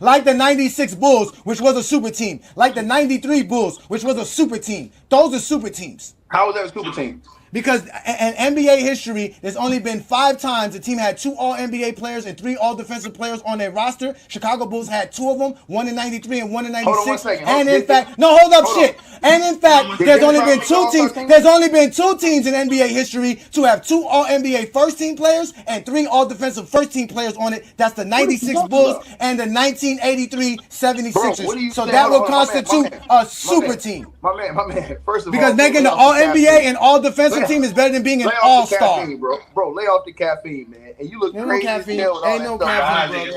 Like the 96 Bulls, which was a super team. Like the 93 Bulls, which was a super team. Those are super teams. How was that a super team? Because in NBA history, there's only been 5 times the team had 2 All-NBA players and 3 All-Defensive players on their roster. Chicago Bulls had 2 of them, one in 93 and one in 96. Hold on 1 second. And in fact, no, hold up, shit. And in fact, there's only been 2 teams. There's only been 2 teams in NBA history to have 2 All-NBA first-team players and 3 All-Defensive first-team players on it. That's the 96 Bulls and the 1983 76ers. So that would constitute a super team. My man. First of all, because making the All-NBA and All-Defensive team is better than being an all-star. Bro, lay off the caffeine, man. And you look crazy as hell with all Ain't no caffeine,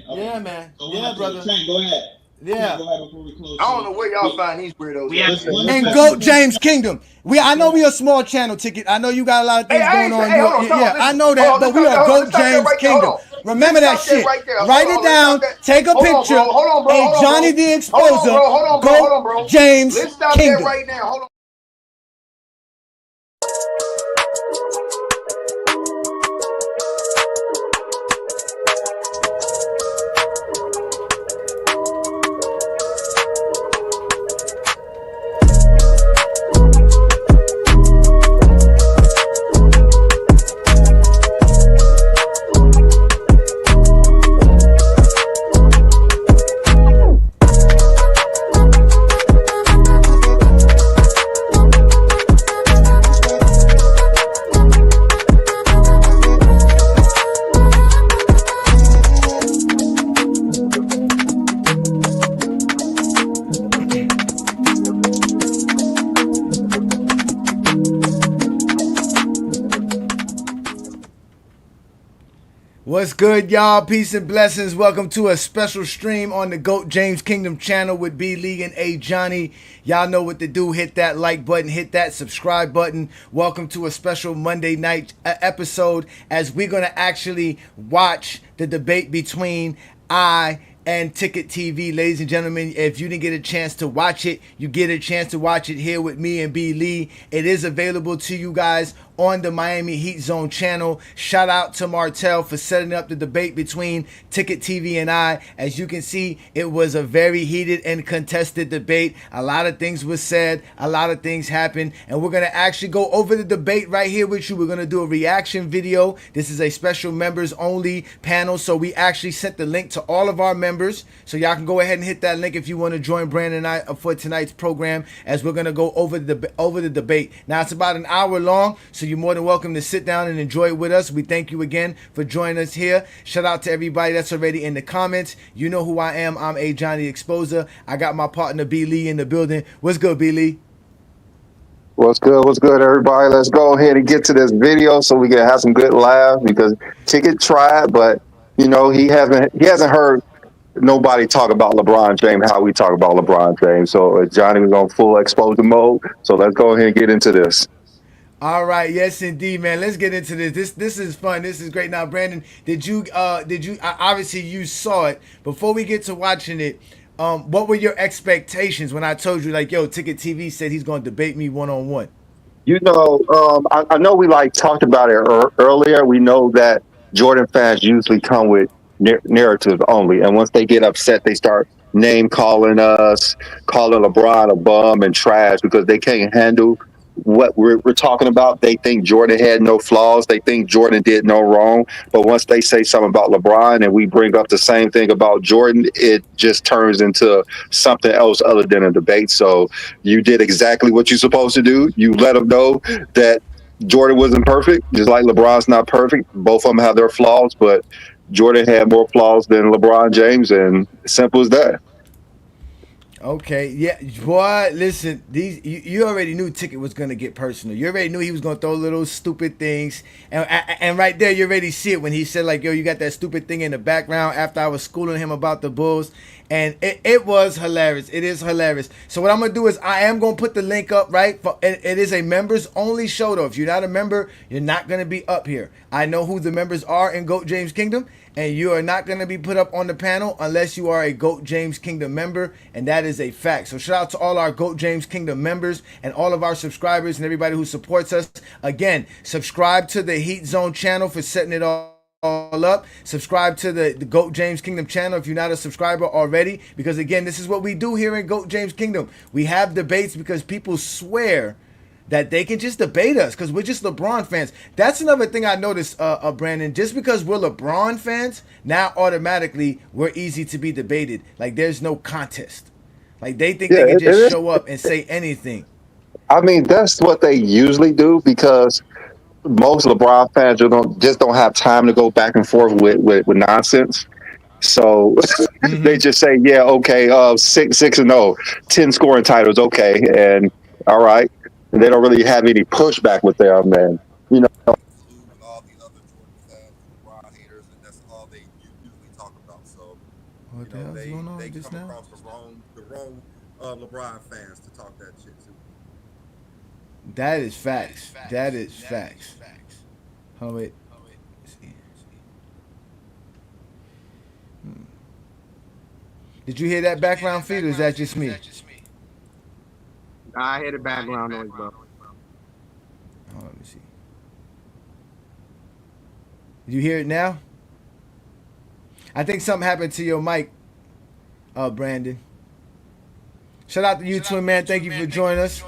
brother. Yeah, man. Yeah, brother. Go ahead. Yeah. I don't know where y'all find these weirdos. And GOAT James Kingdom. I know we a small channel, Ticket. I know you got a lot of things going on. I know that, but we are GOAT James Kingdom. Remember that shit. Write it down. Take a picture. Ajani the Exposer. GOAT James Kingdom. Let's stop that right now. Hold on. What's good, y'all? Peace and blessings. Welcome to a special stream on the GOAT James Kingdom channel with B League and Ajani. Y'all know what to do. Hit that like button. Hit that subscribe button. Welcome to a special Monday night episode as we're going to actually watch the debate between I and Ticket TV. Ladies and gentlemen, if you didn't get a chance to watch it, you get a chance to watch it here with me and B Lee. It is available to you guys on the Miami Heat Zone channel. Shout out to Martell for setting up the debate between Ticket TV and I. As you can see, it was a very heated and contested debate. A lot of things were said, a lot of things happened, and we're going to actually go over the debate right here with you. We're going to do a reaction video. This is a special members only panel, so we actually sent the link to all of our members, so y'all can go ahead and hit that link if you want to join Brandon and I for tonight's program, as we're going to go over the debate. Now, it's about an hour long, so you're more than welcome to sit down and enjoy it with us. We thank you again for joining us here. Shout out to everybody that's already in the comments. You know who I am. I'm Ajani the Exposer. I got my partner B Lee in the building. What's good, B Lee? What's good, everybody? Let's go ahead and get to this video so we can have some good laughs, because Ticket tried, but you know he hasn't heard nobody talk about LeBron James how we talk about LeBron James. So Johnny was on full exposure mode. So let's go ahead and get into this. All right, yes indeed, man. Let's get into this. This is fun. This is great. Now, Brandon, did you obviously you saw it. Before we get to watching it, what were your expectations when I told you, like, yo, Ticket TV said he's going to debate me one-on-one? You know, I know we talked about it earlier. We know that Jordan fans usually come with narrative only, and once they get upset, they start name calling us, calling LeBron a bum and trash because they can't handle what we're talking about. They think Jordan had no flaws. They think Jordan did no wrong. But once they say something about LeBron and we bring up the same thing about Jordan, it just turns into something else other than a debate. So you did exactly what you're supposed to do. You let them know that Jordan wasn't perfect, just like LeBron's not perfect. Both of them have their flaws, but Jordan had more flaws than LeBron James, and simple as that. Okay, yeah, boy, listen, you already knew Ticket was going to get personal. You already knew he was going to throw little stupid things. And right there, you already see it when he said, like, yo, you got that stupid thing in the background after I was schooling him about the Bulls. And it was hilarious. It is hilarious. So what I'm going to do is I am going to put the link up, right? It is a members-only show, though. If you're not a member, you're not going to be up here. I know who the members are in GOAT James Kingdom, and you are not going to be put up on the panel unless you are a GOAT James Kingdom member, and that is a fact. So shout out to all our GOAT James Kingdom members and all of our subscribers and everybody who supports us. Again, subscribe to the Heat Zone channel for setting it all all up. Subscribe to the GOAT James Kingdom channel if you're not a subscriber already. Because again, this is what we do here in GOAT James Kingdom. We have debates because people swear that they can just debate us because we're just LeBron fans. That's another thing I noticed, Brandon. Just because we're LeBron fans, now automatically we're easy to be debated. Like there's no contest. Like they think Yeah, they can it just is. show up and say anything. I mean, that's what they usually do because most LeBron fans just don't have time to go back and forth with nonsense. So they Mm-hmm. just say, yeah, okay, 6-0, 10 scoring titles, okay, and all right. And they don't really have any pushback with them, and you know, Lou and all the other Jordan fans and LeBron haters, and that's all they usually talk about. So, What the hell's going they on just come now? across the wrong LeBron fans to talk that shit too. That is facts. That is facts. Oh wait. See. Did you hear that background feed, or is that just me? I hear the background noise, bro. Oh, let me see. Did you hear it now? I think something happened to your mic, Brandon. Shout out to you, Twin Man. Thank you for joining us.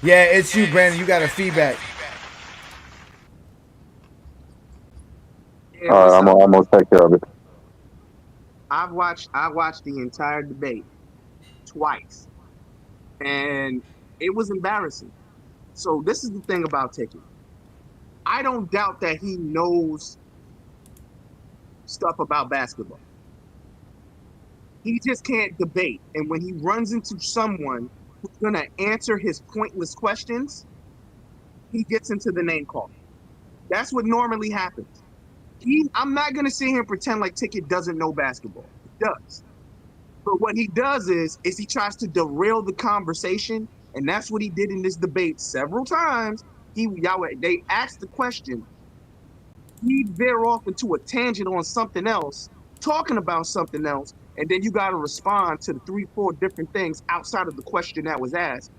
Yeah, it's you, Brandon. You got a feedback. Yeah, all right, what's up, I'm bro? gonna take care of it. I watched the entire debate twice, and it was embarrassing. So this is the thing about Ticket. I don't doubt that he knows stuff about basketball. He just can't debate. And when he runs into someone who's gonna answer his pointless questions, he gets into the name call. That's what normally happens. I'm not gonna sit here and pretend like Ticket doesn't know basketball. He does. But what he does is he tries to derail the conversation, and that's what he did in this debate several times. They asked the question, he'd veer off into a tangent on something else, talking about something else, and then you got to respond to the 3, 4 different things outside of the question that was asked.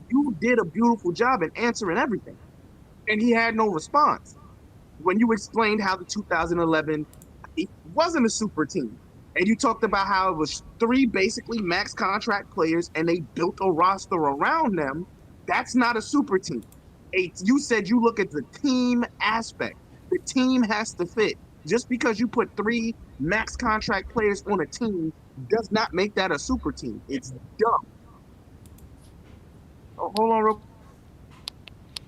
You did a beautiful job in answering everything, and he had no response when you explained how the 2011 it wasn't a super team. And you talked about how it was 3 basically max contract players and they built a roster around them. That's not a super team. You said you look at the team aspect. The team has to fit. Just because you put 3 max contract players on a team does not make that a super team. It's dumb. Oh, hold on, real.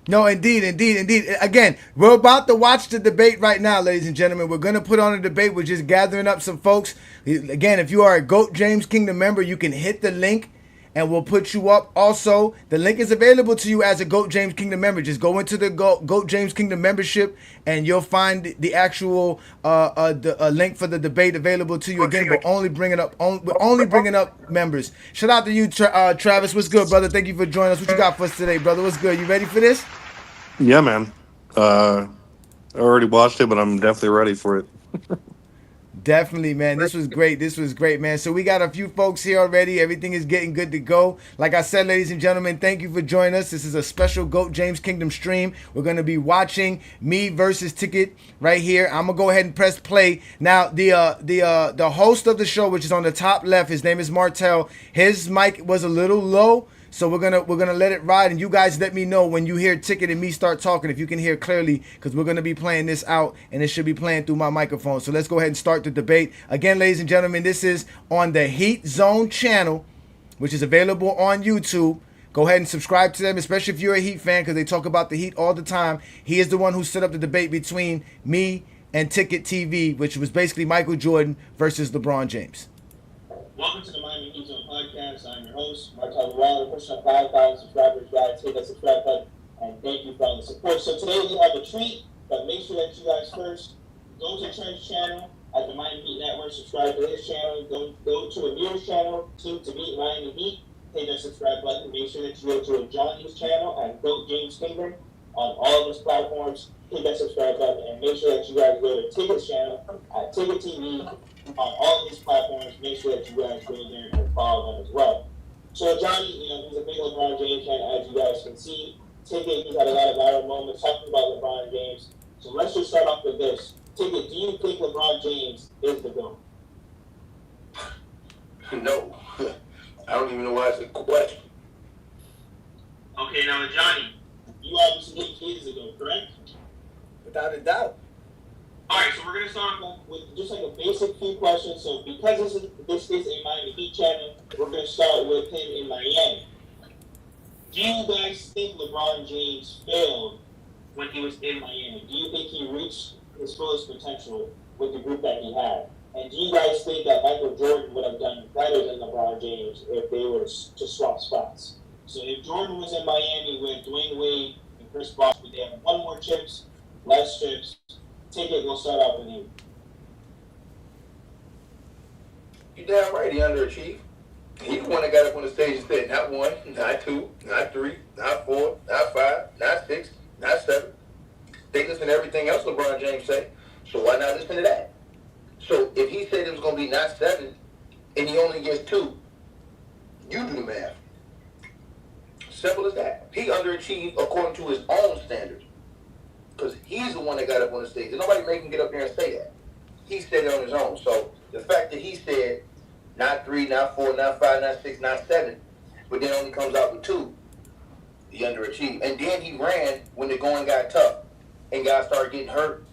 No, indeed, indeed, indeed. Again, we're about to watch the debate right now, ladies and gentlemen. We're going to put on a debate. We're just gathering up some folks. Again, if you are a GOAT James Kingdom member, you can hit the link and we'll put you up. Also, the link is available to you as a GOAT James Kingdom member. Just go into the GOAT James Kingdom membership and you'll find the actual link for the debate available to you. Again, we're only bringing up members. Shout out to you, Travis. What's good, brother? Thank you for joining us. What you got for us today, brother? What's good? You ready for this? Yeah, man. I already watched it, but I'm definitely ready for it. Definitely, man. This was great. This was great, man. So we got a few folks here already. Everything is getting good to go. Like I said, ladies and gentlemen, thank you for joining us. This is a special GOAT James Kingdom stream. We're going to be watching me versus Ticket right here. I'm gonna go ahead and press play now. The host of the show, which is on the top left, his name is Martel. His mic was a little low. So we're gonna let it ride, and you guys let me know when you hear Ticket and me start talking if you can hear clearly, because we're gonna be playing this out, and it should be playing through my microphone. So let's go ahead and start the debate again, ladies and gentlemen. This is on the Heat Zone channel, which is available on YouTube. Go ahead and subscribe to them, especially if you're a Heat fan, because they talk about the Heat all the time. He is the one who set up the debate between me and Ticket TV, which was basically Michael Jordan versus LeBron James. Welcome to the Miami Heat Zone podcast. I'm your host, Martel Morales. Pushing up 5,000 subscribers. Guys, hit that subscribe button, and thank you for all the support. So today we have a treat, but make sure that you guys first go to Trent's channel at the Miami Heat Network. Subscribe to his channel. Go to Amir's channel, Team to Beat Miami Heat. Hit that subscribe button. Make sure that you go to Ajani's channel and GOAT James Kingdom on all of his platforms. Hit that subscribe button, and make sure that you guys go to Ticket's channel at Ticket TV on all of these platforms. Make sure that you guys go there and follow them as well. So Johnny, he's a big LeBron James fan, as you guys can see. Ticket, he's had a lot of viral moments talking about LeBron James. So let's just start off with this. Ticket, do you think LeBron James is the GOAT? No. I don't even know why it's a question. Okay, now Ajani, you obviously think he is the GOAT, correct? Without a doubt. All right, so we're gonna start with just like a basic few questions. So because this is a Miami Heat channel, we're gonna start with him in Miami. Do you guys think LeBron James failed when he was in Miami? Do you think he reached his fullest potential with the group that he had? And do you guys think that Michael Jordan would have done better than LeBron James if they were to swap spots? So if Jordan was in Miami with Dwayne Wade and Chris Bosh, would they have won more chips, less chips? Ticket, we'll start off with you. You damn right he underachieved. He the one that got up on the stage and said, not 1, not 2, not 3, not 4, not 5, not 6, not 7. They listen to everything else LeBron James say, so why not listen to that? So if he said it was going to be not 7 and he only gets 2, you do the math. Simple as that. He underachieved according to his own standards. Because he's the one that got up on the stage. And nobody made him get up there and say that. He said it on his own. So the fact that he said not 3, not 4, not 5, not 6, not 7, but then only comes out with 2, he underachieved. And then he ran when the going got tough and guys started getting hurt.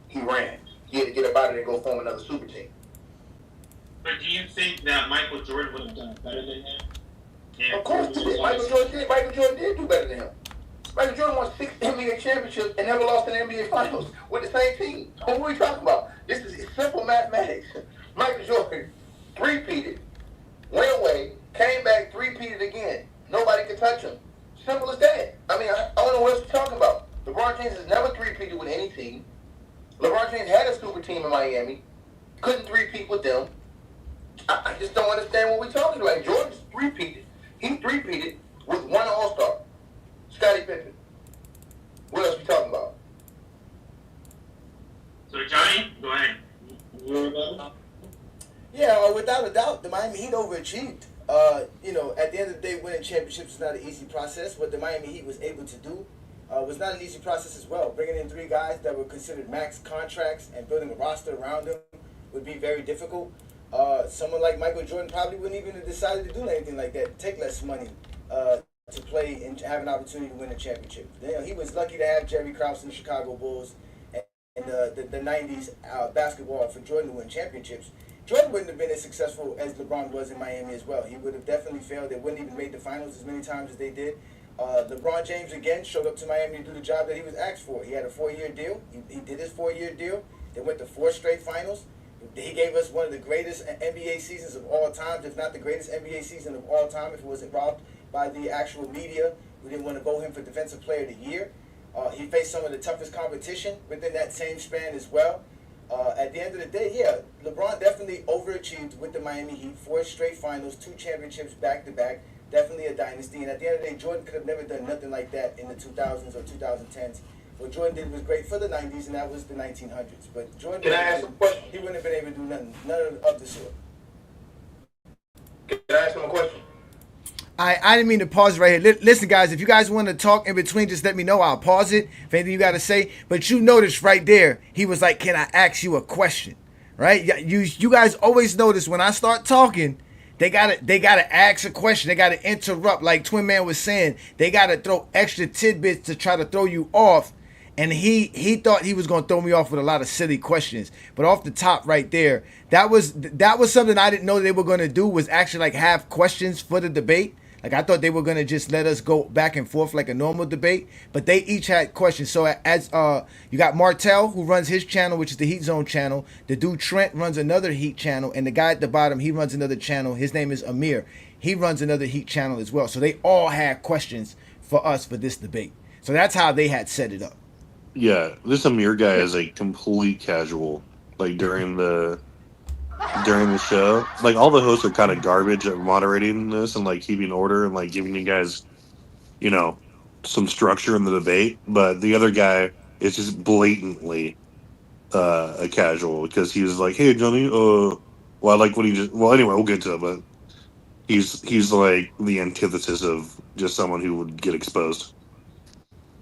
He ran. He had to get up out of there and go form another super team. But do you think that Michael Jordan would have done better than him? Yeah, of course he did. Michael Jordan did do better than him. Michael Jordan won 6 NBA championships and never lost in the NBA Finals with the same team. What are we talking about? This is simple mathematics. Michael Jordan three-peated, went away, came back, three-peated again. Nobody could touch him. Simple as that. I mean, I don't know what else you're talking about. LeBron James has never three-peated with any team. LeBron James had a super team in Miami. Couldn't three-peat with them. I just don't understand what we're talking about. Jordan's three-peated. He three-peated with one All-Star. Scottie Pippen. What else we talking about? So Johnny, go ahead. Yeah, without a doubt, the Miami Heat overachieved. At the end of the day, winning championships is not an easy process. What the Miami Heat was able to do was not an easy process as well. Bringing in 3 guys that were considered max contracts and building a roster around them would be very difficult. Someone like Michael Jordan probably wouldn't even have decided to do anything like that, take less money to play and have an opportunity to win a championship. He was lucky to have Jerry Krause and the Chicago Bulls and the 90s basketball for Jordan to win championships. Jordan wouldn't have been as successful as LeBron was in Miami as well. He would have definitely failed. They wouldn't even made the finals as many times as they did. LeBron James, again, showed up to Miami to do the job that he was asked for. He had a 4-year deal. He did his 4-year deal. They went to 4 straight finals. He gave us one of the greatest NBA seasons of all time, if not the greatest NBA season of all time, if it wasn't robbed by the actual media. We didn't want to vote him for Defensive Player of the Year. He faced some of the toughest competition within that same span as well. At the end of the day, yeah, LeBron definitely overachieved with the Miami Heat. 4 straight finals, 2 championships back-to-back. Definitely a dynasty. And at the end of the day, Jordan could have never done nothing like that in the 2000s or 2010s. What Jordan did was great for the 90s, and that was the 1900s. But Jordan, Can I ask a question? He wouldn't have been able to do none of the sort. Can I ask him a question? I didn't mean to pause it right here. Listen, guys, if you guys want to talk in between, just let me know. I'll pause it if anything you got to say. But you notice right there, he was like, can I ask you a question? Right? You guys always notice when I start talking, they gotta ask a question. They gotta interrupt. Like Twin Man was saying, they gotta throw extra tidbits to try to throw you off. And he thought he was going to throw me off with a lot of silly questions. But off the top right there, that was something I didn't know they were going to do, was actually like have questions for the debate. Like I thought they were going to just let us go back and forth like a normal debate. But they each had questions. So as you got Martell, who runs his channel, which is the Heat Zone channel. The dude Trent runs another Heat channel. And the guy at the bottom, he runs another channel. His name is Amir. He runs another Heat channel as well. So they all had questions for us for this debate. So that's how they had set it up. Yeah, this Amir guy is a complete casual. Like during the show, like all the hosts are kind of garbage at moderating this and like keeping order and like giving you guys, some structure in the debate. But the other guy is just blatantly a casual, because he was like, "Hey, Johnny, well, I like what he just." Well, anyway, we'll get to it, but he's like the antithesis of just someone who would get exposed.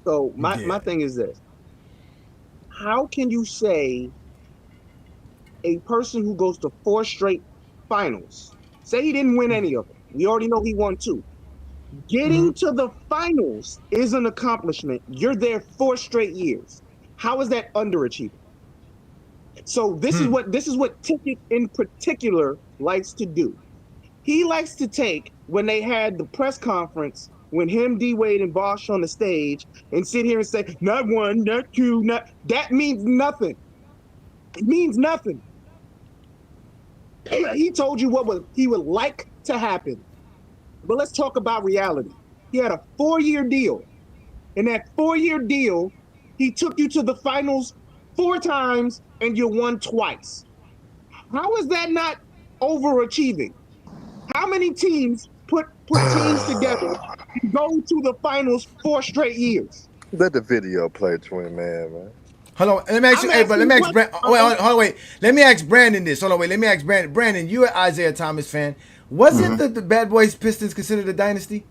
So my thing is this. how can you say a person who goes to 4 straight finals, say he didn't win any of them, we already know he won 2. Getting to the finals is an accomplishment. You're there 4 straight years. How is that underachieving? So this is what Ticket in particular likes to do. He likes to take when they had the press conference when him, D Wade, and Bosh on the stage and sit here and say, not 1, not 2, not that means nothing. It means nothing. He told you what he would like to happen. But let's talk about reality. He had a 4-year deal. In that 4-year deal, he took you to the finals 4 times and you won twice. How is that not overachieving? How many teams put teams together and go to the finals 4 straight years? Let the video play, twin man. Hold on. Let me ask you. Hey, but let me ask Brandon. Hold on, wait. Let me ask Brandon this. Hold on, wait. Let me ask Brandon. Brandon, you're an Isaiah Thomas fan. Wasn't the Bad Boys Pistons considered a dynasty?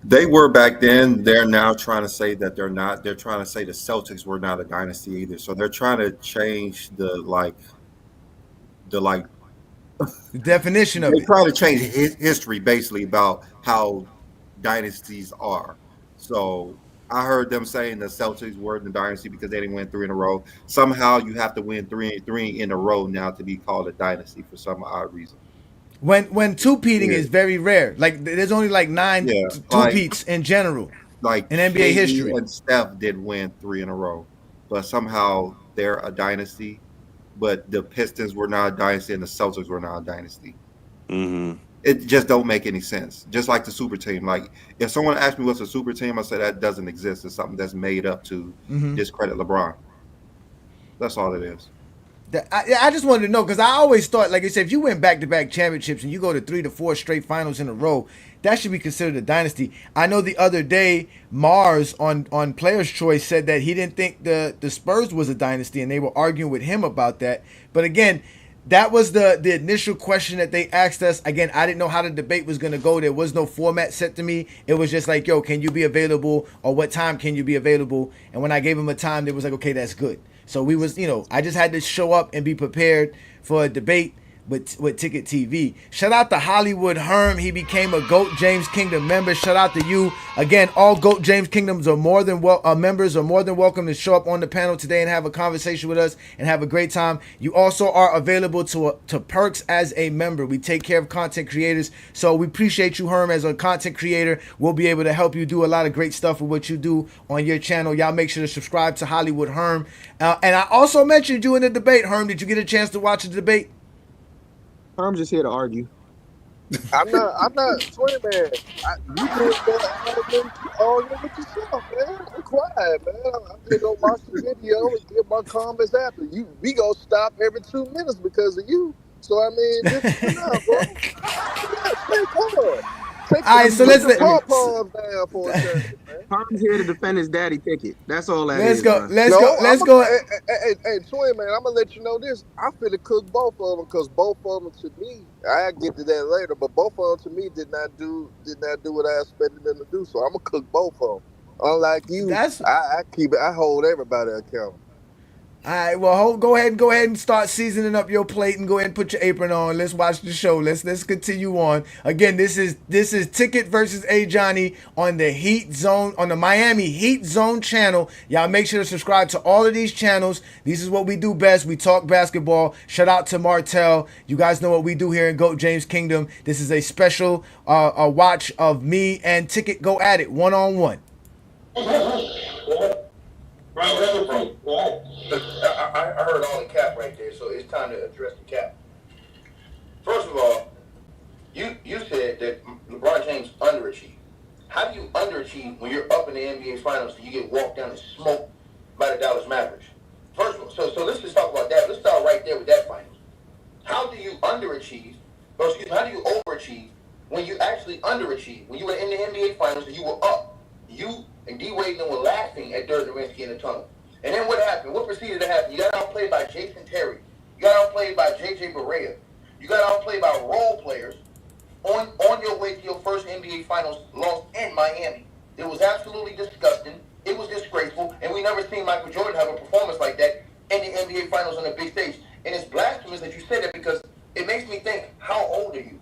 They were back then. They're now trying to say that they're not. They're trying to say the Celtics were not a dynasty either. So they're trying to change the definition of They're it. trying to change history basically about how dynasties are. So I heard them saying the Celtics were the dynasty because they didn't win 3 in a row. Somehow you have to win three in a row now to be called a dynasty for some odd reason. When two-peating is very rare. Like there's only like 9 two-peats in general. Like in NBA history. And Steph did win 3 in a row, but somehow they're a dynasty. But the Pistons were not a dynasty and the Celtics were not a dynasty. Mm-hmm. It just don't make any sense. Just like the super team. Like if someone asked me what's a super team, I said that doesn't exist. It's something that's made up to discredit LeBron. That's all it is. I just wanted to know because I always thought, like I said, if you win back-to-back championships and you go to 3 to 4 straight finals in a row, that should be considered a dynasty. I know the other day Mars on Players' Choice said that he didn't think the Spurs was a dynasty, and they were arguing with him about that. But again, that was the initial question that they asked us. Again, I didn't know how the debate was going to go. There was no format set to me. It was just like, yo, can you be available, or what time can you be available? And when I gave him a time, they was like, okay, that's good. So we was, I just had to show up and be prepared for a debate with Ticket TV. Shout out to Hollywood Herm. He became a GOAT James Kingdom member. Shout out to you. Again, all GOAT James Kingdoms are members are more than welcome to show up on the panel today and have a conversation with us and have a great time. You also are available to perks as a member. We take care of content creators. So we appreciate you, Herm, as a content creator. We'll be able to help you do a lot of great stuff with what you do on your channel. Y'all make sure to subscribe to Hollywood Herm. And I also mentioned you in the debate, Herm. Did you get a chance to watch the debate? I'm just here to argue. I'm not twin man. You doing that arguing with yourself, man. I'm quiet, man. I'm gonna go watch the video and give my comments after. We gonna stop every 2 minutes because of you. So I mean, just enough, bro. Yeah, come on. All right, so let's let down for a second, man. Herm's here to defend his daddy Ticket. That's all that let's is. Go. Let's go. Hey, twin man, I'm gonna let you know this. I finna cook both of them because both of them to me, I get to that later, but both of them to me did not do what I expected them to do. So I'm gonna cook both of them. Unlike you, I hold everybody accountable. All right, well, go ahead and start seasoning up your plate and go ahead and put your apron on. Let's watch the show. Let's continue on. Again, this is Ticket versus Ajani on the Heat Zone, on the Miami Heat Zone channel. Y'all make sure to subscribe to all of these channels. This is what we do best. We talk basketball. Shout out to Martell. You guys know what we do here in GOAT James Kingdom. This is a special a watch of me and Ticket go at it one-on-one. I heard all the cap right there, so it's time to address the cap. First of all, you said that LeBron James underachieved. How do you underachieve when you're up in the NBA Finals and you get walked down and smoked by the Dallas Mavericks? First of all, so let's just talk about that. Let's start right there with that finals. How do you underachieve, or excuse me, how do you overachieve when you actually underachieve? When you were in the NBA Finals and you were up, you and D Wade were laughing at Dirk Nowitzki in the tunnel. And then what happened? What proceeded to happen? You got outplayed by Jason Terry. You got outplayed by J.J. Barea. You got outplayed by role players on your way to your first NBA Finals loss in Miami. It was absolutely disgusting. It was disgraceful, and we never seen Michael Jordan have a performance like that in the NBA Finals on the big stage. And it's blasphemous that you say that because it makes me think, how old are you?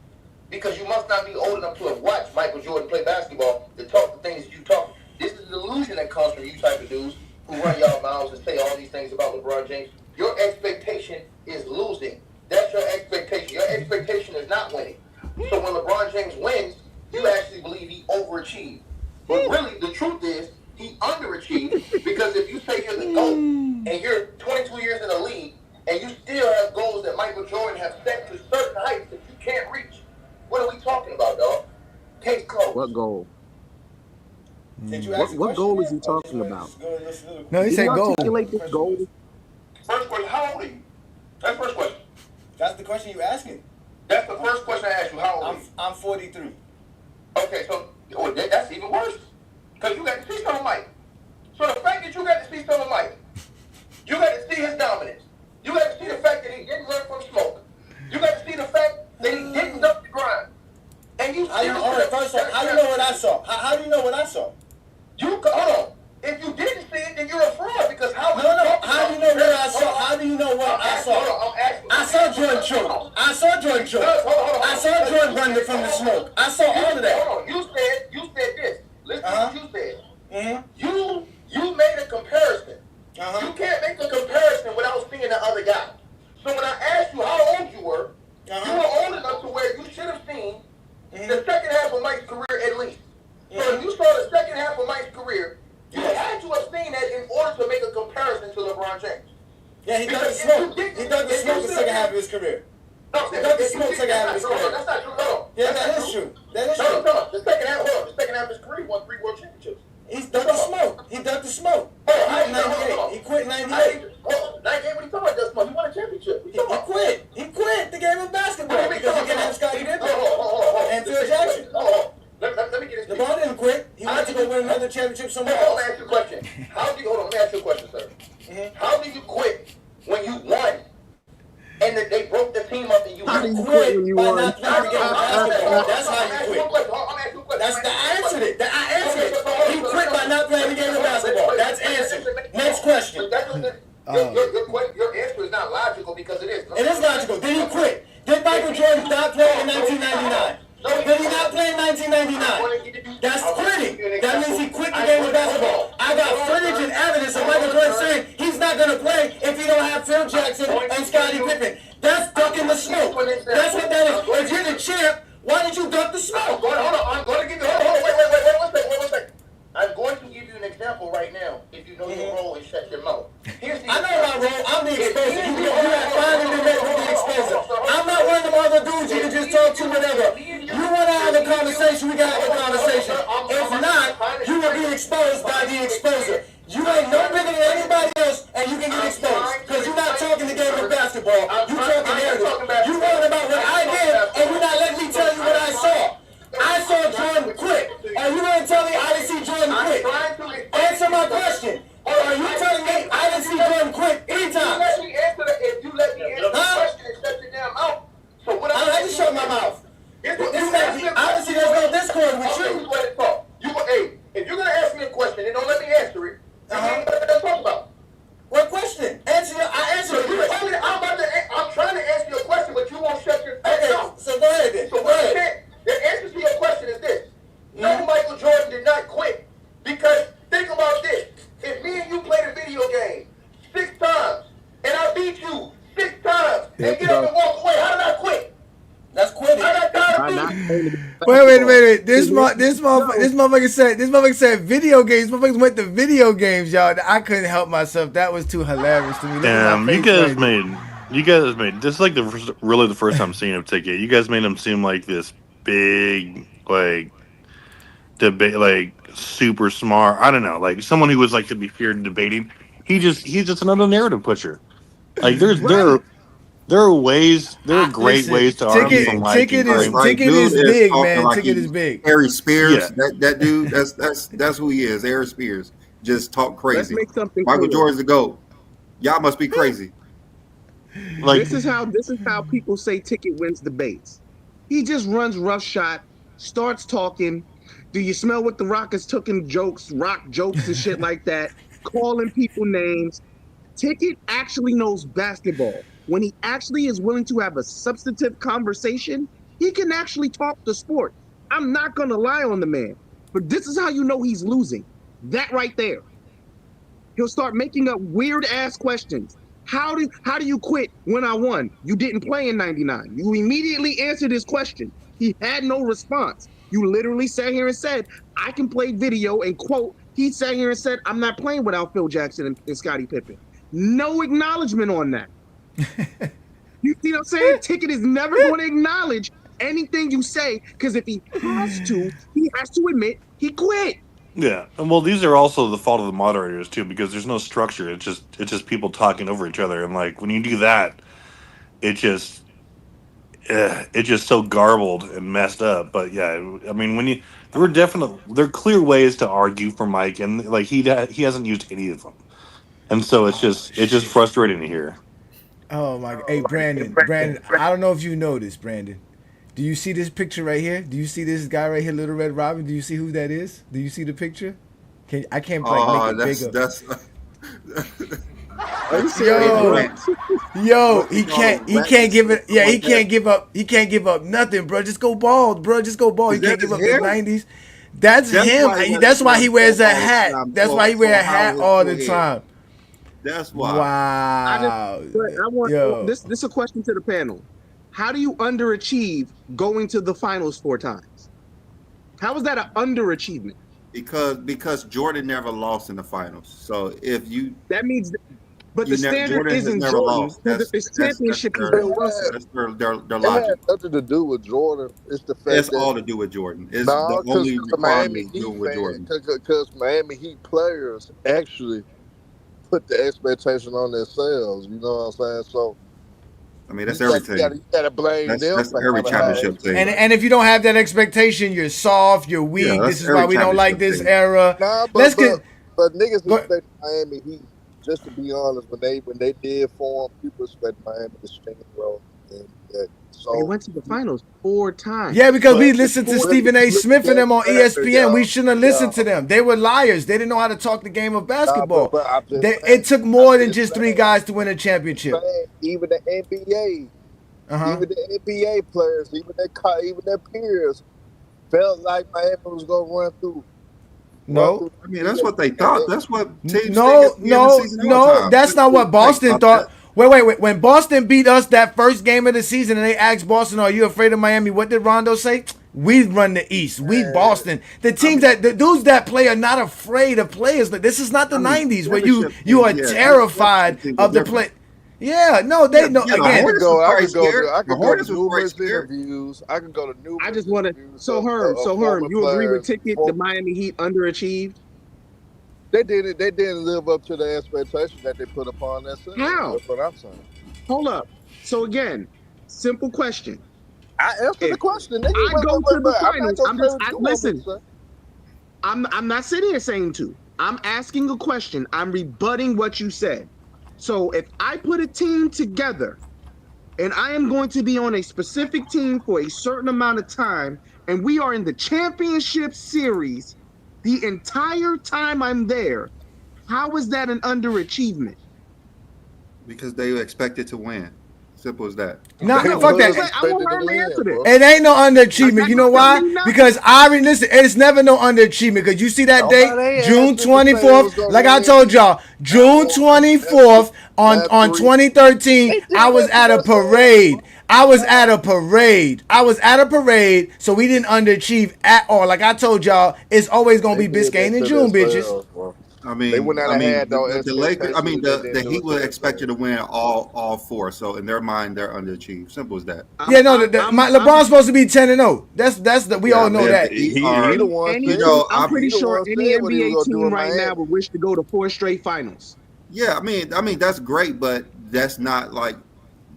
Because you must not be old enough to have watched Michael Jordan play basketball to talk the things that you talk. This is the illusion that comes from you type of dudes who run y'all mouths and say all these things about LeBron James. Your expectation is losing. That's your expectation. Your expectation is not winning. So when LeBron James wins, you actually believe he overachieved. But really, the truth is, he underachieved because if you say you're the GOAT and you're 22 years in the league and you still have goals that Michael Jordan has set to certain heights that you can't reach, what are we talking about, dog? Case closed. What goal? Did you What goal is he talking about? No, he Can said you goal. articulate this goal? First question, how old are you? That's the first question. That's the question you asking. That's the first question I asked you. How old are you? I'm 43. Okay, so that's even worse. Because you got to see some of Mike. So the fact that you got to see some of Mike, you got to see his dominance. You got to see the fact that he didn't run from smoke. You got to see the fact that he didn't dump the grind. And you How do you know what I saw? How do you know what I saw? Hold on. If you didn't see it, then you're a fraud because how No. How do you know what I saw? How do you know what I saw? Hold on, I'm asking. I saw Jordan choke. I saw Jordan choke. I saw Jordan running from the smoke. I saw all of that. Hold on. You said this. Listen to what you said. Mm-hmm. You made a comparison. Uh-huh. You can't make a comparison without seeing the other guy. So when I asked you how old you were, you were old enough to where you should have seen the second half of Mike's career at least. So if you saw the second half of Mike's career, you had to have seen that in order to make a comparison to LeBron James. Yeah, he dug the smoke. He dug the smoke the second half of his career. No, He dug the smoke second half of his career. That's not true. No. Yeah, that is true. That is No. true. The second half of his career, he won 3 world championships. He dug the smoke. He dug the smoke. He quit 98. Oh, 98, what are you talking about? He won a championship. He quit the game of basketball because he couldn't have Scottie Pippen and Phil Jackson. Let me get this. LeBron didn't quit. He went to go win another championship somewhere Hold on, else. let me ask you a question. Let me ask you a question, sir. How do you quit when you won and that they broke the team up and you How do you quit quit when you by won? not playing the game of basketball? That's how you quit. I'm asking you a question. That's the answer. I answered it. He quit by not playing the game of basketball. That's answered. Next question. Your answer is not logical because it is. It is logical. Did he quit? Did Michael Jordan not play in 1999? Did he not play in 1999? That's quitting. That means he quit the game of basketball. I got footage and evidence of Michael Jordan saying he's not going to play if he don't have Phil Jackson and Scottie Pippen. That's ducking the smoke. That's what that is. If you're the champ, why did you duck the smoke? Hold on. I'm going to give you. Wait, 1 second. I'm going to give you an example right now. If you know your role and shut your mouth. I know my role. I'm the exposer. You have finally been met with the exposer. I'm not one of them other dudes you can just talk to whatever. You want to have a conversation, we got to have a conversation. If not, you will be exposed by the exposer. You ain't no bigger than anybody else, and you can get exposed. Because you're not talking the game of basketball. You're talking narrative. You're worried about what I did, and you're not letting me tell you what I saw. I saw Jordan quit. Are you going to tell me I didn't see Jordan quit? Answer my question. Are you telling me I didn't see Jordan quit anytime? If you let me answer the question and shut your damn mouth. So what I don't have to shut my mouth. Obviously, there's no discord with you. If you're going to ask me a question and don't let me answer it, you ain't going to talk about. What question? I answered it. I'm trying to answer your question, but you won't shut your mouth. Okay, so go ahead then. So the answer to your question is this. No, Michael Jordan did not quit. Because think about this. If me and you played a video game 6 times, and I beat you 6 times, and get up and walk away, how did I quit? That's quitting. Wait. This motherfucker said video games. Motherfuckers went to video games, y'all. I couldn't help myself. That was too hilarious to me. Damn, you guys made this is like really the first time seeing him take it. You guys made him seem like this big debate, like super smart. I don't know, like someone who was like to be feared in debating. He's just another narrative pusher. Like there are great ways to argue from Ticket is big, man. Like Ticket is big. Harry Spears, Yeah. that dude, that's who he is. Harry Spears just talk crazy. Let's make something Michael clear. Jordan's the GOAT. Y'all must be crazy. like This is how people say Ticket wins debates. He just runs roughshod, starts talking. Do you smell what The Rock is taking jokes, rock jokes and shit like that, calling people names? Ticket actually knows basketball. When he actually is willing to have a substantive conversation, he can actually talk the sport. I'm not going to lie on the man, but this is how you know he's losing. That right there. He'll start making up weird ass questions. How do you quit when I won? You didn't play in 99. You immediately answered his question. He had no response. You literally sat here and said, I can play video, and quote, he sat here and said, I'm not playing without Phil Jackson and Scottie Pippen. No acknowledgement on that. You see what I'm saying? Ticket is never going to acknowledge anything you say, because if he has to admit he quit. Yeah, and well, these are also the fault of the moderators too, because there's no structure. It's just people talking over each other, and like when you do that, it's just so garbled and messed up. But yeah, I mean, there are clear ways to argue for Mike, and like he hasn't used any of them, and so it's just frustrating to hear. Oh my! Hey, Brandon, I don't know if you know this, Brandon. Do you see this picture right here? Do you see this guy right here, Little Red Robin? Do you see who that is? Do you see the picture? I can't like make it bigger. Yo, he can't give it. Yeah, he can't give up. He can't give up nothing, bro. Just go bald, bro. Just go bald. He can't give up the 90s. That's him. That's why he wears a hat. That's why he wears a hat all the time. That's why. Wow. I want this is a question to the panel. How do you underachieve going to the finals 4 times? How is that an underachievement? Because Jordan never lost in the finals. So if you that means, but the standard isn't Jordan. It's championship is Bill Russell. That's their logic. It had nothing to do with Jordan. It's the fact it's all to do with Jordan. It's the only requirement doing with Jordan. Because Miami Heat players actually put the expectation on themselves. You know what I'm saying? So. I mean, that's everything. You gotta blame them. That's every championship thing. And if you don't have that expectation, you're soft, you're weak. Yeah, this is why we don't like this era. Nah, but niggas expect Miami Heat. Just to be honest, when they did form, people expect Miami to steamroll. So they went to the finals 4 times. Yeah, because we listened to Stephen A. Smith and them on ESPN. We shouldn't have listened to them. They were liars. They didn't know how to talk the game of basketball. It took more than just 3 guys to win a championship. Even the NBA, even the NBA players, even their peers felt like Miami was going to run through. No, I mean that's what they thought. That's what teams. No. That's not what Boston thought. Wait. When Boston beat us that first game of the season and they asked Boston, are you afraid of Miami? What did Rondo say? We run the East. We Boston. The teams the dudes that play are not afraid of players. This is not the 90s where you are terrified of the play. Yeah, no, they know. Again, I could go to numerous interviews. I can go to numerous. I just want to. So Herm, you agree with Ticket? The Miami Heat underachieved. They didn't live up to the expectations that they put upon themselves. How? That's what I'm saying. Hold up. So again, simple question. I answered the question. Nigga, I go to the finals. Listen. I'm not sitting here saying to. I'm asking a question. I'm rebutting what you said. So if I put a team together and I am going to be on a specific team for a certain amount of time, and we are in the championship series the entire time I'm there, how is that an underachievement? Because they expected to win. Simple as that. No, fuck that. I want her to answer this. It ain't no underachievement. You know why? Because listen, it's never no underachievement. Because you see that date, June 24th. Like I told y'all, June 24th on 2013. I was at a parade. So we didn't underachieve at all. Like I told y'all, it's always gonna be Biscayne and June, bitches. I mean, the Lakers. I mean, the Heat were expected to win all 4. So in their mind, they're underachieved. Simple as that. LeBron's supposed to be 10-0. That's we all know that. I'm pretty sure any NBA team right now would wish to go to 4 straight finals. Yeah, I mean that's great, but that's not like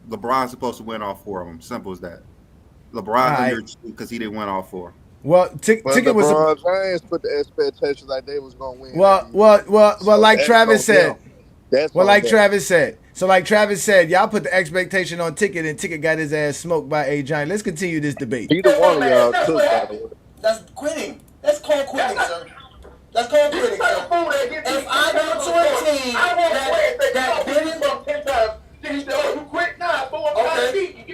LeBron's supposed to win all 4 of them. Simple as that. LeBron underachieved because he didn't win all 4. Well, Ticket was. LeBron James put the expectation like they was gonna win. Well, like Travis said. So like Travis said, y'all put the expectation on Ticket, and Ticket got his ass smoked by Ajani. Let's continue this debate. Either one of y'all took that. That's quitting. That's called quitting, sir. That's called quitting, sir. If I go to a team that didn't from 10 times, then you say, "Oh, you quit?" Nah, okay.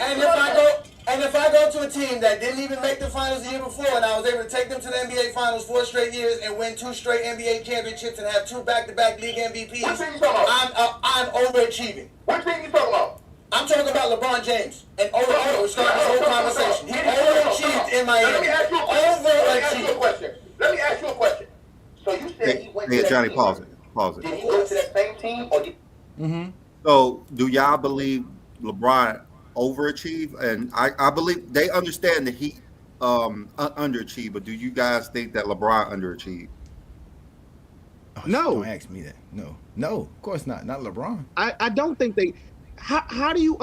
And if I go to a team that didn't even make the finals the year before, and I was able to take them to the NBA finals 4 straight years and win 2 straight NBA championships and have 2 back-to-back league MVPs, I'm overachieving. What team you talking about? I'm talking about LeBron James and we're starting this whole conversation. He overachieved in Miami. Let me ask you a question. So you said he went to that Johnny, team. pause it. Did he go to that same team or did So, do y'all believe LeBron overachieved? And I believe they understand that he underachieved, but do you guys think that LeBron underachieved? No. Don't ask me that. No, of course not. Not LeBron. I don't think they. How do you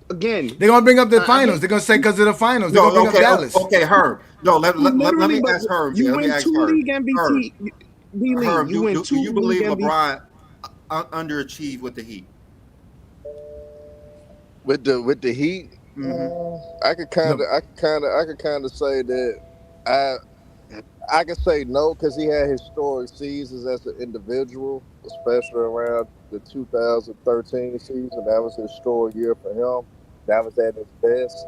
again? They're gonna bring up the finals. They're gonna say because of the finals. They're gonna bring up Dallas. Okay, Herb. No, let me ask Herb. You let me win ask 2 Herb. league MVP. Herb, You win 2 do you believe league LeBron underachieved with the Heat? With the Heat, I could kind of say that I could say no because he had historic seasons as an individual, especially around the 2013 season. That was a historic year for him. That was at his best.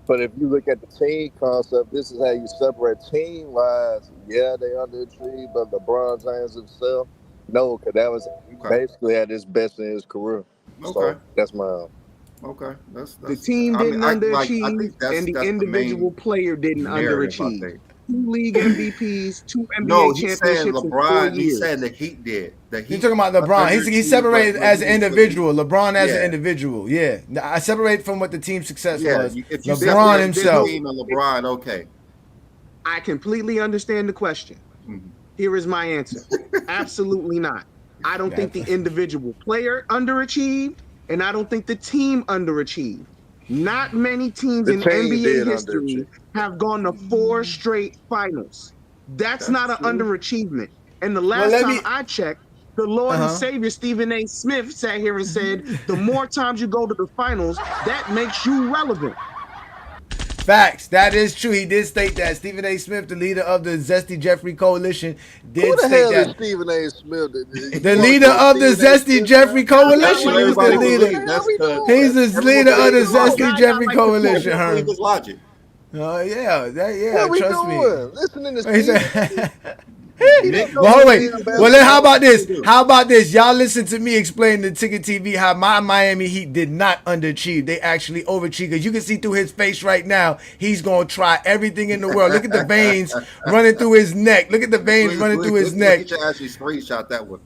But if you look at the team concept, this is how you separate team-wise. Yeah, they underachieved, but LeBron James himself, no, because that was basically at his best in his career. Okay. So that's my Okay, that's the team didn't underachieve, and the individual player didn't underachieve. 2 league MVPs, 2 NBA championships in 4 years. He's saying the Heat did. You're talking about LeBron. He separated as an individual. LeBron as an individual. Yeah, I separate from what the team success was. If you LeBron himself. Team and LeBron, okay. I completely understand the question. Here is my answer. Absolutely not. I don't think the individual player underachieved, and I don't think the team underachieved. Not many teams in NBA history have gone to 4 straight finals. That's not an underachievement. And the last time I checked, the Lord and Savior Stephen A. Smith sat here and said, the more times you go to the finals, that makes you relevant. Facts. That is true. He did state that. Stephen A. Smith, the leader of the Zesty Jeffrey Coalition, did state that. Is Stephen A. Smith? The leader of the Zesty Jeffrey Coalition. He's the leader. He's the leader of the Zesty Jeffrey Coalition. Herb. Logic. Yeah. What we trust doing? me. Listening to Well, wait. Well, then how about this? Y'all listen to me explain to Ticket TV how my Miami Heat did not underachieve. They actually overachieved. Because you can see through his face right now, he's going to try everything in the world. Look at the veins running through his neck. Look at the veins running through his neck. You should actually screenshot that one.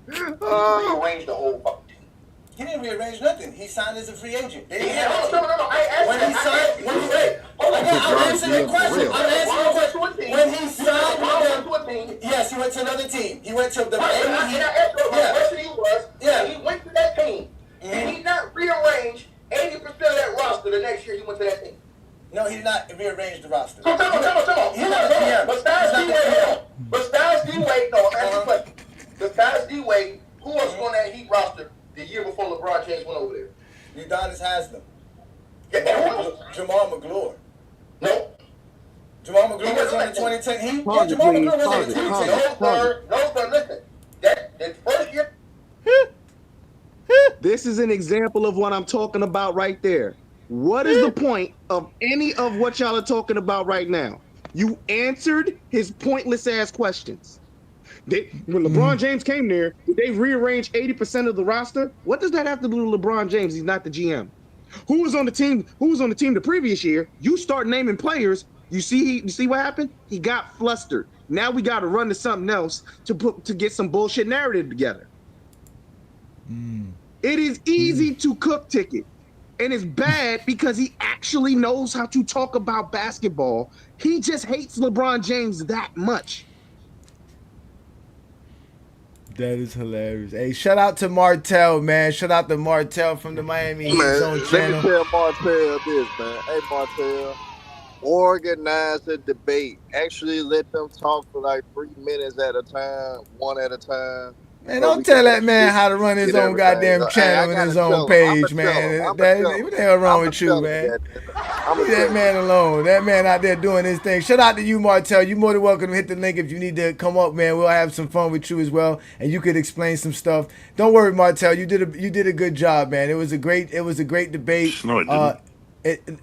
rearrange the whole fucking team? He didn't rearrange nothing. He signed as a free agent. They didn't No. When he signed, I'm answering the question. When he signed with them, yes, he went to another team. He went to the He went to that team. And he not rearranged 80% of that roster the next year he went to that team. No, he did not rearrange the roster. So tell me. He's not a GM. Besides D-Wade, no, I'm asking a question. Besides D-Wade, who was on that Heat roster the year before LeBron James went over there? Udonis Haslam. Jamal McGlure. No. Jamal McGlure was on the 2010 Heat? Yeah, Jamal McGlure was on the 2010 No, sir, listen. That first year. This is an example of what I'm talking about right there. What is the point of any of what y'all are talking about right now? You answered his pointless ass questions. When LeBron James came there, did they rearrange 80% of the roster? What does that have to do with LeBron James? He's not the GM. Who was on the team the previous year? You start naming players. You see what happened? He got flustered. Now we got to run to something else to get some bullshit narrative together. It is easy to cook Ticket. And it's bad because he actually knows how to talk about basketball. He just hates LeBron James that much. That is hilarious. Hey, shout out to Martell, man. Shout out to Martell from the Miami Heat Zone channel. Let me tell Martell this, man. Hey, Martell, organize a debate. Actually let them talk for like 3 minutes at a time, one at a time. Man, so don't we can tell that man actually how to run his get own everything. goddamn channel and I his gotta own tell him. I'ma page, tell him. man. I'ma tell him. What the hell wrong I'ma with you, tell him, man? goddammit. I'ma Leave tell that him. man alone. That man out there doing his thing. Shout out to you, Martell. You're more than welcome to hit the link if you need to come up, man. We'll have some fun with you as well, and you could explain some stuff. Don't worry, Martell. You did a good job, man. It was a great debate. No, it didn't.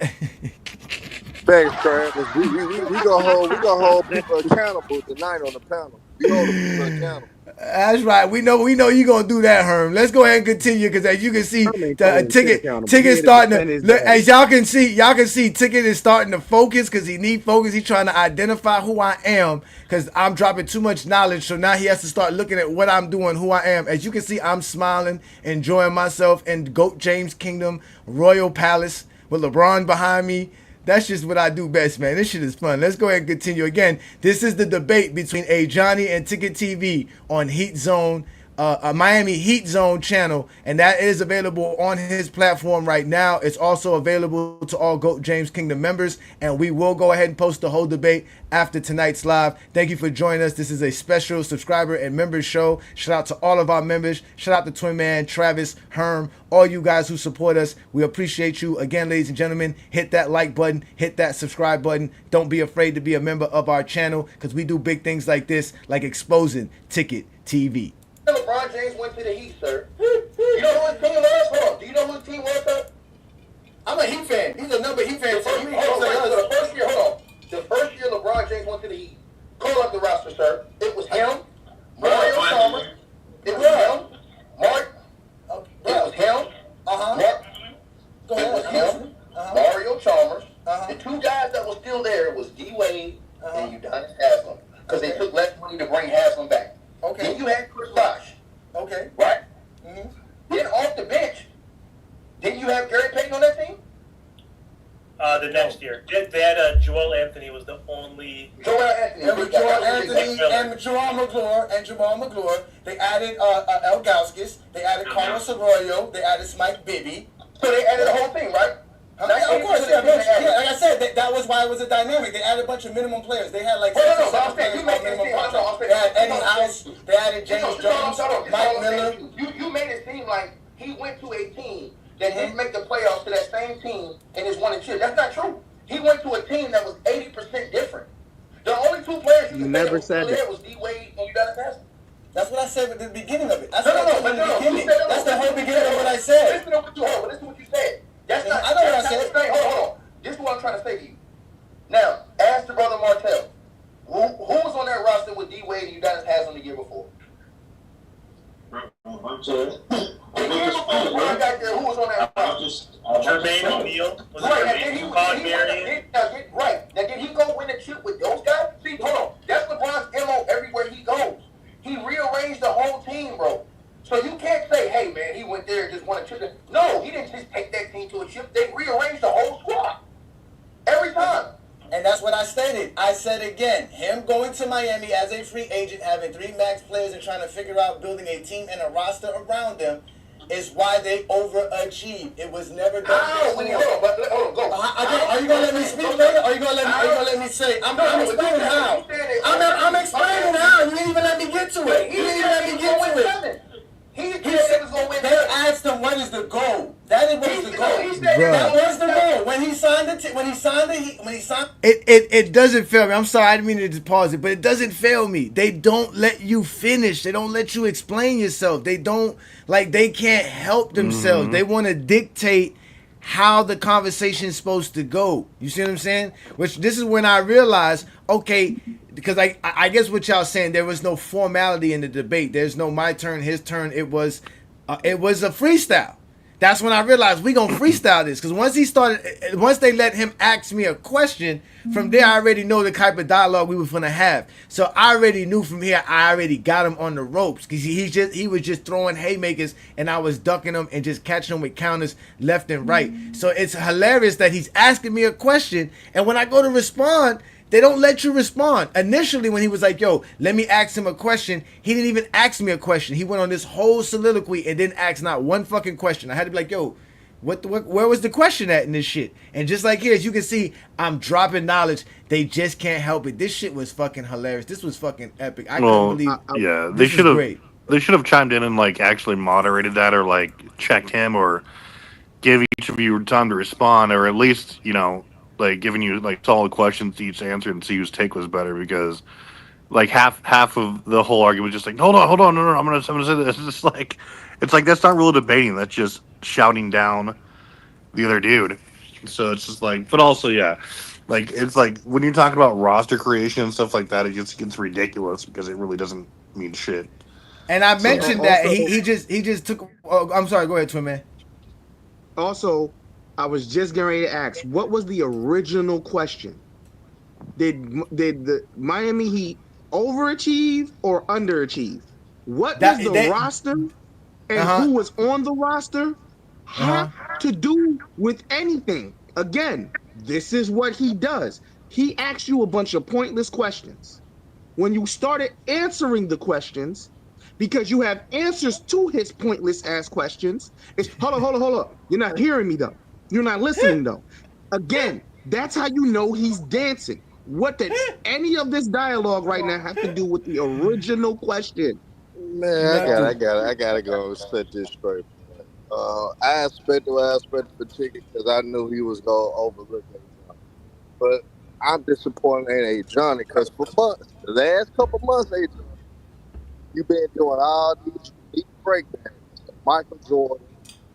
Thanks, Travis. We gonna hold people accountable tonight on the panel. We holding people accountable. That's right. We know you're gonna do that, Herm. Let's go ahead and continue because as you can see, Herm ain't the holding shit accountable. He ticket here to starting defend to his look. bag. As y'all can see, ticket is starting to focus because he need focus. He's trying to identify who I am because I'm dropping too much knowledge. So now he has to start looking at what I'm doing, who I am. As you can see, I'm smiling, enjoying myself in GOAT James Kingdom Royal Palace with LeBron behind me. That's just what I do best, man. This shit is fun. Let's go ahead and continue. Again, this is the debate between Ajani and Ticket TV on Heat Zone, Miami Heat Zone channel, and that is available on his platform right now. It's also available to all GOAT James Kingdom members, and we will go ahead and post the whole debate after tonight's live. Thank you for joining us. This is a special subscriber and member show. Shout out to all of our members. Shout out to Twin Man, Travis, Herm, all you guys who support us. We appreciate you. Again, ladies and gentlemen, hit that like button, hit that subscribe button. Don't be afraid to be a member of our channel because we do big things like this, like exposing Ticket TV. LeBron James went to the Heat, sir. You know who his team was? Hold on. Do you know who his team was, sir? I'm a Heat fan. He's a number Heat fan. Hold on, the first year, hold on. The first year LeBron James went to the Heat, call up the roster, sir. It was him, Mario Chalmers. It was him, Mark. It was him, Mark. It was him, Mario Chalmers. The two guys that were still there was D Wade and Udonis Haslem, because they took less money to bring Haslem back. Okay. Then you had Chris Bosh. Okay. Right? Mm-hmm. Then off the bench, didn't you have Gary Payton on that team? The next year. They had Joel Anthony was the only. Joel Anthony. It was Joel Anthony and Jamal McGlure. They added El Gauskas. They added Carlos Arroyo. They added Smike Bibby. So they added the whole thing, right? Yeah, of course, yeah. Like I said, that was why it was a dynamic. They added a bunch of minimum players. They had like minimum contracts. They had Eddie House. They added James Jones, Mike Miller. You made it seem like he went to a team that didn't make the playoffs to that same team and is 1-2. That's not true. He went to a team that was 80% different. The only two players you never said that was D Wade and Udonis Haslem. That's what I said at the beginning of it. That's No. That's the whole beginning of what I said. Listen to what you said. That's not. I know what I said. Hold on. This is what I'm trying to say to you. Now, ask the brother Martell. Who was on that roster with D Wade and Udonis Haslem the year before? I'm sorry. The year before LeBron got there, who was on that roster? Jermaine O'Neal. Right. Now, did he go win a chip with those guys? See, hold on. That's LeBron's MO everywhere he goes. He rearranged the whole team, bro. So you can't say, hey, man, he went there and just won a chip. No, he didn't just take that team to a chip. They rearranged the whole squad. Every time. And that's what I stated. I said again, him going to Miami as a free agent, having 3 max players and trying to figure out building a team and a roster around them is why they overachieved. It was never done before. Hold on, go. Are you gonna let me speak later? Are you gonna let me say? I'm explaining how. I'm explaining how. You didn't even let me get to it. You didn't even let me get to it. He said he was going to win. They asked him what is the goal. That was the goal. That was the goal. When he signed It doesn't fail me. I'm sorry, I didn't mean to just pause it, but it doesn't fail me. They don't let you finish. They don't let you explain yourself. They can't help themselves. They want to dictate how the conversation is supposed to go. You see what I'm saying? Which this is when I realized, okay, because I guess what y'all saying, there was no formality in the debate. There's no my turn, his turn. It was a freestyle. That's when I realized we gonna freestyle this. Because once they let him ask me a question, from there I already know the type of dialogue we were gonna have. So I already knew from here, I already got him on the ropes. Because he was just throwing haymakers and I was ducking them and just catching them with counters left and right. So it's hilarious that he's asking me a question, and when I go to respond, they don't let you respond. Initially, when he was like, yo, let me ask him a question, he didn't even ask me a question. He went on this whole soliloquy and didn't ask not one fucking question. I had to be like, yo, where was the question at in this shit? And just like here, as you can see, I'm dropping knowledge. They just can't help it. This shit was fucking hilarious. This was fucking epic. I couldn't believe they should have. they should have chimed in and like actually moderated that, or like checked him, or give each of you time to respond, or at least like giving you like solid questions to each answer and see whose take was better. Because like half of the whole argument was just like, hold on, no, I'm gonna say this. It's like that's not really debating. That's just shouting down the other dude. So it's just like, but also yeah, like it's like when you're talking about roster creation and stuff like that, it just gets ridiculous because it really doesn't mean shit. And I So mentioned that he just took. Oh, I'm sorry. Go ahead, Twin Man. Also, I was just getting ready to ask, what was the original question? Did the Miami Heat overachieve or underachieve? What does the roster and who was on the roster have to do with anything? Again, this is what he does. He asks you a bunch of pointless questions. When you started answering the questions, because you have answers to his pointless ass questions, it's hold up. You're not hearing me though. You're not listening though. Again, that's how you know he's dancing. What did any of this dialogue right now have to do with the original question? Man, I gotta go and set this straight. I expected for ticket because I knew he was gonna overlook it. But I'm disappointed in Ajani because for months, the last couple months, Ajani, you've been doing all these unique breakdowns. Michael Jordan,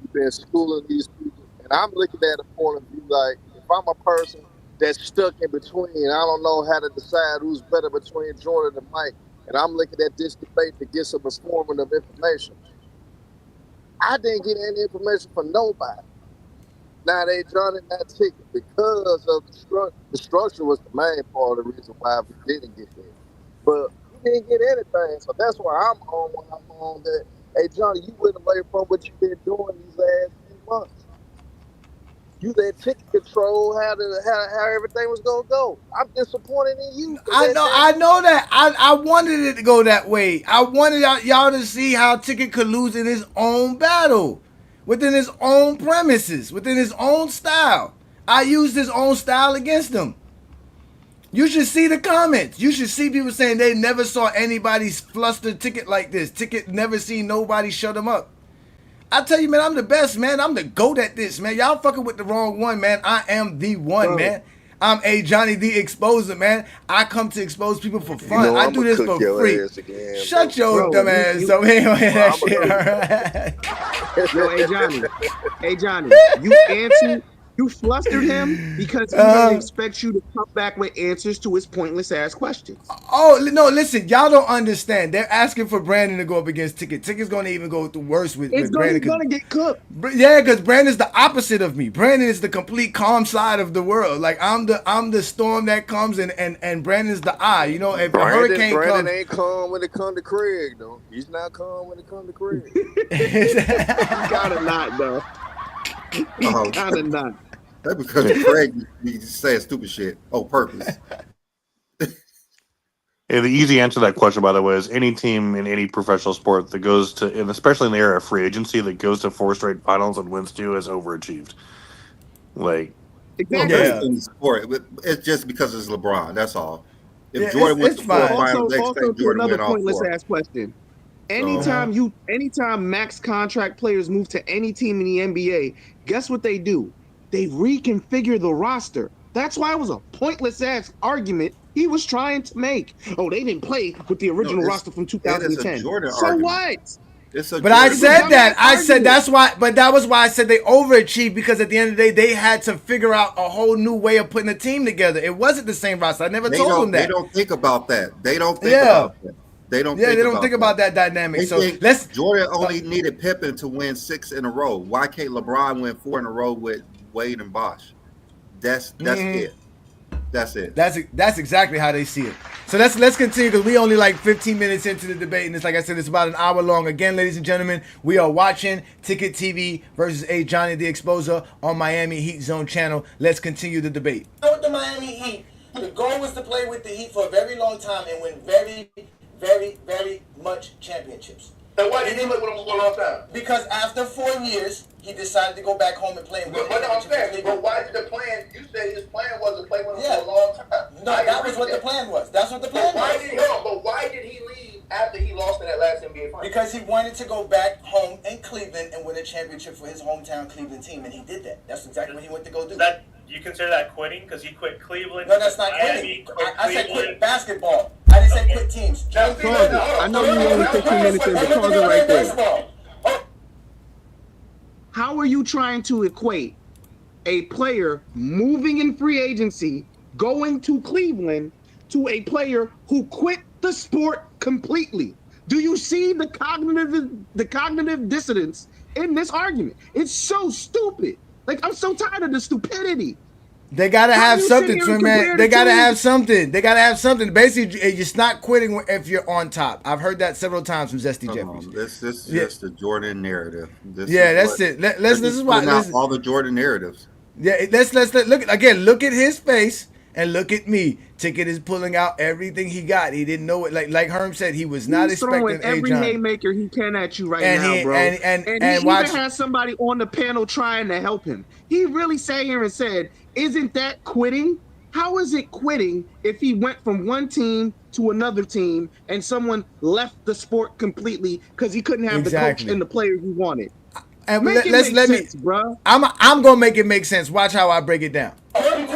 you've been schooling these people, and I'm looking at a point of view like if I'm a person that's stuck in between, I don't know how to decide who's better between Jordan and Mike, and I'm looking at this debate to get some informative information. I didn't get any information from nobody. Now they Johnny not ticket because of the structure. The structure was the main part of the reason why we didn't get there. But we didn't get anything, so that's why I'm on when I'm on that. Hey Johnny, you went away from what you've been doing these last few months. You let ticket control how everything was gonna go. I'm disappointed in you. I know that. I wanted it to go that way. I wanted y'all to see how Ticket could lose in his own battle, within his own premises, within his own style. I used his own style against him. You should see the comments. You should see people saying they never saw anybody fluster Ticket like this. Ticket never seen nobody shut him up. I tell you, man, I'm the best, man. I'm the GOAT at this, man. Y'all fucking with the wrong one, man. I am the one, man. I'm Ajani the Exposer, man. I come to expose people for fun. I do this for free. Shut your dumb ass up. That shit, all right? Yo, Ajani, you answered. You flustered him because he didn't expect you to come back with answers to his pointless ass questions. Oh, no, listen. Y'all don't understand. They're asking for Brandon to go up against Ticket. Ticket's going to even go through worse with Brandon. He's going to get cooked. Yeah, because Brandon's the opposite of me. Brandon is the complete calm side of the world. Like, I'm the storm that comes, and Brandon's the eye. You know, if a hurricane comes. Brandon ain't calm when it comes to Craig, though. He's not calm when it comes to Craig. He's kind of not, though. He's kind of not. That's because Craig be saying stupid shit on purpose. Yeah, the easy answer to that question, by the way, is any team in any professional sport that goes to, and especially in the era of free agency, that goes to 4 straight finals and wins 2 has overachieved. Like, in sport, it's just because it's LeBron. That's all. If Jordan went to 4 finals, they expect Jordan to win all 4. Pointless ass question. Anytime max contract players move to any team in the NBA, guess what they do? They reconfigure the roster. That's why it was a pointless ass argument he was trying to make. Oh, they didn't play with the original roster from 2010. So argument. What? But I said that. I said that's why. But that was why I said they overachieved, because at the end of the day, they had to figure out a whole new way of putting a team together. It wasn't the same roster. I never told them that. They don't think about that. They don't think about that. They don't think about that dynamic. So Jordan only needed Pippen to win 6 in a row. Why can't LeBron win 4 in a row with Wade and Bosh? That's it. That's it. That's exactly how they see it. So let's continue, because we only like 15 minutes into the debate, and it's like I said, it's about an hour long. Again, ladies and gentlemen, we are watching Ticket TV versus Ajani the Exposer on Miami Heat Zone channel. Let's continue the debate. With the Miami Heat, the goal was to play with the Heat for a very long time and win very, very, very much championships. And why did he play with him for a long time? Because after 4 years, he decided to go back home and play. But why did the plan? You said his plan was to play with him for a long time. No, that was what the plan was. That's what the plan was. But why did he leave after he lost in that last NBA final? Because he wanted to go back home in Cleveland and win a championship for his hometown Cleveland team, and he did that. That's exactly what he went to go do. That you consider that quitting? Because he quit Cleveland. No, that's not Miami, quitting. I said quit basketball. I didn't say quit teams. I know you only 15 minutes in, but pause it right there. How are you trying to equate a player moving in free agency, going to Cleveland, to a player who quit the sport completely? Do you see the cognitive dissonance in this argument? It's so stupid. Like, I'm so tired of the stupidity. They gotta have something, Twin Man. They gotta have something. They gotta have something. Basically, it's not quitting if you're on top. I've heard that several times from Zesty Jeffries. This is just the Jordan narrative. This it. This is why all the Jordan narratives. Yeah, let's look again. Look at his face and look at me. Ticket is pulling out everything he got. He didn't know it. Like Herm said, he was not expecting every Ajani. haymaker he can at you now, bro. And he even has somebody on the panel trying to help him. He really sat here and said, "Isn't that quitting? How is it quitting if he went from one team to another team and someone left the sport completely because he couldn't have the coach and the player he wanted?" And let me, bro. I'm gonna make it make sense. Watch how I break it down. Team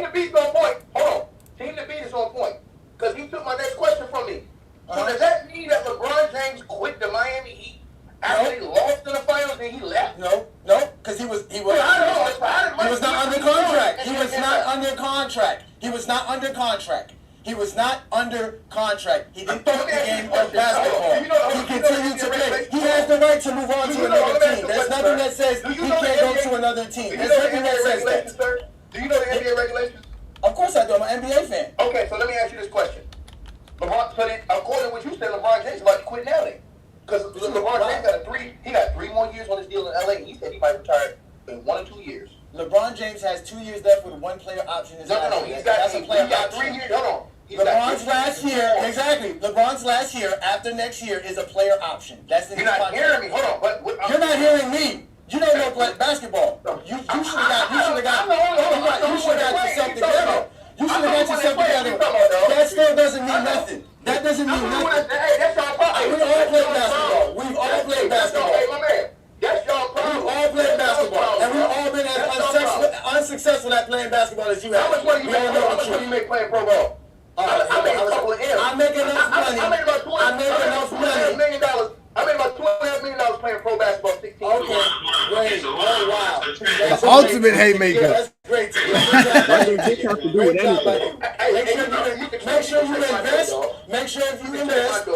to beat is on point. Hold on. Team to beat is on point. Because he took my next question from me. So does that mean that LeBron James quit the Miami Heat after they lost in the finals and he left? No, because he was not under contract. He was not under contract. He was not under contract. He was not under contract. He didn't quit the game of basketball. He continued to play. He has the right to move on to another team. There's nothing that says he can't go to another team. There's nothing that says that. Do you know the NBA regulations? Of course I do. I'm an NBA fan. Okay, so let me ask you this question. LeBron, so then, according to what you said, LeBron James is about to quit now then. Because LeBron James got 3 more years on his deal in LA, and he said he might retire in 1 or 2 years. LeBron James has 2 years left with a 1-player option. No, he's got 3 years. Hold on. LeBron's last year, exactly. LeBron's last year after next year is a player option. That's in his contract. You're not hearing me. Hold on. You're not hearing me. You don't know basketball. You should have got yourself together. You should have got yourself together. That still doesn't mean nothing. That doesn't mean nothing. Hey, that's your problem. We all play basketball. We've all played basketball. Hey, my man. That's your problem. We've all played basketball. And we've all been as unsuccessful at playing basketball as you have. How much money you make playing pro ball? I made a couple of M's. I make enough money. I made about $2.5 million. I made about $2.5 million playing pro basketball 16 years. Okay, great. Oh, wow. The ultimate haymaker. Yeah, that's great. Make sure you invest. Make sure if you invest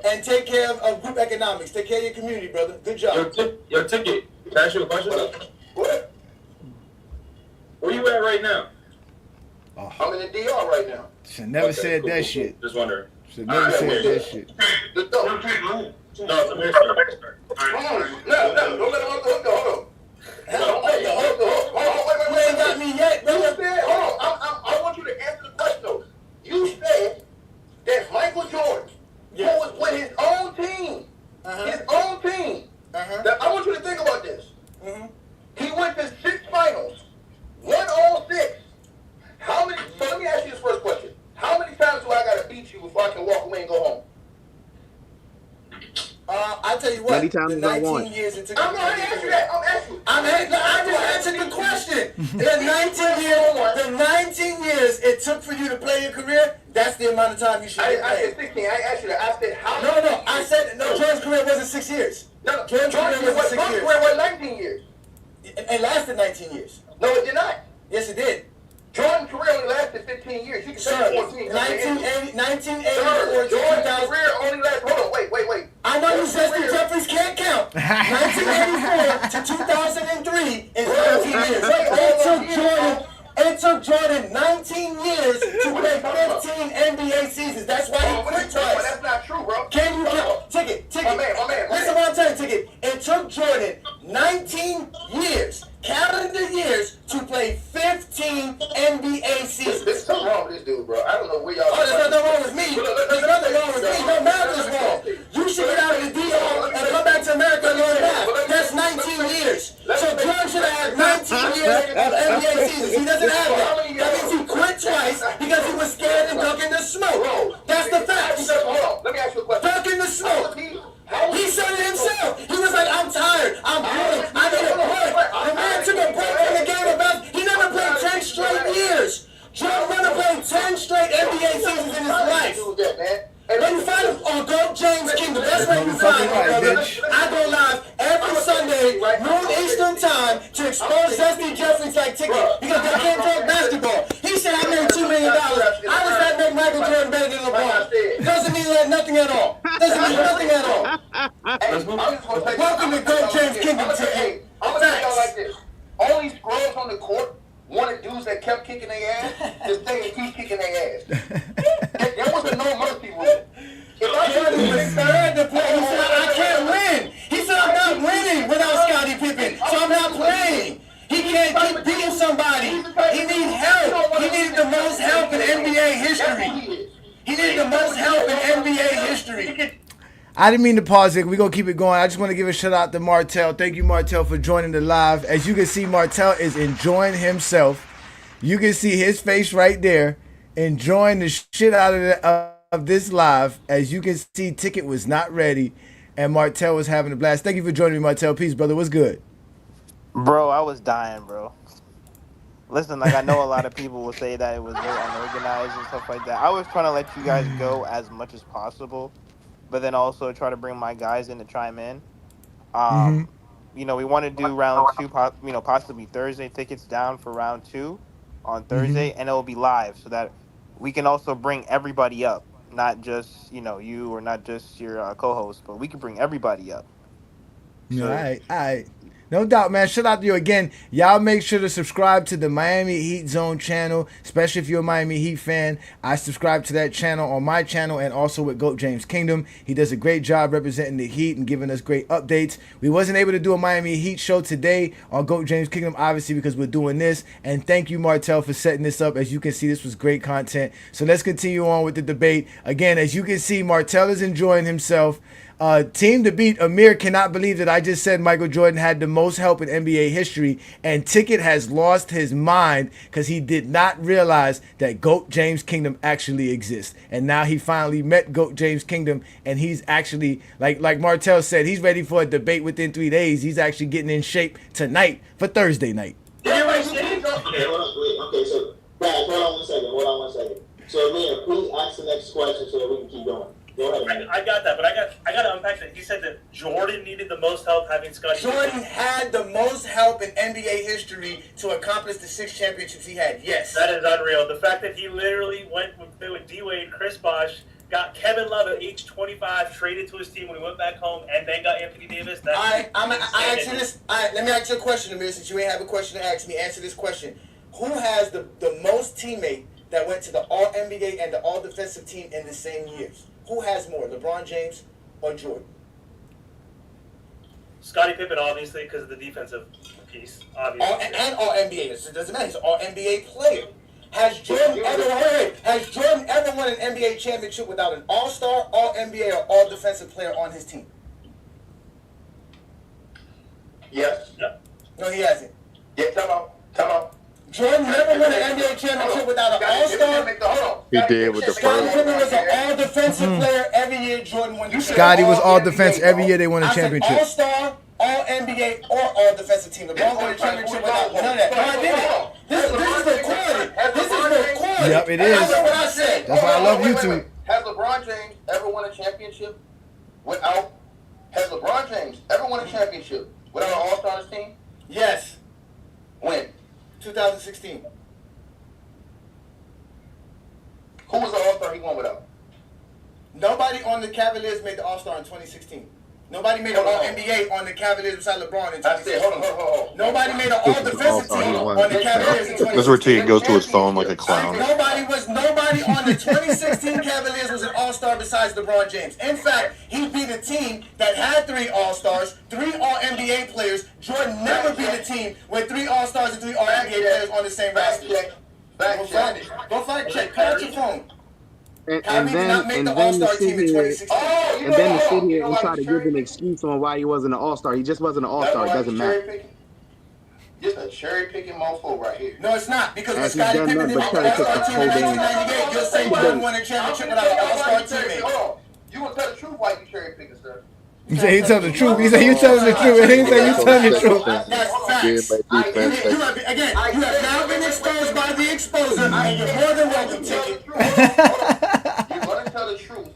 and take care of group economics. Take care of your community, brother. Good job. Your ticket. Can I ask you a question? What? Where you at right now? I'm in the DR right now. Should never said that shit. Just wondering. Should never said that shit. No, it's a mixture. No, don't let him off the hook, hold on. You ain't got me yet, brother. Hold on. I want you to answer the question, though. You said that Michael Jordan, who was with his own team, that I want you to think about this. He went to 6 finals, won all 6. So let me ask you this first question. How many times do I got to beat you before I can walk away and go home? I tell you what, the 19 years it took. I'm not answering that. I'm asking you. I just answered the question. The 19 years it took for you to play your career, that's the amount of time you should have played. I said 16. I asked you that. I said how many years? I said, Jordan's career wasn't 6 years. No, Jordan's career wasn't 6 years. Jordan's career was 19 years. It lasted 19 years. No, it did not. Yes, it did. Jordan's career only lasted 15 years. You can say 14. 1984 to 2000. Career only lasted. Hold on, wait. I know you said Steve Jeffries can't count. 1984 to 2003 is 19 years. It took Jordan 19 years to play 15 NBA seasons. That's why he quit twice. That's not true, bro. Can you count? Ticket. My man. Listen what I'm telling you, Ticket. It took Jordan 19 years, calendar years, to play 15 NBA seasons. There's something wrong with this dude, bro. I don't know where y'all. Oh, there's nothing wrong with me. There's nothing wrong with me. No math is wrong. You should get out of the DR and come back to America and learn math. That's 19 years. So Jordan should have had 19 years of NBA seasons. He doesn't have that. That means he quit twice because he was scared and ducking the smoke. That's the fact. the best way you find me, brother. I go live every Sunday, noon Eastern time, to expose Dusty Jeffries like Ticket because they can't talk basketball. He said I made $2 million. How does that make Michael Jordan better than LeBron? Doesn't mean that nothing at all. Doesn't mean nothing at all. Welcome to Go James Kingdom Ticket. I'm gonna tell y'all like this. All these scrubs on the court wanted dudes that kept kicking their ass to stay and keep kicking their ass. There was a no mercy rule. If I he said I can't win. He said I'm not winning without Scottie Pippen, so I'm not playing. He can't keep beating somebody. He needs help. He needed the most help in NBA history. He needed the most help in NBA history. I didn't mean to pause it. We're going to keep it going. I just want to give a shout out to Martell. Thank you, Martell, for joining the live. As you can see, Martell is enjoying himself. You can see his face right there, enjoying the shit out of this live. As you can see, Ticket was not ready, and Martell was having a blast. Thank you for joining me, Martell. Peace, brother. What's good? Bro, I was dying, bro. Listen, like, I know a lot of people will say that it was very unorganized and stuff like that. I was trying to let you guys go as much as possible, but then also try to bring my guys in to chime in. You know, we want to do round 2, possibly Thursday. Tickets down for round 2 on Thursday, and it will be live so that we can also bring everybody up, not just, you or not just your co-host, but we can bring everybody up. So, all right. No doubt, man. Shout out to you again. Y'all make sure to subscribe to the Miami Heat Zone channel, especially if you're a Miami Heat fan. I subscribe to that channel on my channel and also with GOAT James Kingdom. He does a great job representing the Heat and giving us great updates. We wasn't able to do a Miami Heat show today on GOAT James Kingdom, obviously, because we're doing this. And thank you, Martell, for setting this up. As you can see, this was great content. So let's continue on with the debate. Again, as you can see, Martell is enjoying himself. Team to beat. Amir cannot believe that I just said Michael Jordan had the most help in NBA history, and Ticket has lost his mind because he did not realize that GOAT James Kingdom actually exists. And now he finally met GOAT James Kingdom, and he's actually, like Martell said, he's ready for a debate within 3 days. He's actually getting in shape tonight for Thursday night. Okay, hold on. Okay, so guys, hold on one second. So Amir, please ask the next question so that we can keep going. I got that, but I got to unpack that. He said that Jordan needed the most help having Scottie. Jordan had the most help in NBA history to accomplish the 6 championships he had. Yes. That is unreal. The fact that he literally went with D-Wade, Chris Bosh, got Kevin Love at age 25, traded to his team when he went back home, and then got Anthony Davis. I ask you this. Let me ask you a question, Amir, since you ain't have a question to ask me. Answer this question. Who has the most teammate that went to the All-NBA and the All-Defensive team in the same years? Who has more, LeBron James or Jordan? Scottie Pippen, obviously, because of the defensive piece. Obviously. And All-NBA. It doesn't matter. He's an All-NBA player. Has Jordan ever won an NBA championship without an All-Star, All-NBA, or All-Defensive player on his team? Yes. Yep. No, he hasn't. Yeah, come on. Jordan never won an NBA championship without an All-Star. He did with the Scottie first. Pippen was an All-Defensive player every year. Jordan won. Scottie was All-Defense every year they won a championship. All-Star, All-NBA, or All-Defensive team. LeBron won a championship without none of that. No, I didn't. This is recorded. This is recorded. Yep, it is. That's what I said. That's why I love YouTube. Has LeBron James ever won a championship without? Has LeBron James ever won a championship without an All-Star on his team? Yes. When? 2016. Who was the All-Star he won without? Nobody on the Cavaliers made the All-Star in 2016. Nobody made an All-NBA on the Cavaliers beside LeBron in 2016. I said, hold on. Nobody made an All-Defensive team on the Cavaliers in 2016. That's where T goes to his phone like a clown. Nobody on the 2016 Cavaliers was an All-Star besides LeBron James. In fact, he beat a team that had 3 All-Stars, 3 All-NBA players. Jordan never beat a team with 3 All-Stars and 3 All-NBA players on the same roster. Go find it. Go fact check. Pull out your phone. And then to sit here and try to give an excuse on why he wasn't an All-Star. He just wasn't an All-Star. It doesn't matter. Just a cherry-picking mofo right here. No, it's not. Because when Scottie Pippen didn't make the All-Star team in 1998, you'll say Jordan won a championship without an All-Star teammate. Hold on. You gonna tell the truth why you cherry-picking, sir? He said he telling the truth. He said you telling the truth. And he said you telling the truth. That's facts. Again, you have now been exposed by the exposer, and you're more than welcome, Ticket. You're gonna tell the truth.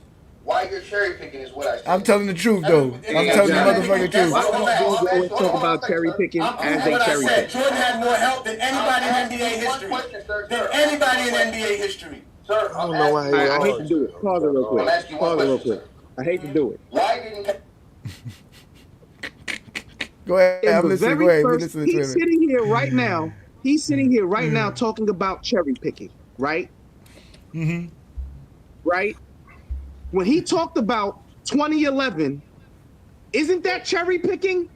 Why you're cherry picking is what I said. I'm telling the truth, though. I'm telling the motherfucking truth. Why don't dudes always talk about cherry picking as they cherry pick? Jordan had more help than anybody in NBA history. Than anybody in NBA history. I don't know why I hate to do it. Pause it real quick. I hate to do it. Why didn't Go ahead. I'm listening. Go ahead. He's sitting here right now. He's sitting here right now talking about cherry picking, right? Mm-hmm. Right? When he talked about 2011, isn't that cherry picking?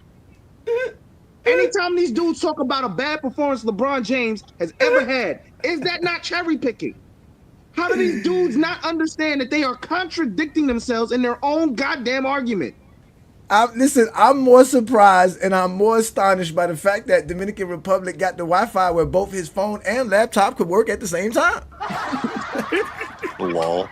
Anytime these dudes talk about a bad performance LeBron James has ever had, is that not cherry picking? How do these dudes not understand that they are contradicting themselves in their own goddamn argument? Listen, I'm more surprised and I'm more astonished by the fact that Dominican Republic got the Wi-Fi where both his phone and laptop could work at the same time. Lol.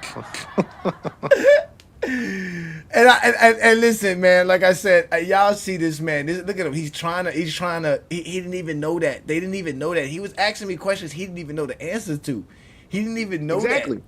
And listen, man, like I said, y'all see this man. Look at him. He didn't even know that. They didn't even know that. He was asking me questions he didn't even know the answers to. He didn't even know that.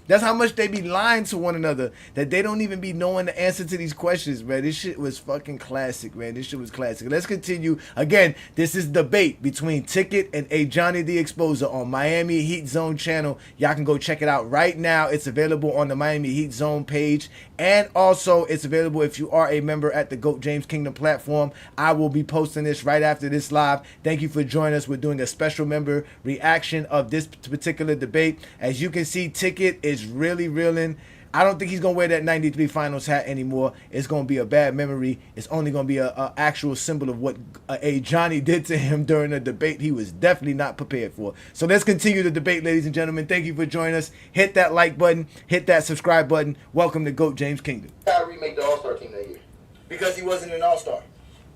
That's how much they be lying to one another, that they don't even be knowing the answer to these questions, man. This shit was fucking classic, man. This shit was classic. Let's continue. Again, this is debate between Ticket and Ajani the Exposer on Miami Heat Zone channel. Y'all can go check it out right now. It's available on the Miami Heat Zone page. And also, it's available if you are a member at the GOAT James Kingdom platform. I will be posting this right after this live. Thank you for joining us. We're doing a special member reaction of this particular debate. As you can see, Ticket is really reeling. I don't think he's going to wear that 93 finals hat anymore. It's going to be a bad memory. It's only going to be a actual symbol of what Ajani did to him during the debate he was definitely not prepared for. So let's continue the debate, ladies and gentlemen. Thank you for joining us. Hit that like button. Hit that subscribe button. Welcome to GOAT James Kingdom. Kyrie make the All-Star team that year? Because he wasn't an All-Star.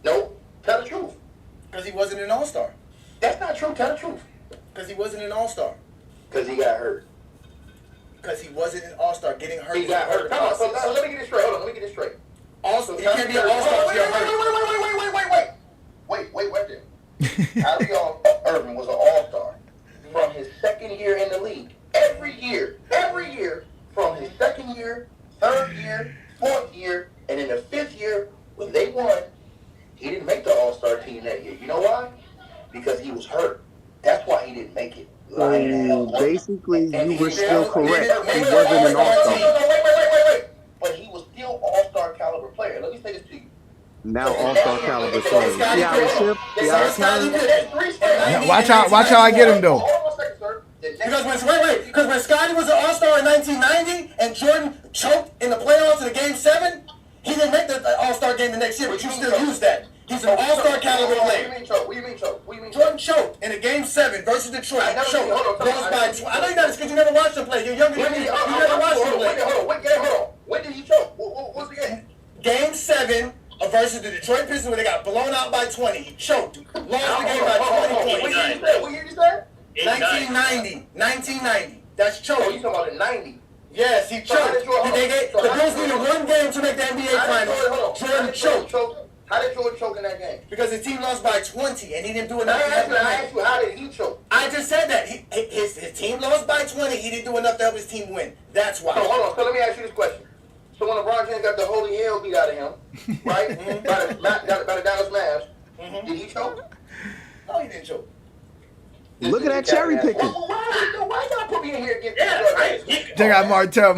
Nope. Tell the truth. Because he wasn't an All-Star. That's not true. Tell the truth. Because he wasn't an All-Star. Because he got hurt. Because he wasn't an All-Star. Getting hurt. He got hurt. Come on, so let me get it straight. Hold on, let me get it straight. Also, he can't be an All-Star if you're hurt. Wait there. Kyrie Irving was an All-Star from his second year in the league. Every year, from his second year, third year, fourth year, and in the fifth year, when they won, he didn't make the All-Star team that year. You know why? Because he was hurt. That's why he didn't make it. So basically, you were still correct. He wasn't an All-Star. Wait. But he was still All-Star caliber player. Let me say this to you. Now All-Star caliber player. See how it shift? See how it Now, watch how I get him, though. Because when Scottie was an All-Star in 1990 and Jordan choked in the playoffs in the Game 7, he didn't make the All-Star game the next year, but you still use that. He's an All-Star caliber player. What do you mean choke? Jordan choked in a Game 7 versus Detroit. Lost by 20. I know you know this because you never watched him play. You're younger than me. You never watched him play. Hold on. When did he choke? What's the game? Game 7 versus the Detroit Pistons when they got blown out by 20. He choked. Lost the game by 20 points. What year you said? 1990. That's choking. Oh, you talking about the 90? Yes, he choked. The Bulls needed one game to make the NBA Finals. Jordan choked. How did Jordan choke in that game? Because his team lost by 20 and he didn't do enough. I asked you, how did he choke? I just said that. His team lost by 20. He didn't do enough to help his team win. That's why. So hold on. So let me ask you this question. So when LeBron James got the holy hell beat out of him, right? by the Dallas Mavs, did he choke? No, he didn't choke. Look at that cherry picking. Why y'all put me in here against Check out Martell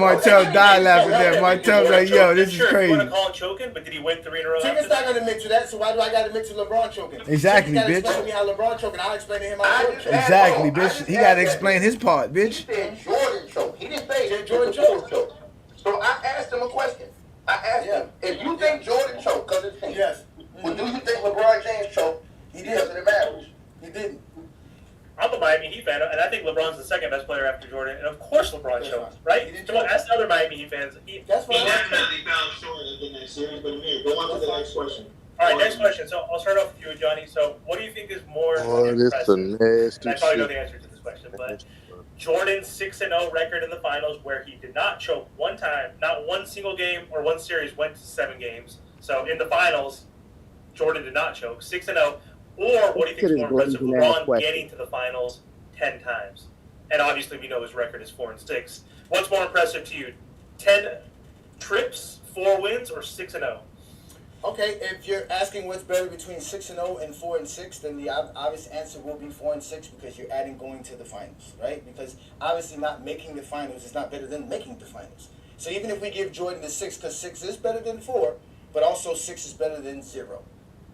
died laughing there. Martell's like, yo, this is crazy. You want to call him choking, but did he win 3 in a row? Ticket's not going to admit to that, so why do I got to admit to LeBron choking? Exactly, bitch. bitch. Explain to me how LeBron choking. I'll explain to him how Jordan choking. Exactly, bitch. He got to explain his part, bitch. He said Jordan choked. He didn't say Jordan choked. So I asked him a question. I asked him, if you think Jordan choked because of the team, yes. Well, do you think LeBron James choked because of the Mavericks? He didn't. I'm a Miami Heat fan, and I think LeBron's the second best player after Jordan, and of course LeBron choked, right? Come on, ask the other Miami Heat fans. That's He definitely fell short in the next series, but go on to the next question. All right, next question. So I'll start off with you, Johnny. So what do you think is more this impressive? a nasty And I probably know shit. the answer to this question, but Jordan's 6-0 record in the finals, where he did not choke one time, not one single game or one series went to 7 games. So in the finals, Jordan did not choke, 6-0. Or what do you think is more impressive? LeBron getting to the finals 10 times. And obviously we know his record is 4-6. What's more impressive to you? 10 trips, 4 wins or 6-0? Okay, if you're asking what's better between 6-0 and 4-6, then the obvious answer will be 4-6 because you're adding going to the finals, right? Because obviously not making the finals is not better than making the finals. So even if we give Jordan the 6, because 6 is better than 4, but also 6 is better than 0.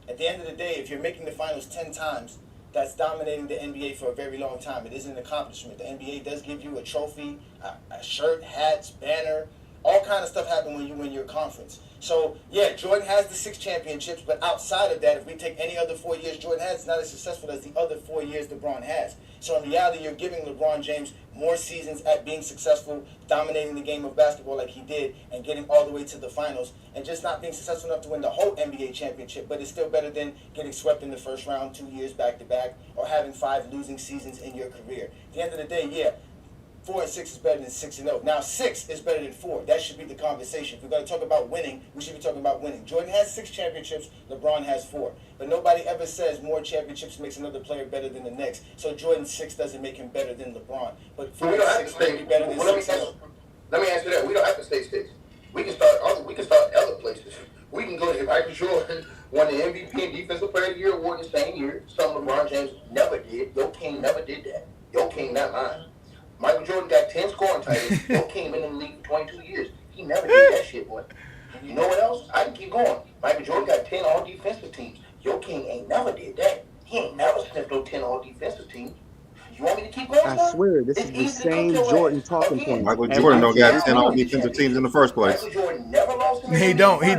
At the end of the day, if you're making the finals 10 times, that's dominating the NBA for a very long time. It is an accomplishment. The NBA does give you a trophy, a shirt, hats, banner, all kind of stuff happen when you win your conference. So, yeah, Jordan has the 6 championships, but outside of that, if we take any other 4 years Jordan has, it's not as successful as the other 4 years LeBron has. So in reality, you're giving LeBron James more seasons at being successful, dominating the game of basketball like he did, and getting all the way to the finals, and just not being successful enough to win the whole NBA championship, but it's still better than getting swept in the first round 2 years back-to-back, or having 5 losing seasons in your career. At the end of the day, yeah, 4-6 is better than 6-0. Now 6 is better than 4. That should be the conversation. If we're going to talk about winning, we should be talking about winning. Jordan has 6 championships. LeBron has 4. But nobody ever says more championships makes another player better than the next. So Jordan 6 doesn't make him better than LeBron. But 4-6 may be better than 6-0. Let me answer that. We don't have to say 6. We can start other places. We can go to Michael Jordan won the MVP and Defensive Player of the Year award the same year. Something LeBron James never did. Your King never did that. Your King, not mine. Michael Jordan got 10 scoring titles. Your King been in the league for 22 years. He never did that shit, boy. You know what else? I can keep going. Michael Jordan got 10 all-defensive teams. Your King ain't never did that. He ain't never sniffed no 10 all-defensive teams. You want me to keep going? I swear, this is the same Jordan talking point. Michael Jordan don't got 10 all-defensive teams in the first place. Michael Jordan never lost. He don't. He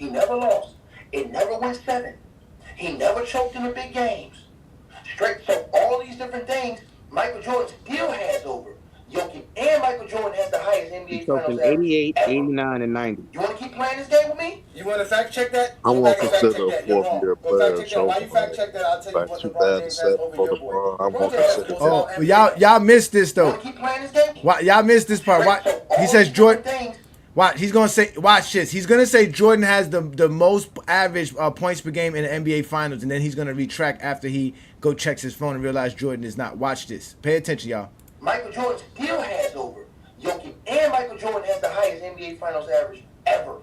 never lost. It never went 7. He never choked in the big games. Straight. So all these different things, Michael Jordan still has over. Jokic and Michael Jordan has the highest NBA Finals average. 88, 89, and 90. You want to keep playing this game with me? You want to fact check that? I won't consider a 4th-year player Why you fact check that? I'll tell you what LeBron James has over your boy. I won't consider. Oh, y'all missed this though. You want to keep playing this game? Why, y'all missed this part. Why, he says Jordan. Watch, he's gonna say. Watch this. He's gonna say Jordan has the most average points per game in the NBA Finals, and then he's gonna retract after he go checks his phone and realize Jordan is not. Watch this. Pay attention, y'all. Michael Jordan still has over. Jokic and Michael Jordan has the highest NBA Finals average ever.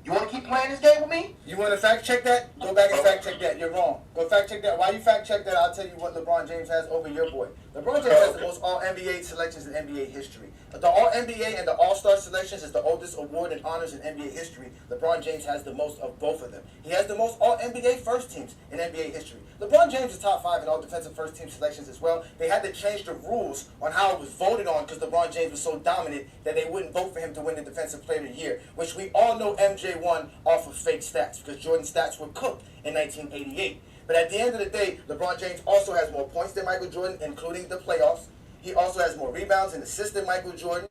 You want to keep playing this game with me? You want to fact check that? Go back and fact check that. You're wrong. Go fact check that. While you fact check that, I'll tell you what LeBron James has over your boy. LeBron James has the most All-NBA selections in NBA history. The All-NBA and the All-Star selections is the oldest award and honors in NBA history. LeBron James has the most of both of them. He has the most All-NBA first teams in NBA history. LeBron James is top 5 in all defensive first team selections as well. They had to change the rules on how it was voted on because LeBron James was so dominant that they wouldn't vote for him to win the Defensive Player of the Year, which we all know MJ won off of fake stats because Jordan's stats were cooked in 1988. But at the end of the day, LeBron James also has more points than Michael Jordan, including the playoffs. He also has more rebounds and assists than Michael Jordan.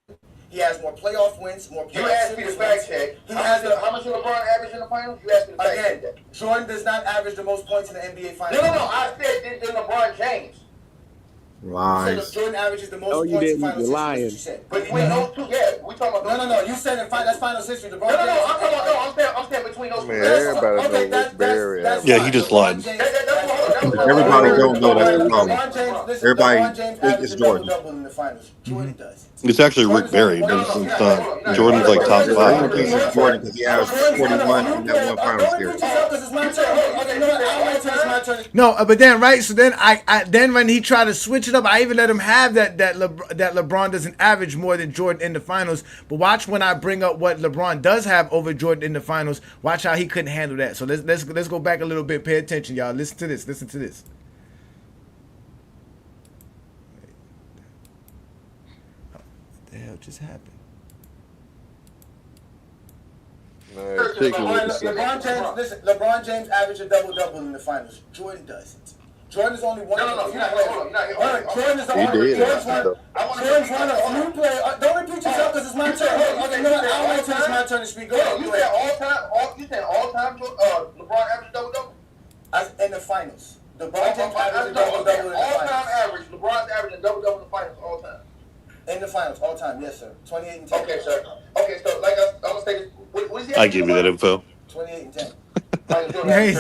He has more playoff wins, more playoff You asked me to fact check. How much did LeBron average in the finals? You asked me to fact check that. Jordan does not average the most points in the NBA Finals. No. I said than LeBron James. Lies. You said Jordan averages the most points in finals history. You said. Between those two, yeah, we talking about. No. You said that's finals history. LeBron James. I'm saying between those two. Man, everybody knows Rick Barry. Yeah, he just lied. Everybody don't know that's the problem. Everybody think it's Jordan. In the finals. Jordan does. It's actually Rick Barry, but it's not. Jordan's like top 5. It's Jordan because he averaged 41 in that one final series. No, but then so then then when he tried to switch it up, I even let him have that LeBron doesn't average more than Jordan in the finals. But watch when I bring up what LeBron does have over Jordan in the finals. Watch how he couldn't handle that. So let's go back a little bit. Pay attention, y'all. Listen to this. What the hell just happened? LeBron James averaged a double-double in the finals. Jordan doesn't. Jordan is only one. No, you're not here. Jordan is the only. Jordan's one of few players. Don't repeat yourself because it's my turn. Okay, no, I'll wait till it's my turn to speak. Go ahead. You said all-time LeBron average double-double? In the finals. LeBron James averaged a double-double in the finals. All-time average. LeBron's averaging double-double in the finals all time. In the finals, all time, yes, sir. 28 and 10. Okay, sir. Okay, so like I'm gonna say this. What is he? I give you that info. 28 and 10. Okay.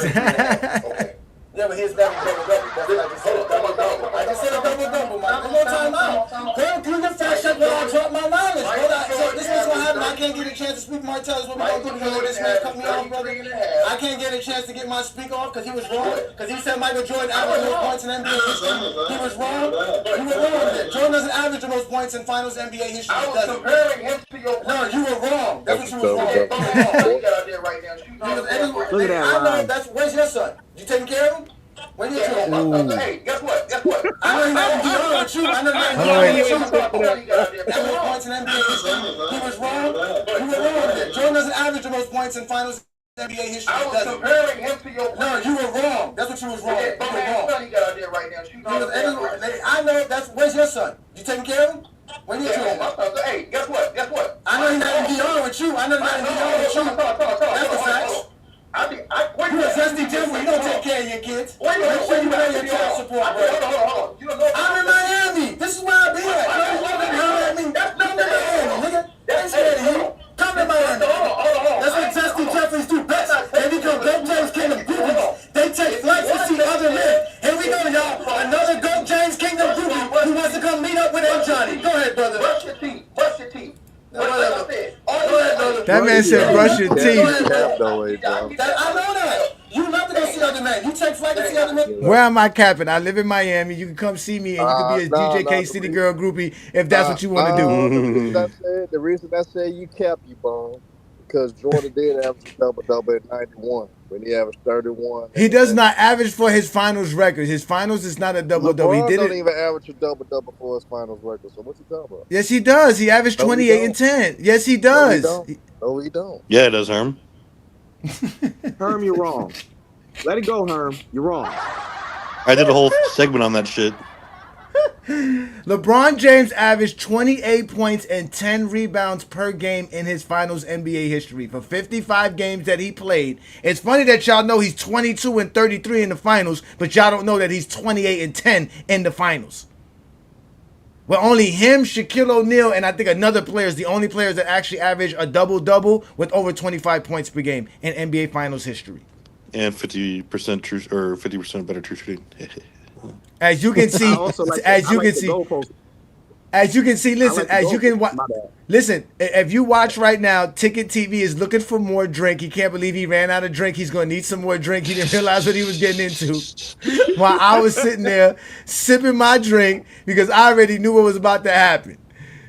Yeah, but here's never double-double. That's what I just said. Double-double. I just said a double-double, man. One more time out. Go through the fact check where I drop my knowledge. So this is what happened. I can't get a chance to speak my tell us what we gonna do because this man cut me off, brother. I can't get a chance to get my speak off because he was wrong. Because he said Michael Jordan averaged most points in NBA history. He was wrong. You were wrong there. Jordan doesn't average the most points in finals NBA history. I was comparing him to your. No, you were wrong. That's what you was wrong. You got out there right now. Look at that, I know Ryan. that's where's your son? You taking care of him? When you Hey, guess what? I know you're dealing with you. I know you're dealing with you. That's most points in NBA history. He was wrong. You were wrong there. Jordan doesn't average the most points in finals NBA history. I was comparing him to your. No, you were wrong. That's what you was wrong. You were wrong. You got out there right now. I know that's where's your son? You taking care of him? When you Hey, guess what? I know he's not in DR with you. I know he's not in DR with you. That's the facts. You a zesty devil. You don't take care of your kids. Make sure you pay your child support, bro. I'm in Miami. This is where I be at. I mean, come to Miami, nigga. They ain't scared of you. Come to Miami. That's what Zesty Jeffries do best. They become Goat James Kingdom groupies. They take flights to see other men. Here we go, y'all. Another Goat James Kingdom groupie who wants to come meet up with Ajani. Go ahead, brother. Brush your teeth. That man said brush your teeth. Cap though, bro. I know that. You love to go see other men. You take flight to see other men. Where am I capping? I live in Miami. You can come see me, and you can be a DJ City Girl groupie if that's what you want to do. The reason I said you cap, you bone, because Jordan did average a double in '91 when he averaged 31. He does not average for his finals record. His finals is not a double-double. He did don't it. even average a double for his finals record. So what's he talking about? Yes, he does. He averaged 28 and 10. Yes, he does. No, he don't. Yeah, it does, Herm. Herm, you're wrong. Let it go, Herm. You're wrong. I did a whole segment on that shit. LeBron James averaged 28 points and 10 rebounds per game in his finals NBA history for 55 games that he played. It's funny that y'all know he's 22 and 33 in the finals, but y'all don't know that he's 28 and 10 in the finals. Well, only him, Shaquille O'Neal, and I think another player is the only players that actually average a double-double with over 25 points per game in NBA finals history. And 50% true or 50% better true shooting. As you can see, listen, if you watch right now, Ticket TV is looking for more drink. He can't believe he ran out of drink. He's going to need some more drink. He didn't realize what he was getting into. While I was sitting there sipping my drink because I already knew what was about to happen.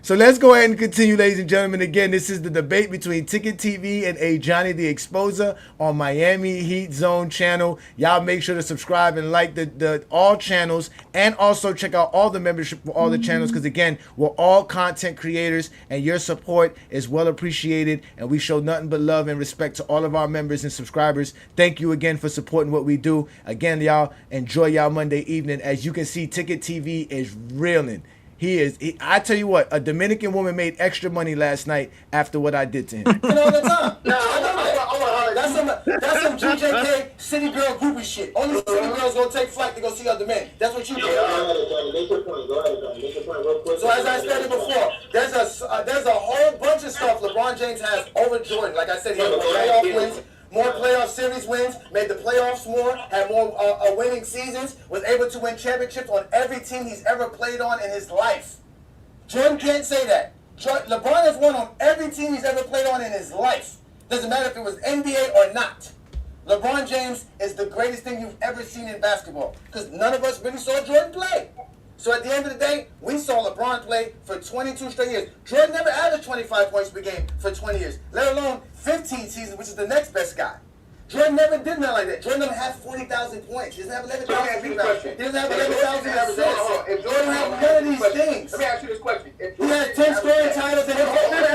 So let's go ahead and continue, ladies and gentlemen. Again, this is the debate between Ticket TV and Ajani the Exposer on Miami Heat Zone channel. Y'all make sure to subscribe and like the all channels, and also check out all the membership for all the channels, because again, we're all content creators and your support is well appreciated, and we show nothing but love and respect to all of our members and subscribers. Thank you again for supporting what we do. Again, y'all, enjoy y'all Monday evening. As you can see, Ticket TV is reeling. I tell you what, a Dominican woman made extra money last night after what I did to him. You know all the time. That's some GJK City Girl groupie shit. Only City Girls gonna take flight to go see other men. That's what you do. Make your point. Go ahead, make your point real quick. So as I stated before, there's a whole bunch of stuff LeBron James has over Jordan. Like I said, he has more playoff wins, more playoff series wins, made the playoffs more, had more winning seasons, was able to win championships on every team he's ever played on in his life. Jordan can't say that. LeBron has won on every team he's ever played on in his life. Doesn't matter if it was NBA or not. LeBron James is the greatest thing you've ever seen in basketball, because none of us really saw Jordan play. So at the end of the day, we saw LeBron play for 22 straight years. Jordan never averaged 25 points per game for 20 years, let alone 15 seasons, which is the next best guy. Jordan never did nothing like that. Jordan doesn't have 40,000 points. He doesn't have 11,000 rebounds. He doesn't have 11,000 assists. He doesn't have none of these things. Let me ask you this question. He has 10 scoring titles and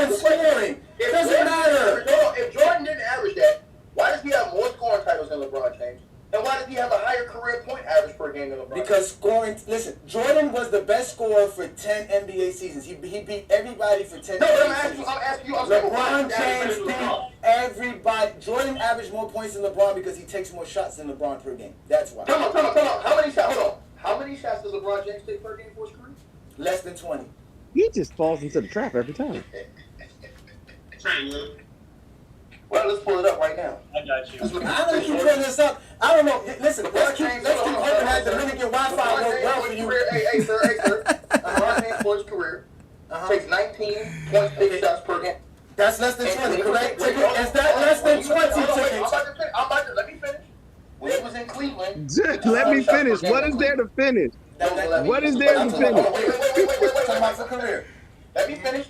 he's scoring. It doesn't matter. If Jordan didn't average that, why does he have more scoring titles than LeBron James? And why does he have a higher career point average per game than LeBron? Because scoring, listen, Jordan was the best scorer for 10 NBA seasons. He beat everybody for 10 NBA seasons. I'm asking you. LeBron James beat everybody. Jordan averaged more points than LeBron because he takes more shots than LeBron per game. That's why. Come on. How many shots? Hold on. How many shots does LeBron James take per game for his career? Less than 20. He just falls into the trap every time. Well, let's pull it up right now. I got you. I know you keep pulling this up. I don't know. Listen, let's keep hoping that Dominican Wi-Fi works well for you. Hey, sir. LeBron James for his career takes 19.6 shots per game. That's less than 20, correct? Is that less than 20 tickets? Let me finish. When he was in Cleveland, Just let me finish. What is there to finish? What is there to finish? Wait. Talking about for career. Let me finish.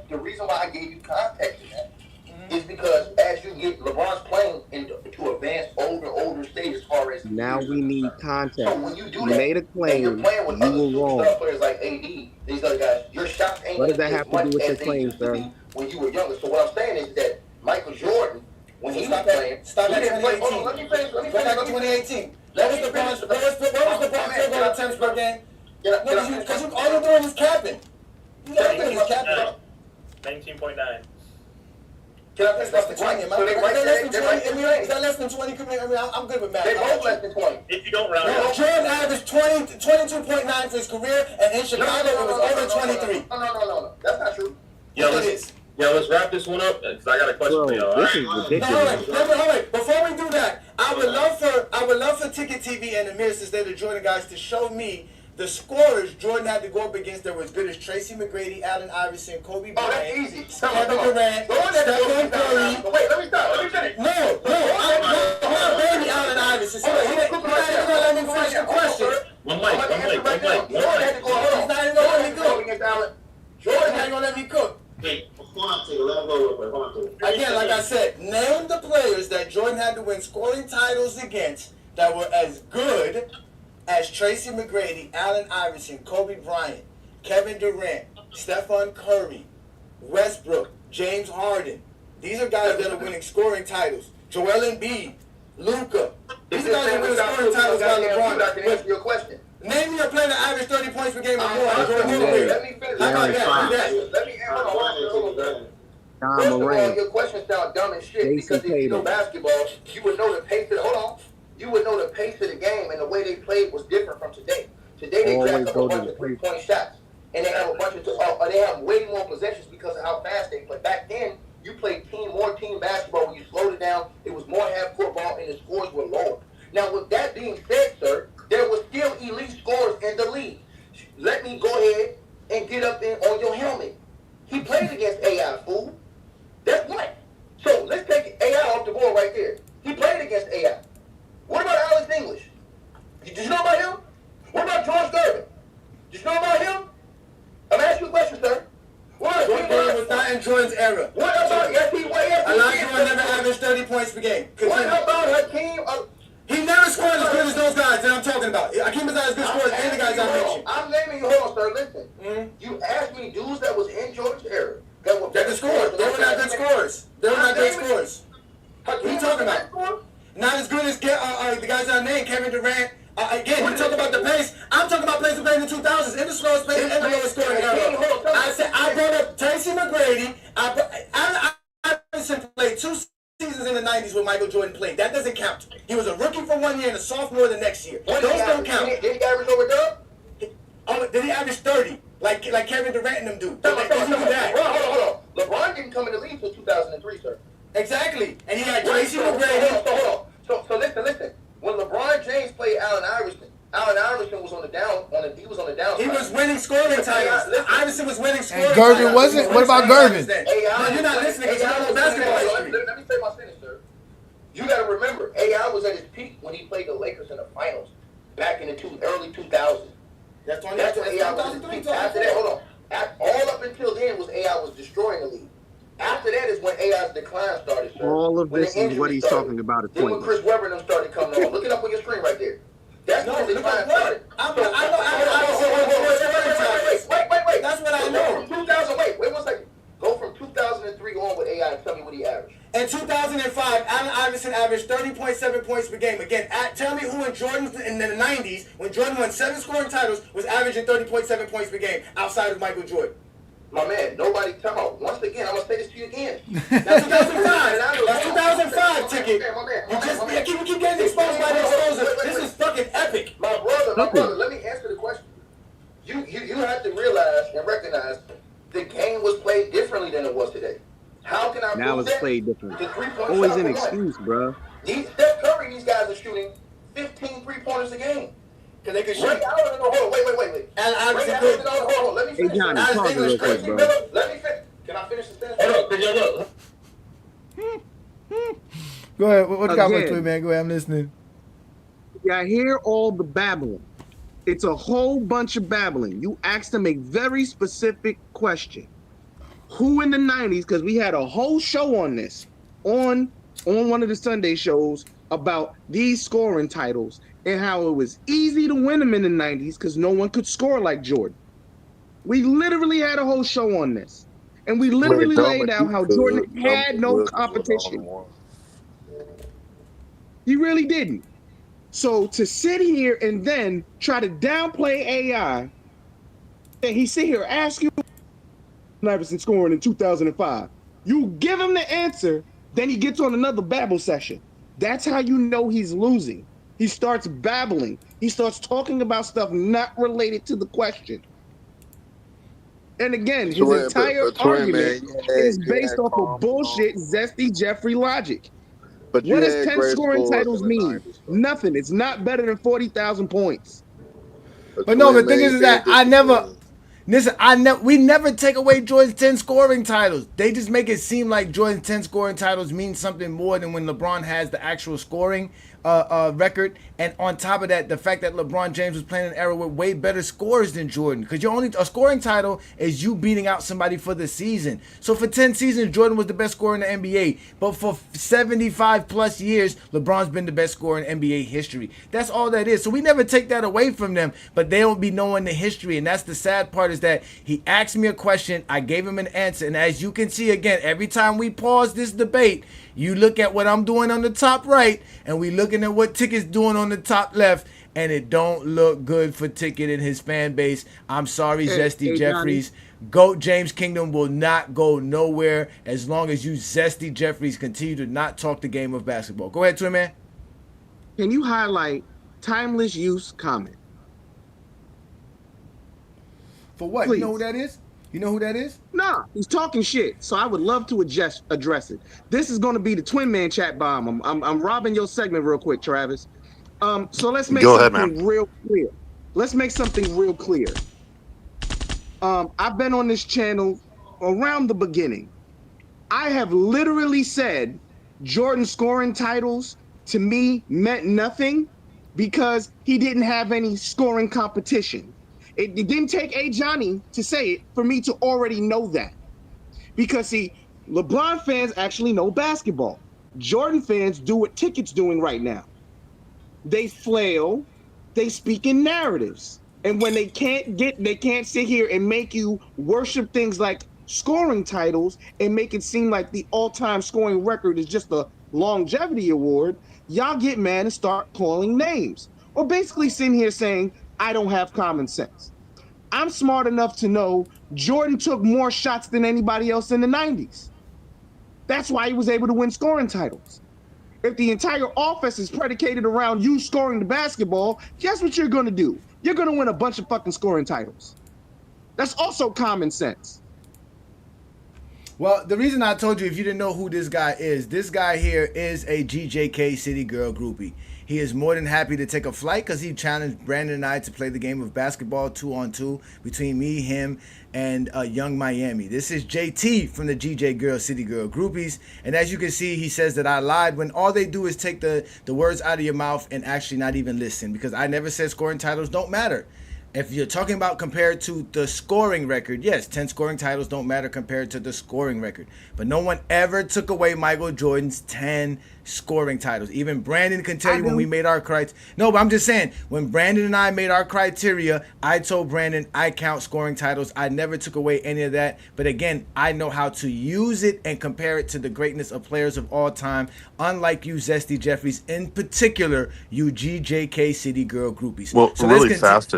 The reason why I gave you context in that is because as you get LeBron's playing to advance older stage as far as now we need context. So when you do you that, made a claim, you're playing with you other were wrong. superstar players like AD, these other guys. Your shots ain't What does that as have to do much with as your they claim, used to sir? be when you were younger. So what I'm saying is that Michael Jordan, when he was playing, Stop he at didn't play. 2018. Hold on, let me finish. Go back to 2018. What was the field goal attempts per game? No, because all you're doing is capping. You got to is capping. 19.9. Can I finish the 20? Is that less than 20? I mean, I'm good with math. They both less than 20. If you don't round No, up. Jordan averaged 22.9 for his career, and in Chicago it was over 23. No. That's not true. Let's wrap this one up because I got a question Bro, for y'all. this is ridiculous. Hold on. Before we do that, I would love for Ticket TV and Amir, since they're the Jordan guys, to show me the scorers Jordan had to go up against that were as good as Tracy McGrady, Allen Iverson, Kobe Bryant, that's easy. Kevin Durant, Stephen Curry. Wait, let me stop. Let me finish. No, I'm baby Allen Iverson. So he's not even gonna let me finish the question. One mic. He's not even gonna let me cook. Jordan ain't gonna let me cook. Hey, hold on, Tigger. Let him go real quick. Hold on, Tigger. Again, like I said, name the players that Jordan had to win scoring titles against that were as good as Tracy McGrady, Allen Iverson, Kobe Bryant, Kevin Durant, Stephen Curry, Westbrook, James Harden. These are guys that are winning scoring titles. Joel Embiid, Luka. These are guys that are winning scoring titles by LeBron. I can answer your question. Name me a player that averaged 30 points per game or more. Let me finish. How about that? Let me answer. John First of all, Moran, your question sounds dumb as shit Jason because if you know Tatum. basketball, you would know the pace of you would know the pace of the game and the way they played was different from today. Today they Always jack up go a to bunch the of 3-point shots, and they have a bunch of they have way more possessions because of how fast they play. Back then, you played more team basketball. When you slowed it down, it was more half court ball, and the scores were lower. Now, with that being said, sir, there were still elite scorers in the league. Let me go ahead and get up in on your helmet. He played against AI, fool. That's one. So let's take AI off the board right there. He played against AI. What about Alex English? Did you know about him? What about George Gervin? Did you know about him? I'm asking you a question, sir. What George Gervin was not in Jordan's era. What about Olajuwon never averaged 30 points per game. What about Hakeem? He never scored as good as those guys that I'm talking about. Hakeem is not as good scorer as any of the guys I mentioned. I'm naming you. Hold on, sir. Listen. You asked me dudes that was in Jordan's era. That were good scorers. They were not good scorers. They were not good scorers. What are you talking about? Not as good as the guys I named, Kevin Durant. Again, you talk about the pace. I'm talking about players who played in the 2000s, in the slowest pace and the lowest scoring era. I brought up Tracy McGrady. Iverson played 2 seasons in the 90s when Michael Jordan played. That doesn't count. He was a rookie for 1 year and a sophomore the next year. Those don't count. Did he average over Dub? Did he average 30? Like Kevin Durant and them do. Hold on. LeBron didn't come in the league until 2003, sir. Exactly. And he had Tracy McGrady. So listen. When LeBron James played Allen Iverson was on the down. He was on the down. He was winning scoring titles. Iverson was winning scoring And titles. Gervin wasn't? What about Gervin? No, you're not listening because you don't know basketball history. Let me say my sentence, sir. You got to remember, AI was at his peak when he played the Lakers in the finals back in the early 2000s. That's when AI was at his peak. After that, hold on. All up until then was AI was destroying the league. After that is when AI's decline started, sir. All of this is what he's talking about. Then when Chris Webber and them started coming on. Look it up on your screen right there. That's when the decline started. I know. Wait. That's what I know. From 2000, wait 1 second. Go from 2003 on with AI and tell me what he averaged. In 2005, Allen Iverson averaged 30.7 points per game. Again, tell me who in Jordan in the 90s, when Jordan won 7 scoring titles, was averaging 30.7 points per game outside of Michael Jordan. My man, nobody tell me. Once again, I'm going to say this to you again. That's 2005. That's 2005, Ticket. You keep getting exposed by the exposure. This is fucking epic. My brother, let me answer the question. You have to realize and recognize the game was played differently than it was today. How can I now prove it's that? played different. The 3-point Always shot an for excuse, bro. Steph Curry, these guys are shooting 15 3-pointers a game. Because they can shoot. Wait. Allen Iverson good. Hold on. Let me finish. Hey, Johnny, pause it real quick, bro. Let me finish. Can I finish the sentence? Hold on, because Go ahead. What you got for Again. Twin Man? Go ahead. I'm listening. I hear all the babbling. It's a whole bunch of babbling. You asked them a very specific question. Who in the 90s, because we had a whole show on this, on one of the Sunday shows about these scoring titles and how it was easy to win them in the 90s because no one could score like Jordan. We literally had a whole show on this. And we literally laid out how Jordan had no competition. He really didn't. So to sit here and then try to downplay AI, and he sit here ask you Iverson scoring in 2005. You give him the answer, then he gets on another babble session. That's how you know he's losing. He starts babbling. He starts talking about stuff not related to the question. And again, his entire argument is based off of bullshit, zesty Jeffrey logic. But what does 10 scoring titles mean? Nothing. It's not better than 40,000 points. But no, the thing is that we never take away Jordan's 10 scoring titles. They just make it seem like Jordan's 10 scoring titles mean something more than when LeBron has the actual scoring record. And on top of that, the fact that LeBron James was playing an era with way better scores than Jordan. Because a scoring title is you beating out somebody for the season. So for 10 seasons, Jordan was the best scorer in the NBA. But for 75 plus years, LeBron's been the best scorer in NBA history. That's all that is. So we never take that away from them, but they don't be knowing the history. And that's the sad part, is that he asked me a question, I gave him an answer. And as you can see, again, every time we pause this debate, you look at what I'm doing on the top right, and we looking at what Ticket's doing on the top left, and it don't look good for Ticket and his fan base. I'm sorry, Zesty Jeffries. GOAT James Kingdom will not go nowhere as long as you Zesty Jeffries continue to not talk the game of basketball. Go ahead, Twin Man. Can you highlight timeless use comment? For what? Please. You know who that is? You know who that is? Nah, he's talking shit. So I would love to address it. This is going to be the Twin Man chat bomb. I'm robbing your segment real quick, Travis. So let's make something real clear. Let's make something real clear. I've been on this channel around the beginning. I have literally said Jordan scoring titles to me meant nothing because he didn't have any scoring competition. It didn't take Ajani to say it for me to already know that. Because, see, LeBron fans actually know basketball. Jordan fans do what Ticket's doing right now. They flail, they speak in narratives. And when they can't sit here and make you worship things like scoring titles and make it seem like the all-time scoring record is just a longevity award, y'all get mad and start calling names. Or basically sitting here saying, I don't have common sense. I'm smart enough to know Jordan took more shots than anybody else in the 90s. That's why he was able to win scoring titles. If the entire offense is predicated around you scoring the basketball, guess what you're going to do? You're going to win a bunch of fucking scoring titles. That's also common sense. Well, the reason I told you, if you didn't know who this guy here is a GJK City Girl groupie. He is more than happy to take a flight because he challenged Brandon and I to play the game of basketball 2-on-2 between me, him, and Young Miami. This is JT from the GJ Girl City Girl groupies. And as you can see, he says that I lied when all they do is take the words out of your mouth and actually not even listen, because I never said scoring titles don't matter. If you're talking about compared to the scoring record, yes, 10 scoring titles don't matter compared to the scoring record. But no one ever took away Michael Jordan's 10 scoring titles. Even Brandon can tell you when we made our criteria. No, but I'm just saying, when Brandon and I made our criteria, I told Brandon I count scoring titles. I never took away any of that. But again, I know how to use it and compare it to the greatness of players of all time, unlike you, Zesty Jeffries, in particular, you GJK City Girl groupies. Well, so really fast,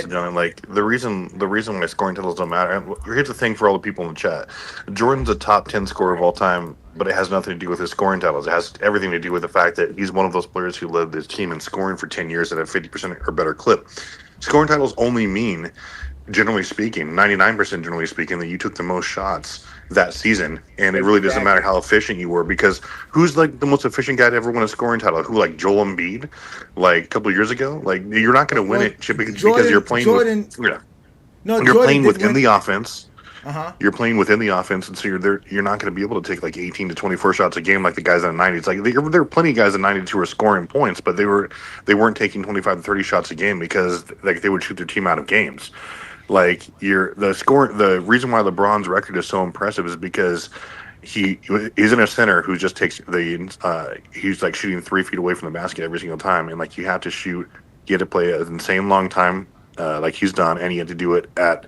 John. Like the reason why scoring titles don't matter. And here's the thing for all the people in the chat: Jordan's a top 10 scorer of all time, but it has nothing to do with his scoring titles. It has everything to do with the fact that he's one of those players who led his team in scoring for 10 years at a 50% or better clip. Scoring titles only mean, generally speaking, 99% generally speaking, that you took the most shots that season, and it really doesn't matter how efficient you were, because who's like the most efficient guy to ever win a scoring title? Who, like Joel Embiid, like a couple of years ago? Like, you're not going to win it because you're playing you're playing within the offense. You're playing within the offense, and so you're not going to be able to take like 18 to 24 shots a game like the guys in the 90s. Like there were plenty of guys in the 90s who were scoring points, but they weren't taking 25 to 30 shots a game because like they would shoot their team out of games. Like the reason why LeBron's record is so impressive is because he's in a center who just takes he's like shooting 3 feet away from the basket every single time, and like you have to play an insane long time like he's done, and you have to do it at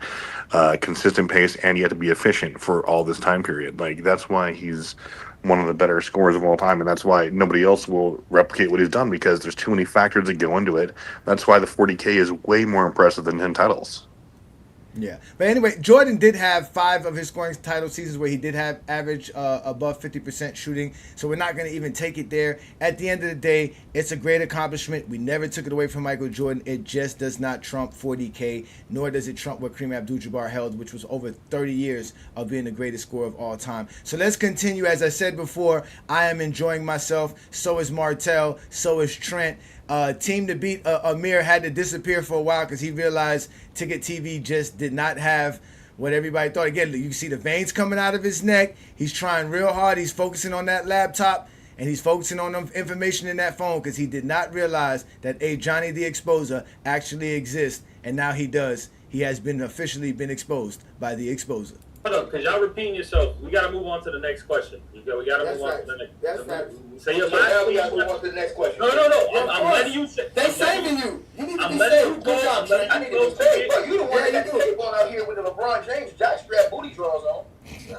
consistent pace, and you have to be efficient for all this time period. Like that's why he's one of the better scorers of all time, and that's why nobody else will replicate what he's done because there's too many factors that go into it. That's why the 40K is way more impressive than 10 titles. Yeah, but anyway, Jordan did have 5 of his scoring title seasons where he did have average above 50% shooting, so we're not going to even take it there. At the end of the day, it's a great accomplishment. We never took it away from Michael Jordan. It just does not trump 40K, nor does it trump what Kareem Abdul-Jabbar held, which was over 30 years of being the greatest scorer of all time. So let's continue. As I said before, I am enjoying myself. So is Martell. So is Trent. Team to beat Amir had to disappear for a while because he realized Ticket TV just did not have what everybody thought. Again, you can see the veins coming out of his neck. He's trying real hard. He's focusing on that laptop, and he's focusing on the information in that phone because he did not realize that Ajani the Exposer actually exists, and now he does. He has been officially been exposed by the Exposer. Hold up, because y'all repeating yourself. We got to move on to the next question. We got to move on to the next. That's right. Say your last. We got to move on to the next question. No. I'm letting you say. They saving you. You need to be letting saved. Good job, Trent. I need to be saved. But you the one that got the tape on out here with the LeBron James jockstrap booty drawers on.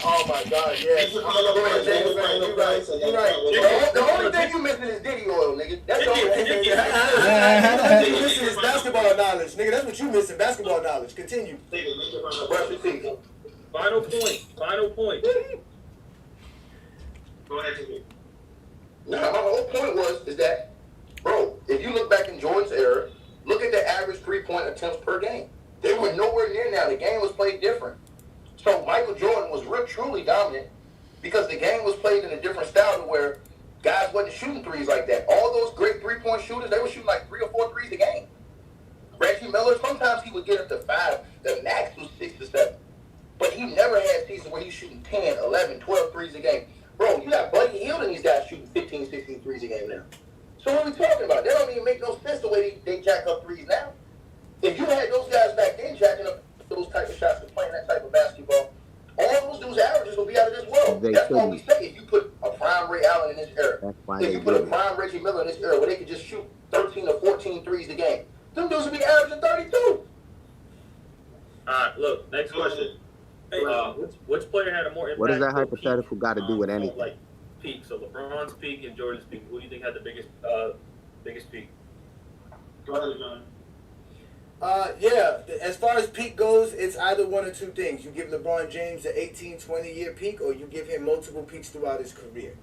Oh my God, yes. You're right. The only thing you missing is Diddy oil, nigga. That's the only thing. You missing is basketball knowledge, nigga. That's what you missing, basketball knowledge. Continue. Brush your teeth. Final point. Go ahead, Jimmy. Now, my whole point is that, bro, if you look back in Jordan's era, look at the average 3-point attempts per game. They were nowhere near now. The game was played different. So Michael Jordan was truly dominant because the game was played in a different style to where guys wasn't shooting threes like that. All those great 3-point shooters, they were shooting like 3 or 4 threes a game. Reggie Miller, sometimes he would get up to 5. The max was 6 to 7. But he never had seasons where he's shooting 10, 11, 12 threes a game. Bro, you got Buddy Hield and these guys shooting 15, 16 threes a game now. So what are we talking about? That don't even make no sense the way they jack up threes now. If you had those guys back then jacking up those type of shots and playing that type of basketball, all those dudes' averages will be out of this world. That's why we say if you put a prime Ray Allen in this era, if you put a prime Reggie Miller in this era where they could just shoot 13 or 14 threes a game, them dudes would be averaging 32. All right, look, next question. Which player had a more impact? What does that hypothetical got to do with anything? Like peak. So LeBron's peak and Jordan's peak. Who do you think had the biggest peak? Go ahead, John. Yeah, as far as peak goes, it's either one or two things. You give LeBron James an 18, 20-year peak, or you give him multiple peaks throughout his career.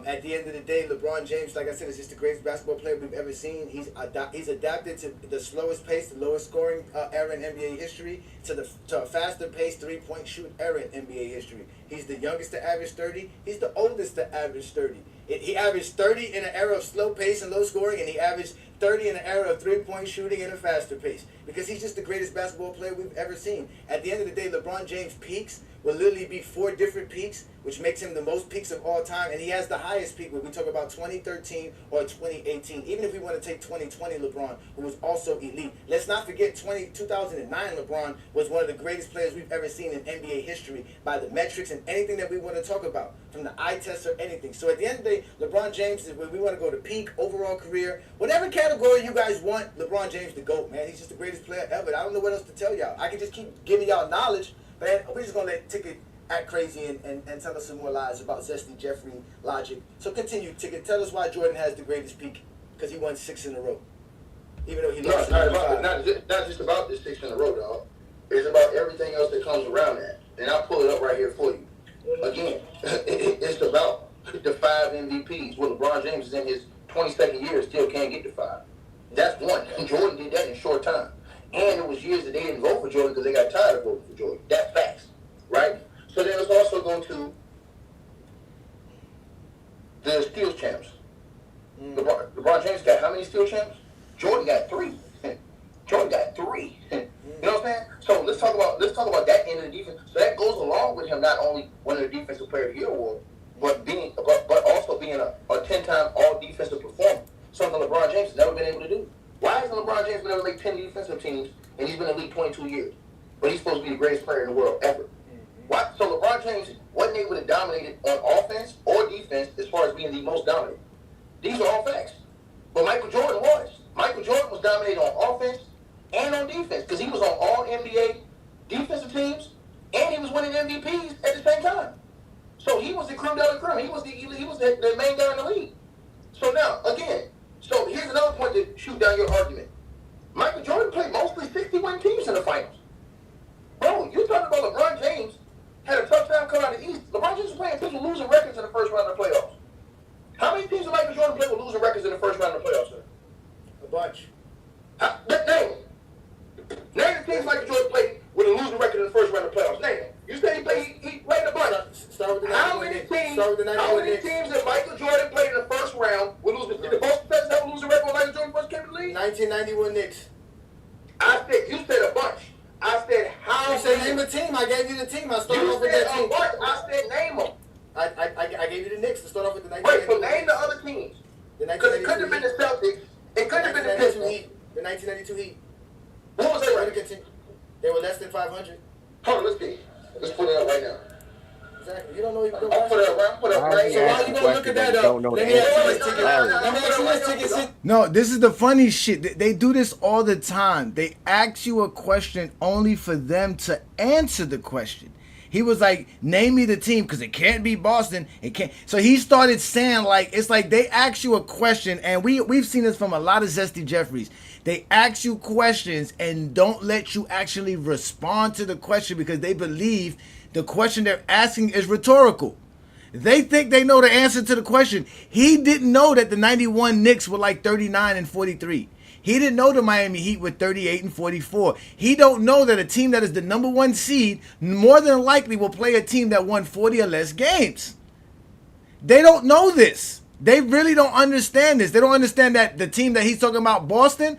At the end of the day, LeBron James, like I said, is just the greatest basketball player we've ever seen. He's adapted to the slowest pace, the lowest scoring era in NBA history, to a faster pace 3-point shoot era in NBA history. He's the youngest to average 30. He's the oldest to average 30. He averaged 30 in an era of slow pace and low scoring, and he averaged 30 in an era of 3-point shooting at a faster pace. Because he's just the greatest basketball player we've ever seen. At the end of the day, LeBron James' peaks will literally be 4 different peaks, which makes him the most peaks of all time. And he has the highest peak when we talk about 2013 or 2018. Even if we want to take 2020 LeBron, who was also elite. Let's not forget 2009 LeBron was one of the greatest players we've ever seen in NBA history by the metrics and anything that we want to talk about, from the eye test or anything. So at the end of the day, LeBron James, when we want to go to peak, overall career, whatever category you guys want, LeBron James the GOAT, man. He's just the greatest player ever. I don't know what else to tell y'all. I can just keep giving y'all knowledge, man. We're just going to let Ticket act crazy and tell us some more lies about Zesty, Jeffrey, Logic. So continue, Ticket. Tell us why Jordan has the greatest peak, because he won 6 in a row. Even though he lost. Not just about the 6 in a row, dog. It's about everything else that comes around that. And I'll pull it up right here for you. Again, it's about the 5 MVPs. Well, LeBron James is in his 22nd year, still can't get to 5. That's one. Jordan did that in a short time. And it was years that they didn't vote for Jordan because they got tired of voting for Jordan. That's facts, right? So then let's also go to the steals champs. LeBron James got how many steals champs? Jordan got 3. Jordan got 3. You know what I'm saying? So let's talk about that end of the defense. So that goes along with him not only winning the Defensive Player of the Year award, but also being a 10-time All Defensive performer. Something LeBron James has never been able to do. Why hasn't LeBron James been able to make 10 defensive teams and he's been in the league 22 years? But he's supposed to be the greatest player in the world ever. Why? So LeBron James wasn't able to dominate it on offense or defense as far as being the most dominant. These are all facts. But Michael Jordan was. Michael Jordan was dominating on offense and on defense because he was on all NBA defensive teams and he was winning MVPs at the same time. So he was the creme de la creme. He was the main guy in the league. So now, again, so here's another point to shoot down your argument. Michael Jordan played mostly 60-win teams in the finals. Bro, you talking about LeBron James had a tough time coming out of the East. LeBron James was playing teams with losing records in the first round of the playoffs. How many teams did Michael Jordan play with losing records in the first round of the playoffs, sir? A bunch. Name the teams Michael Jordan played with a losing record in the first round of the playoffs. Name them. You said he played a bunch. Start with the How many teams did Michael Jordan play in the first round with losing? Did the Boston Celtics have a losing record when Michael Jordan first came to the league? 1991 Knicks. You said a bunch. I said how? You said name a team. I gave you the team. I started off with that team. I said name them. I gave you the Knicks to start off with the 1992. Wait, so name the other teams. Because it couldn't have been the Celtics. It couldn't have been the Pistons. The 1992 Heat. What was their record? They were less than 500. Hold on, let's see. Let's put it up right now. Exactly. You don't know. I'll put it up right So why you gonna look at that up? Let me ask you this ticket. No, this is the funny shit. They do this all the time. They ask you a question only for them to answer the question. He was like, name me the team, because it can't be Boston. It can't. So he started saying, like, it's like they ask you a question, and we've seen this from a lot of Zesty Jeffries. They ask you questions and don't let you actually respond to the question because they believe the question they're asking is rhetorical. They think they know the answer to the question. He didn't know that the 91 Knicks were like 39 and 43. He didn't know the Miami Heat were 38 and 44. He don't know that a team that is the number one seed more than likely will play a team that won 40 or less games. They don't know this. They really don't understand this. They don't understand that the team that he's talking about, Boston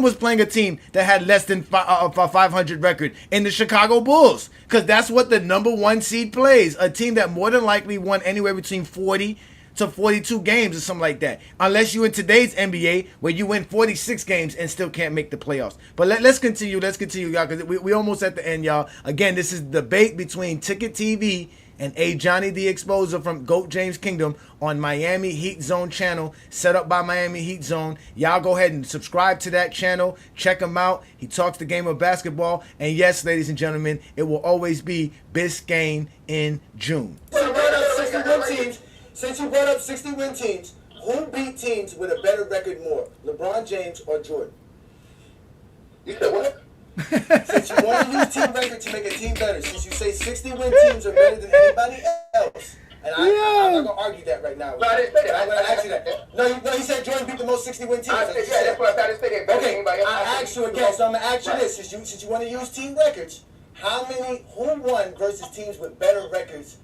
was playing a team that had less than 500 record in the Chicago Bulls, because that's what the number one seed plays, a team that more than likely won anywhere between 40 to 42 games or something like that, unless you in today's NBA where you win 46 games and still can't make the playoffs. But let's continue, y'all, because we almost at the end, y'all. Again, this is the debate between Ticket TV and Ajani the Exposer from GOAT James Kingdom on Miami Heat Zone channel, set up by Miami Heat Zone. Y'all go ahead and subscribe to that channel. Check him out. He talks the game of basketball. And yes, ladies and gentlemen, it will always be Biscayne in June. Since you brought up 60-win teams, who beat teams with a better record more, LeBron James or Jordan? You said what? Since you want to use team record to make a team better, since you say 60-win teams are better than anybody else, and I'm not going to argue that right now. No, I didn't say that. I'm going to ask you that. No, he said Jordan beat the most 60-win teams. I said, yeah, that's what I said. Better than anybody else. I asked you again, so I'm going to ask you this. Since you want to use team records, who won versus teams with better records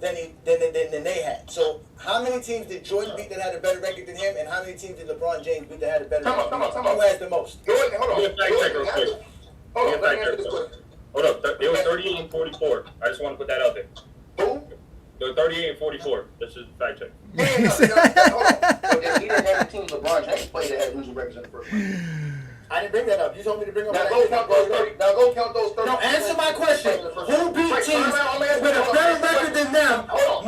than they had? So how many teams did Jordan beat that had a better record than him, and how many teams did LeBron James beat that had a better record? Come on. Who has the most? Jordan, hold on. Hold on, let me answer this question. Hold up, they were 38 and 44. I just want to put that out there. Who? They were 38 and 44. This is fact check. Yeah, hold on. So then he didn't have the teams LeBron James played that had losing records in the first round. I didn't bring that up. You told me to bring up Now go count those 30. No, answer my question. Who beat teams with a better record than them more,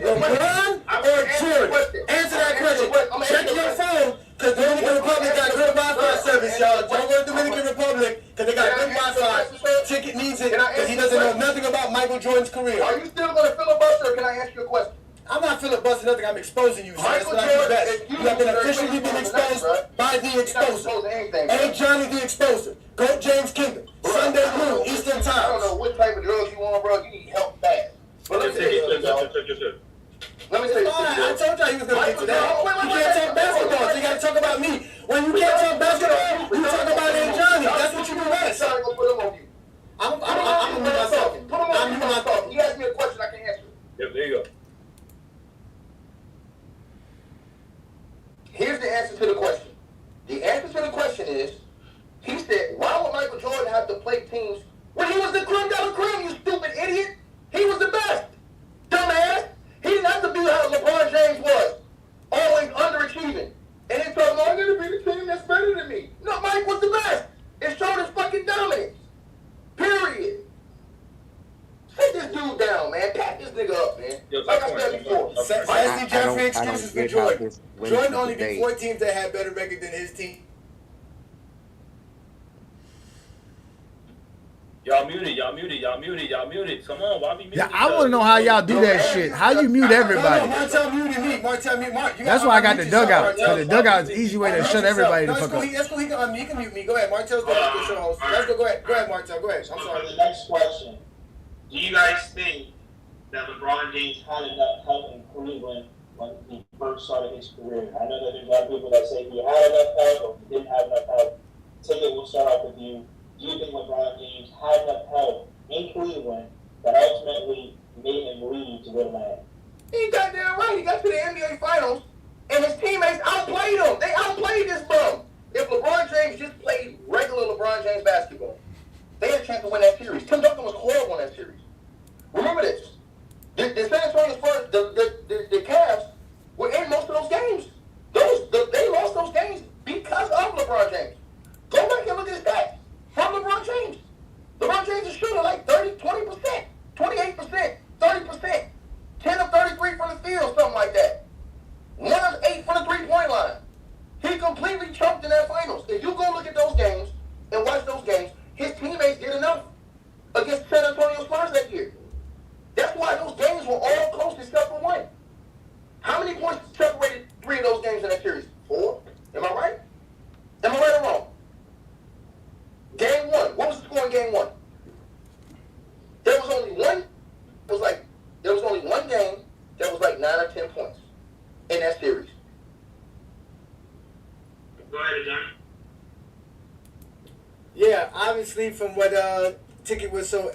LeBron or Jordan? Answer that question. Check your phone, because the Dominican Republic got good Wi-Fi service, y'all. Don't go to Dominican Republic, because they got good Wi-Fi. Ticket needs it, because he doesn't know nothing about Michael Jordan's career. Are you still going to filibuster, or can I ask you a question? I'm not filibustering nothing. I'm exposing you, sir. That's what I do best. You have been officially exposed by the exposer. Ajani the Exposer. GOAT James Kingdom. Sunday noon, Eastern Time. I don't know what type of drugs you want, bro. You need help bad. But let me say this. Let me say this. I told y'all he was going to get to that. You can't talk basketball, so you got to talk about me. When you can't talk basketball, you talk about Ajani. That's what you do best. I'm going to put him on you. I'm going to mute myself. I'm myself. He asked me a question I can answer. Yep, there you go. Here's the answer to the question. The answer to the question is, he said, why would Michael Jordan have to play teams dude down, man. Pat this nigga up, man. Like I said before. Sassy Jeffrey excuses for Jordan. Jordan only beat debate. 4 teams that had better record than his team. Y'all muted. Come on, why be muted? Yeah, I want to know how y'all do that shit. How you mute everybody? Martel muted me. Martel mute Mark. That's why I got the dugout. Because the dugout is an easy way to shut everybody the fuck up. Let's go. He can mute me. Go ahead. Martel's the show host. Let's go. Go ahead, Martel. Go ahead. I'm sorry. For the next question, do you guys think that LeBron James had enough help in Cleveland when he first started his career? I know that there's a lot of people that say he had enough help or he didn't have enough help. Ticket, we'll start off with you. Do you think LeBron James had enough help in Cleveland that ultimately made him leave to go to Miami? He got damn right. He got to the NBA Finals, and his teammates outplayed him. They outplayed this bum. If LeBron James just played regular LeBron James basketball, they had a chance to win that series. Tim Duncan was horrible in that series. Remember this. The San Antonio Spurs, the Cavs were in most of those games. They lost those games because of LeBron James. Go back and look at his stats from LeBron James. LeBron James is shooting like 30, 20%, 28%, 30%, 10 of 33 from the field, something like that. 1 of 8 from the three-point line. He completely choked in that finals. If you go look at those games and watch those games, his teammates did enough against San Antonio Spurs that year. That's why those games were all close except for 1. How many points separated 3 of those games in that series? 4? Am I right? Am I right or wrong? Game 1. What was the score in game 1? There was only one game that was like 9 or 10 points in that series. Go ahead, Ajani. Yeah, obviously from what Ticket was so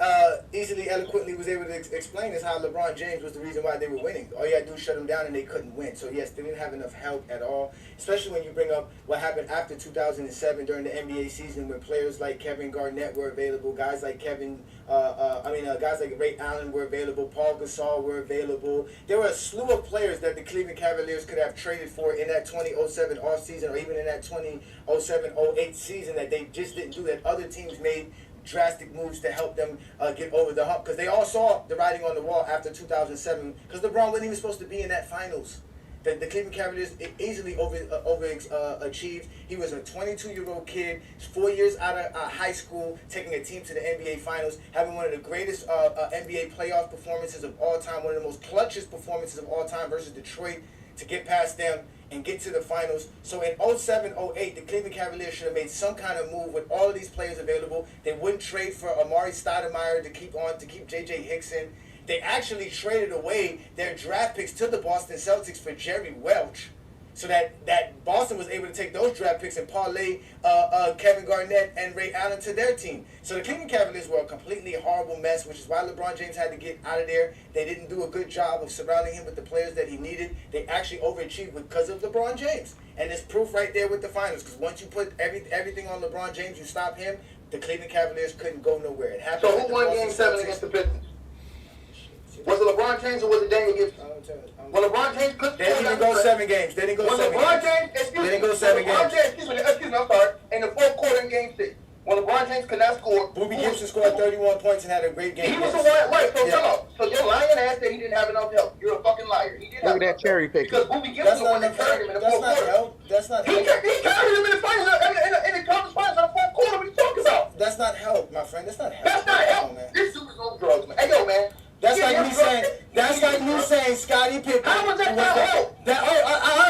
easily, eloquently was able to explain is how LeBron James was the reason why they were winning. All you had to do was shut them down and they couldn't win. So yes, they didn't have enough help at all, especially when you bring up what happened after 2007 during the NBA season when players like Kevin Garnett were available, guys like guys like Ray Allen were available, Paul Gasol were available. There were a slew of players that the Cleveland Cavaliers could have traded for in that 2007 offseason or even in that 2007-08 season that they just didn't do, that other teams made drastic moves to help them get over the hump, because they all saw the writing on the wall after 2007, because LeBron wasn't even supposed to be in that finals. The Cleveland Cavaliers easily overachieved. He was a 22-year-old kid, 4 years out of high school, taking a team to the NBA Finals, having one of the greatest NBA playoff performances of all time, one of the most clutchest performances of all time versus Detroit, to get past them and get to the finals. So in 07-08, the Cleveland Cavaliers should have made some kind of move with all of these players available. They wouldn't trade for Amari Stoudemire to keep J.J. Hickson. They actually traded away their draft picks to the Boston Celtics for Jerry Welch, so that Boston was able to take those draft picks and parlay Kevin Garnett and Ray Allen to their team. So the Cleveland Cavaliers were a completely horrible mess, which is why LeBron James had to get out of there. They didn't do a good job of surrounding him with the players that he needed. They actually overachieved because of LeBron James. And it's proof right there with the finals, because once you put everything on LeBron James, you stop him, the Cleveland Cavaliers couldn't go nowhere. It happened. So who won Game 7 against the Pistons? Was it LeBron James or was it Daniel Gibson? When LeBron James could they didn't even go 7 games. They didn't go 7 games. They didn't go 7 games. Excuse me, I'm sorry. In the fourth quarter in Game 6, when LeBron James could not score, Boobie Gibson scored 31 points and had a great game. He was the one, right? So come on. So you're lying ass that he didn't have enough help. You're a fucking liar. He did. Look at that cherry pick. Because Boobie Gibson was the one that carried him in the fourth quarter. That's not help. He carried him in the finals, in the conference finals in the fourth quarter. What are you talking about? That's not help, my friend. That's not help. That's not help. This dude is on drugs, man. Hey, yo, man. That's like me saying Scottie Pippen. How was that not help? All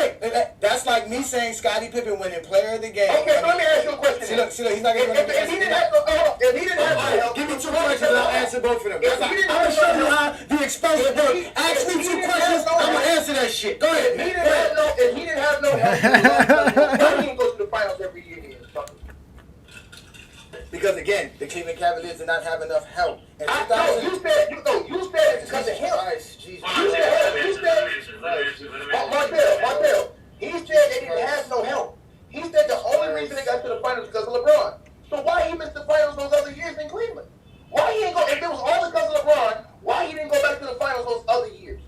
right. That's like me saying Scottie Pippen winning player of the game. Okay, so let me ask you a question. See, look, he's not going to If he didn't have no help, give me 2 questions and I'll answer both of them. I'm going to show you how the exposure works. Ask me 2 questions, I'm going to answer that shit. Go ahead. If he didn't have no help, he didn't go to the finals every year. Because again, the Cleveland Cavaliers did not have enough help. And you said it's because of him. Martel, he said they didn't have no help. He said the only reason they got to the finals because of LeBron. So why he missed the finals those other years in Cleveland? Why he ain't go? If it was all because of LeBron, why he didn't go back to the finals those other years?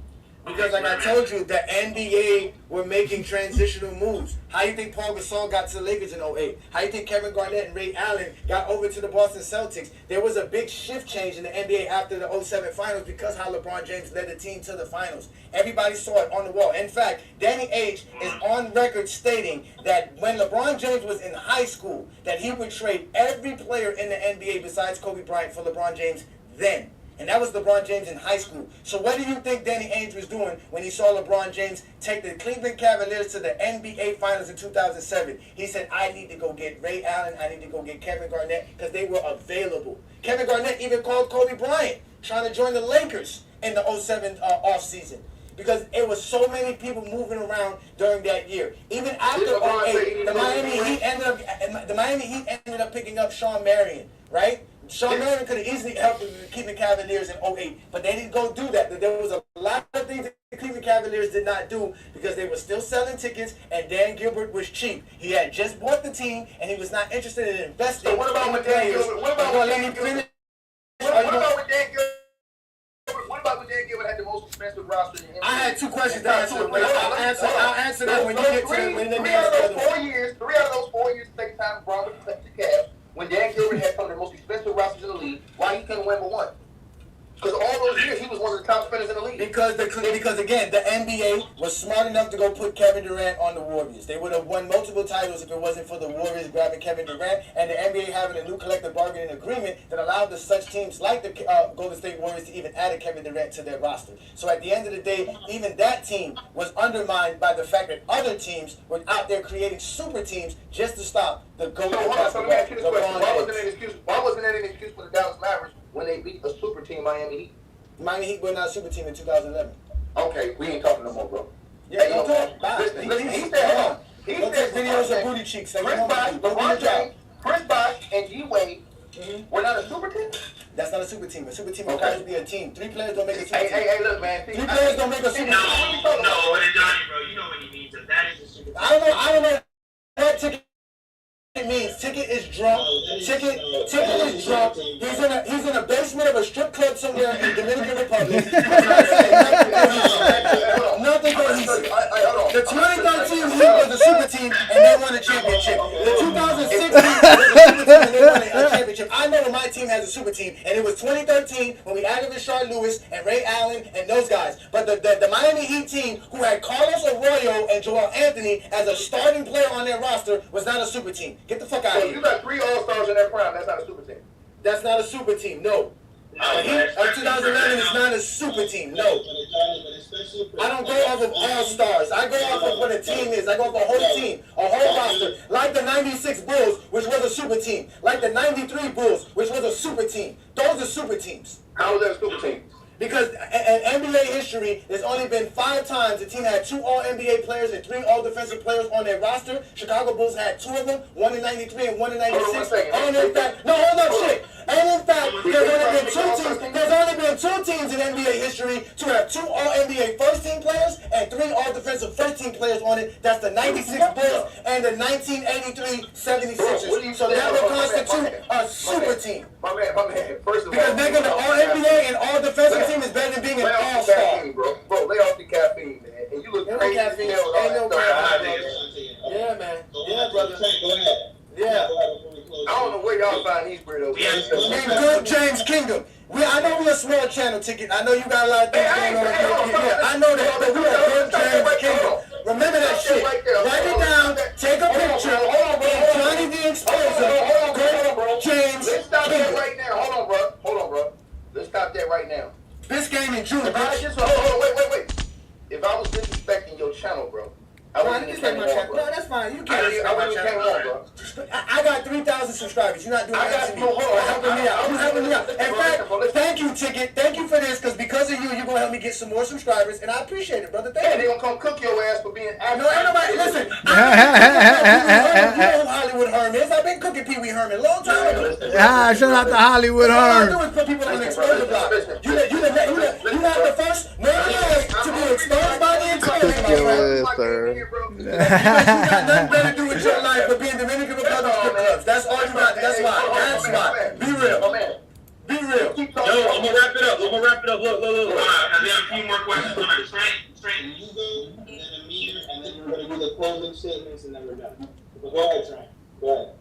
Because like I told you, the NBA were making transitional moves. How you think Paul Gasol got to the Lakers in 08? How you think Kevin Garnett and Ray Allen got over to the Boston Celtics? There was a big shift change in the NBA after the 07 finals because how LeBron James led the team to the finals. Everybody saw it on the wall. In fact, Danny H is on record stating that when LeBron James was in high school, that he would trade every player in the NBA besides Kobe Bryant for LeBron James then. And that was LeBron James in high school. So what do you think Danny Ainge was doing when he saw LeBron James take the Cleveland Cavaliers to the NBA Finals in 2007? He said, I need to go get Ray Allen. I need to go get Kevin Garnett because they were available. Kevin Garnett even called Kobe Bryant trying to join the Lakers in the 07 offseason. Because it was so many people moving around during that year. Even after 08, the Miami Heat ended up picking up Sean Marion, right? Sean Marion could have easily helped the Cleveland Cavaliers in 08, but they didn't go do that. There was a lot of things that the Cleveland Cavaliers did not do because they were still selling tickets and Dan Gilbert was cheap. He had just bought the team and he was not interested in investing. So what about with Dan Gilbert? What about with Dan Gilbert? What about when Dan Gilbert had the most expensive roster in the NBA? I had two questions to answer. I'll answer that when you get to the Three out of those 4 years, the second time LeBron was the Cavs, when Dan Gilbert had some of the most expensive rosters in the league, why he couldn't win but one? Because all those years, he was one of the top spenders in the league. Because again, the NBA was smart enough to go put Kevin Durant on the Warriors. They would have won multiple titles if it wasn't for the Warriors grabbing Kevin Durant and the NBA having a new collective bargaining agreement that allowed such teams like the Golden State Warriors to even add a Kevin Durant to their roster. So at the end of the day, even that team was undermined by the fact that other teams were out there creating super teams just to stop the GOAT basketball. So let me ask you this question. Why wasn't that an excuse for the Dallas Mavericks when they beat a super team, Miami Heat? Miami Heat were not a super team in 2011. Okay, we ain't talking no more, bro. Yeah, hey, don't talk. Listen, he said, don't take videos of booty cheeks. Chris Bosh and G Wade were not a super team? That's not a super team. A super team is supposed to be a team. 3 players don't make a super team. Hey, look, man. 3 players don't make a super team. No, Ajani, bro. You know what he means. That is a super team. I don't know what ticket it means. Ticket is drunk. Ticket is drunk. He's in a basement of a strip club somewhere in Dominican Republic. Nothing cohesive. The 2013 Heat was a super team and they won a championship. The 2016 was a super team and they won a championship. I know my team has a super team, and it was 2013 when we added Rashard Lewis and Ray Allen and those guys. But the Miami Heat team, who had Carlos Arroyo and Joel Anthony as a starting player on their roster, was not a super team. Get the fuck out of here. You got 3 All-Stars in that prime. That's not a super team. That's not a super team, no. Heat of 2011 is not a super team, no. I don't go off of all-stars. I go off of what a team is. I go off a whole team, a whole roster. Like the 96 Bulls, which was a super team. Like the 93 Bulls, which was a super team. Those are super teams. How was that a super team? Because in NBA history, there's only been 5 times the team had 2 All-NBA players and 3 All-Defensive players on their roster. Chicago Bulls had 2 of them, 1 in 93 and 1 in 96. And in fact, no, hold up, shit. And in fact, there's only been 2 teams in NBA history to have 2 All-NBA first-team players and 3 All-Defensive first-team players on it. That's the 96 Bulls and the 1983 76ers. So that would constitute a super team. My man, first of all. Because making the All-NBA and All-Defensive team is better than being an All-Star. Bro, lay off the caffeine, man. And you look crazy as hell. Ain't no caffeine. Yeah, man. Yeah, brother. Go ahead. Yeah. I don't know where y'all find these weirdos. Named Good James Kingdom. I know we're a small channel, Ticket. I know you got a lot of things going on. Yeah, I know that, but we are Good James Kingdom. Remember that shit. Write it down. Take a picture. Johnny the Exposer. Good James Let's stop that right now. Hold on, bro. Let's stop that right now. This game in June. Hold on, wait. If I was disrespecting your channel, bro, I wouldn't disrespect my channel. No, that's fine. You can't disrespect my channel. I got 3,000 subscribers. You're not doing that to me. You're helping me out. You're helping me out. In fact, thank you, Ticket. Thank you for this, because because of you, you're going to help me get some more subscribers, and I appreciate it, brother. Thank you. They're going to come cook your ass for being active. No, ain't nobody. Listen. You know who Hollywood Herm is. I've been cooking Pee Wee Herman a long time ago. Shout out to Hollywood Herm. All I do is put people on the exposure block. You not the first man to be exposed by the exposure block. You got nothing better to do with your life but being Dominican Republic strip clubs. That's all you got. That's why. Be real. Be real. Yo, I'm gonna wrap it up. Look. I got a few more questions on the train. we're going to do the closing statements, and then we're done. But go ahead, Trent. Go ahead.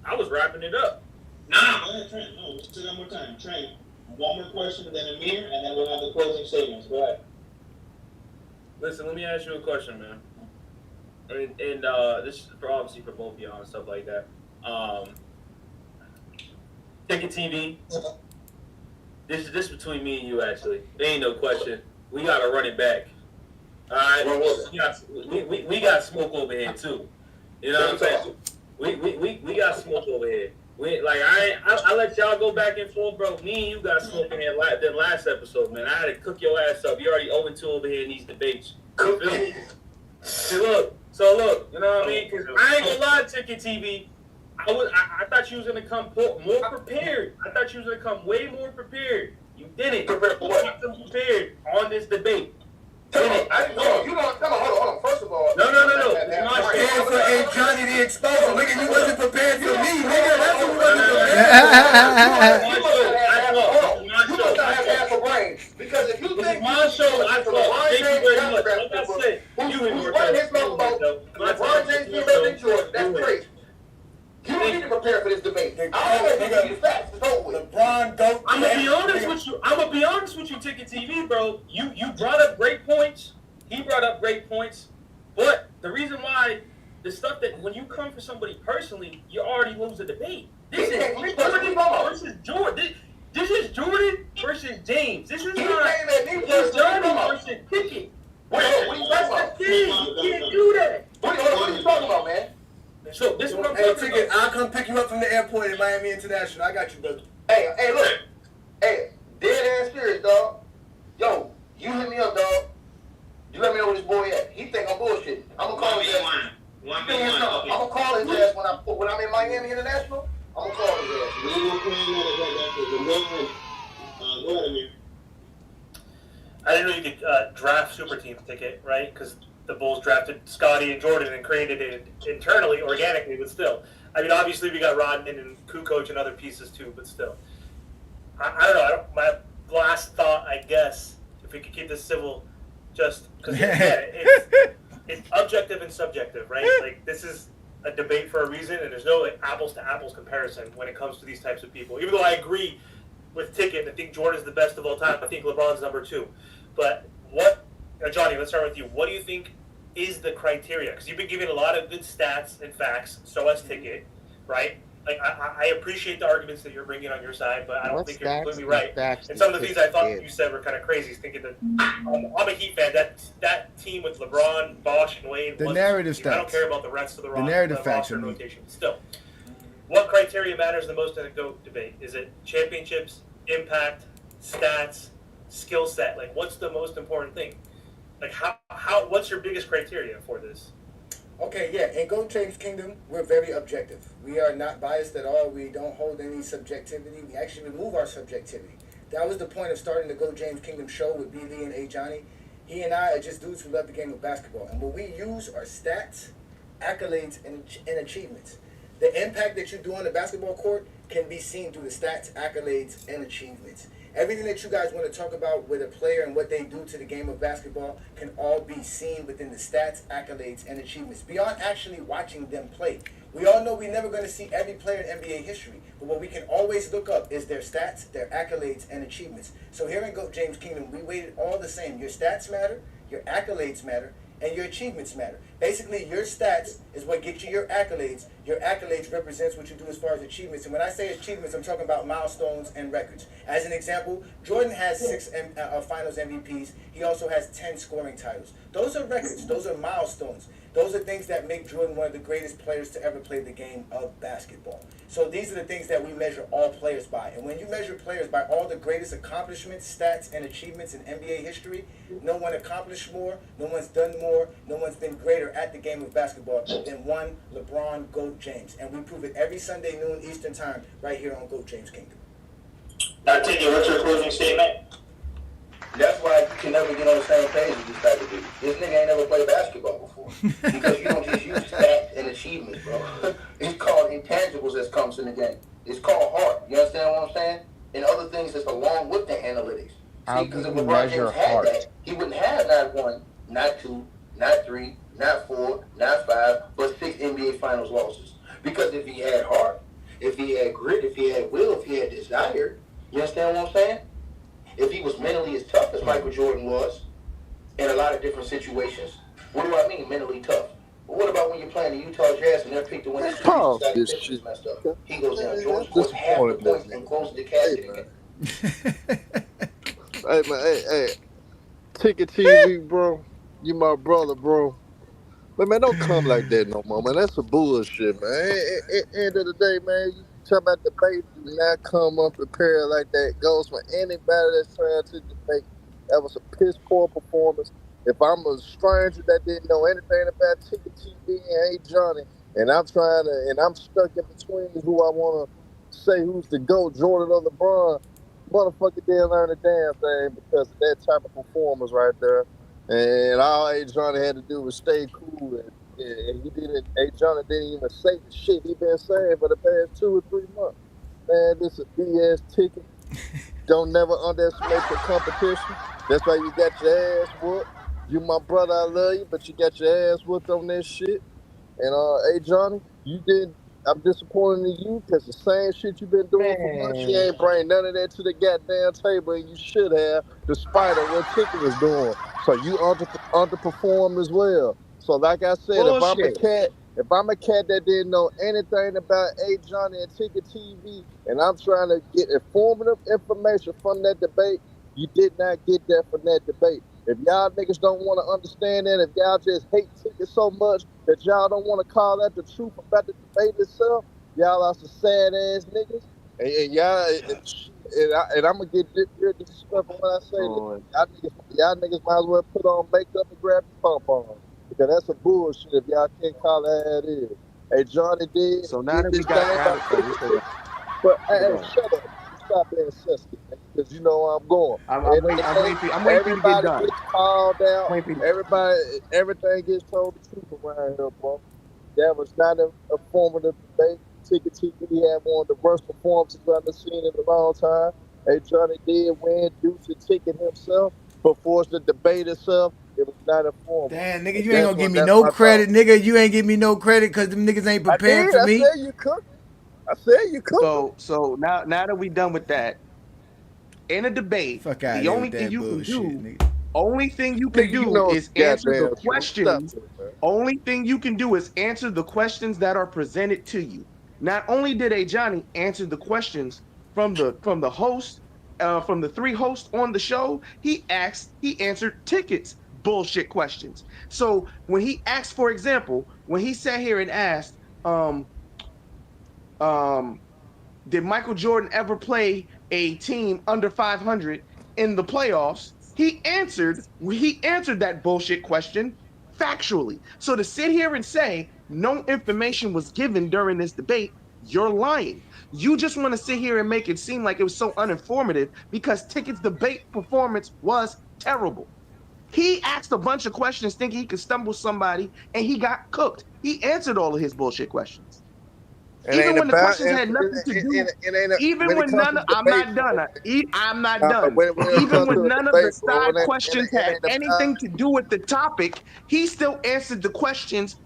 I was wrapping it up. No, go ahead, Trent. No, let's do that one more time. Trent, one more question, and then Amir, and then we'll have the closing statements. Go ahead. Listen, let me ask you a question, man. And this is obviously for both of y'all and stuff like that. Ticket TV. This is between me and you, actually. There ain't no question. We got to run it back. All right? We got smoke over here, too. You know what I'm saying? We got smoke over here. I let y'all go back and forth, bro. Me and you got smoke in here that last episode, man. I had to cook your ass up. You already 0-2 over here in these debates. You feel me? So look, you know what I mean? Because I ain't gonna lie, Ticket TV. I thought you was gonna come more prepared. I thought you was gonna come way more prepared. You didn't. Prepared for what? You wasn't prepared on this debate. Hold on. First of all, no. Prepared for Ajani the Exposer. Nigga, you wasn't prepared for me, nigga. That's what wasn't You must not have half a brain. Because if you think my show, I thought, thank you very much. Like I said, who's running his mouth about LeBron James being better than Jordan, that's crazy. You don't need to prepare for this debate. I don't know if you facts. LeBron, don't. I'm gonna be honest with you, Ticket TV, bro. You brought up great points. He brought up great points. But the reason why the stuff that when you come for somebody personally, you already lose the debate. This is Jordan versus Jordan. This is Jordan versus James. This is not Johnny versus Ticket. What are you talking about? You can't do that. What are you talking about, man? So this is what I'm Hey, talking Ticket, about. I'll come pick you up from the airport at Miami International. I got you, brother. Hey, look. Hey, dead ass serious, dog. Yo, you hit me up, dog. You let me know where this boy at. He think I'm bullshitting. I'm gonna call his ass. I'm gonna call his ass when I'm in Miami International. I'm gonna call his ass. Go ahead, Amir. I didn't know you could draft super team Ticket, right? Because the Bulls drafted Scotty and Jordan and created it internally, organically, but still. I mean, obviously we got Rodman and Kukoc and other pieces too, but still. I don't know. My last thought, I guess, if we could keep this civil, just because it's objective and subjective, right? Like, this is a debate for a reason, and there's no apples to apples comparison when it comes to these types of people. Even though I agree with Ticket, I think Jordan's the best of all time. I think LeBron's number 2. But Johnny, let's start with you. What do you think is the criteria? Because you've been giving a lot of good stats and facts, so has Ticket, right? Like, I appreciate the arguments that you're bringing on your side, but I don't think you're completely right. And some of the things I thought you said were kind of crazy, thinking that I'm a Heat fan. That team with LeBron, Bosh, and Wade. The narrative stats. I don't care about the rest of the roster. The narrative facts. Rotation. Still, what criteria matters the most in a GOAT debate? Is it championships, impact, stats, skill set? Like, what's the most important thing? Like, what's your biggest criteria for this? Okay, yeah, in Go James Kingdom, we're very objective. We are not biased at all. We don't hold any subjectivity. We actually remove our subjectivity. That was the point of starting the Go James Kingdom show with B. Lee and Ajani. He and I are just dudes who love the game of basketball. And what we use are stats, accolades, and achievements. The impact that you do on the basketball court can be seen through the stats, accolades, and achievements. Everything that you guys want to talk about with a player and what they do to the game of basketball can all be seen within the stats, accolades, and achievements, beyond actually watching them play. We all know we're never going to see every player in NBA history, but what we can always look up is their stats, their accolades, and achievements. So here in Go James Kingdom, we weight it all the same. Your stats matter, your accolades matter, and your achievements matter. Basically, your stats is what gets you your accolades. Your accolades represents what you do as far as achievements. And when I say achievements, I'm talking about milestones and records. As an example, Jordan has 6 Finals MVPs. He also has 10 scoring titles. Those are records. Those are milestones. Those are things that make Jordan one of the greatest players to ever play the game of basketball. So these are the things that we measure all players by. And when you measure players by all the greatest accomplishments, stats, and achievements in NBA history, no one accomplished more, no one's done more, no one's been greater at the game of basketball than one LeBron GOAT James. And we prove it every Sunday noon Eastern time right here on GOAT James Kingdom. Now, Tiggy, what's your closing statement? That's why you can never get on the same page with this type of dude. This nigga ain't never played basketball before. Because you don't just use stats and achievements, bro. It's called intangibles that comes in the game. It's called heart. You understand what I'm saying? And other things that's along with the analytics. Because if LeBron James had that, he wouldn't have not 1, not 2, not 3, not 4, not 5, but 6 NBA Finals losses. Because if he had heart, if he had grit, if he had will, if he had desire, you understand what I'm saying? If he was mentally as tough as Michael Jordan was in a lot of different situations, what do I mean mentally tough? But what about when you're playing the Utah Jazz and they're picked to win the series Pause and this Pistons shit. messed up? He goes down. Man, Jordan that's scores half the disappointing, points that and nigga. closes the Hey, casket man. again. Hey, man. Hey. Ticket TV, bro. You my brother, bro. But man, don't come like that no more, man. That's some bullshit, man. At the end of the day, man, you talk about debate, do not come unprepared like that. Goes for anybody that's trying to debate. That was a piss poor performance. If I'm a stranger that didn't know anything about Ticket TV and Hey Johnny, and I'm stuck in between who I want to say who's the GOAT, Jordan or LeBron, motherfucker didn't learn a damn thing because of that type of performance right there. And all A. Johnny had to do was stay cool, and he didn't. A. Johnny didn't even say the shit he been saying for the past 2 or 3 months. Man, this is a BS ticket. Don't never underestimate your competition. That's why you got your ass whooped. You my brother, I love you, but you got your ass whooped on this shit. And hey Johnny, you did. I'm disappointed in you because the same shit you've been doing for months, you ain't bring none of that to the goddamn table, and you should have, despite of what Ticket was doing. So you underperformed as well. So like I said, if I'm a cat that didn't know anything about A Johnny and Ticket TV, and I'm trying to get informative information from that debate, you did not get that from that debate. If y'all niggas don't want to understand that, if y'all just hate Ticket so much that y'all don't want to call out the truth about the debate itself, y'all are some sad ass niggas. And y'all, and I'm gonna get real disrespectful when I say this. Y'all niggas might as well put on makeup and grab your pom pom because that's a bullshit if y'all can't call it how it is. Hey, Johnny did So now that we this got thing now by that, oh, Ticket we said too. But hey, hold on. shut up. Stop being sensitive, man, because you know where I'm going. I'm End of waiting. the I'm day, waiting for you to get everybody done. gets called out. Waiting for you. Everything gets told the truth around here, bro. That was not a formative debate. Ticket TV had one of the worst performances I've seen in a long time. Hey, Johnny did win due to Ticket himself, but for the debate itself, it was not informative. Damn, nigga, And you ain't gonna give me that's no my thought. credit, nigga. You ain't give me no credit because them niggas ain't I preparing did. for I me. said you cooking. I said you cooking. So now that we done with that, in a debate, Fuck out the here only with thing that you can bullshit, do, nigga. only thing you can Nigga, you do know it's is the answer the goddamn truth. Stop questions. it, man. Only thing you can do is answer the questions that are presented to you. Not only did A Johnny answer the questions from the host, from the 3 hosts on the show, he answered Ticket's bullshit questions. So when he asked, for example, when he sat here and asked, um, um, did Michael Jordan ever play a team under 500 in the playoffs? He answered that bullshit question factually. So to sit here and say no information was given during this debate, you're lying. You just want to sit here and make it seem like it was so uninformative because Ticket's debate performance was terrible. He asked a bunch of questions thinking he could stumble somebody, and he got cooked. He answered all of his bullshit questions. It Even ain't when the about questions had nothing to do, it ain't even when it when comes none to of, I'm debate, not bro. done. I'm not done. When it Even comes when to a none of the debate, bro, side questions it had ain't about. anything to do with the topic, he still answered the questions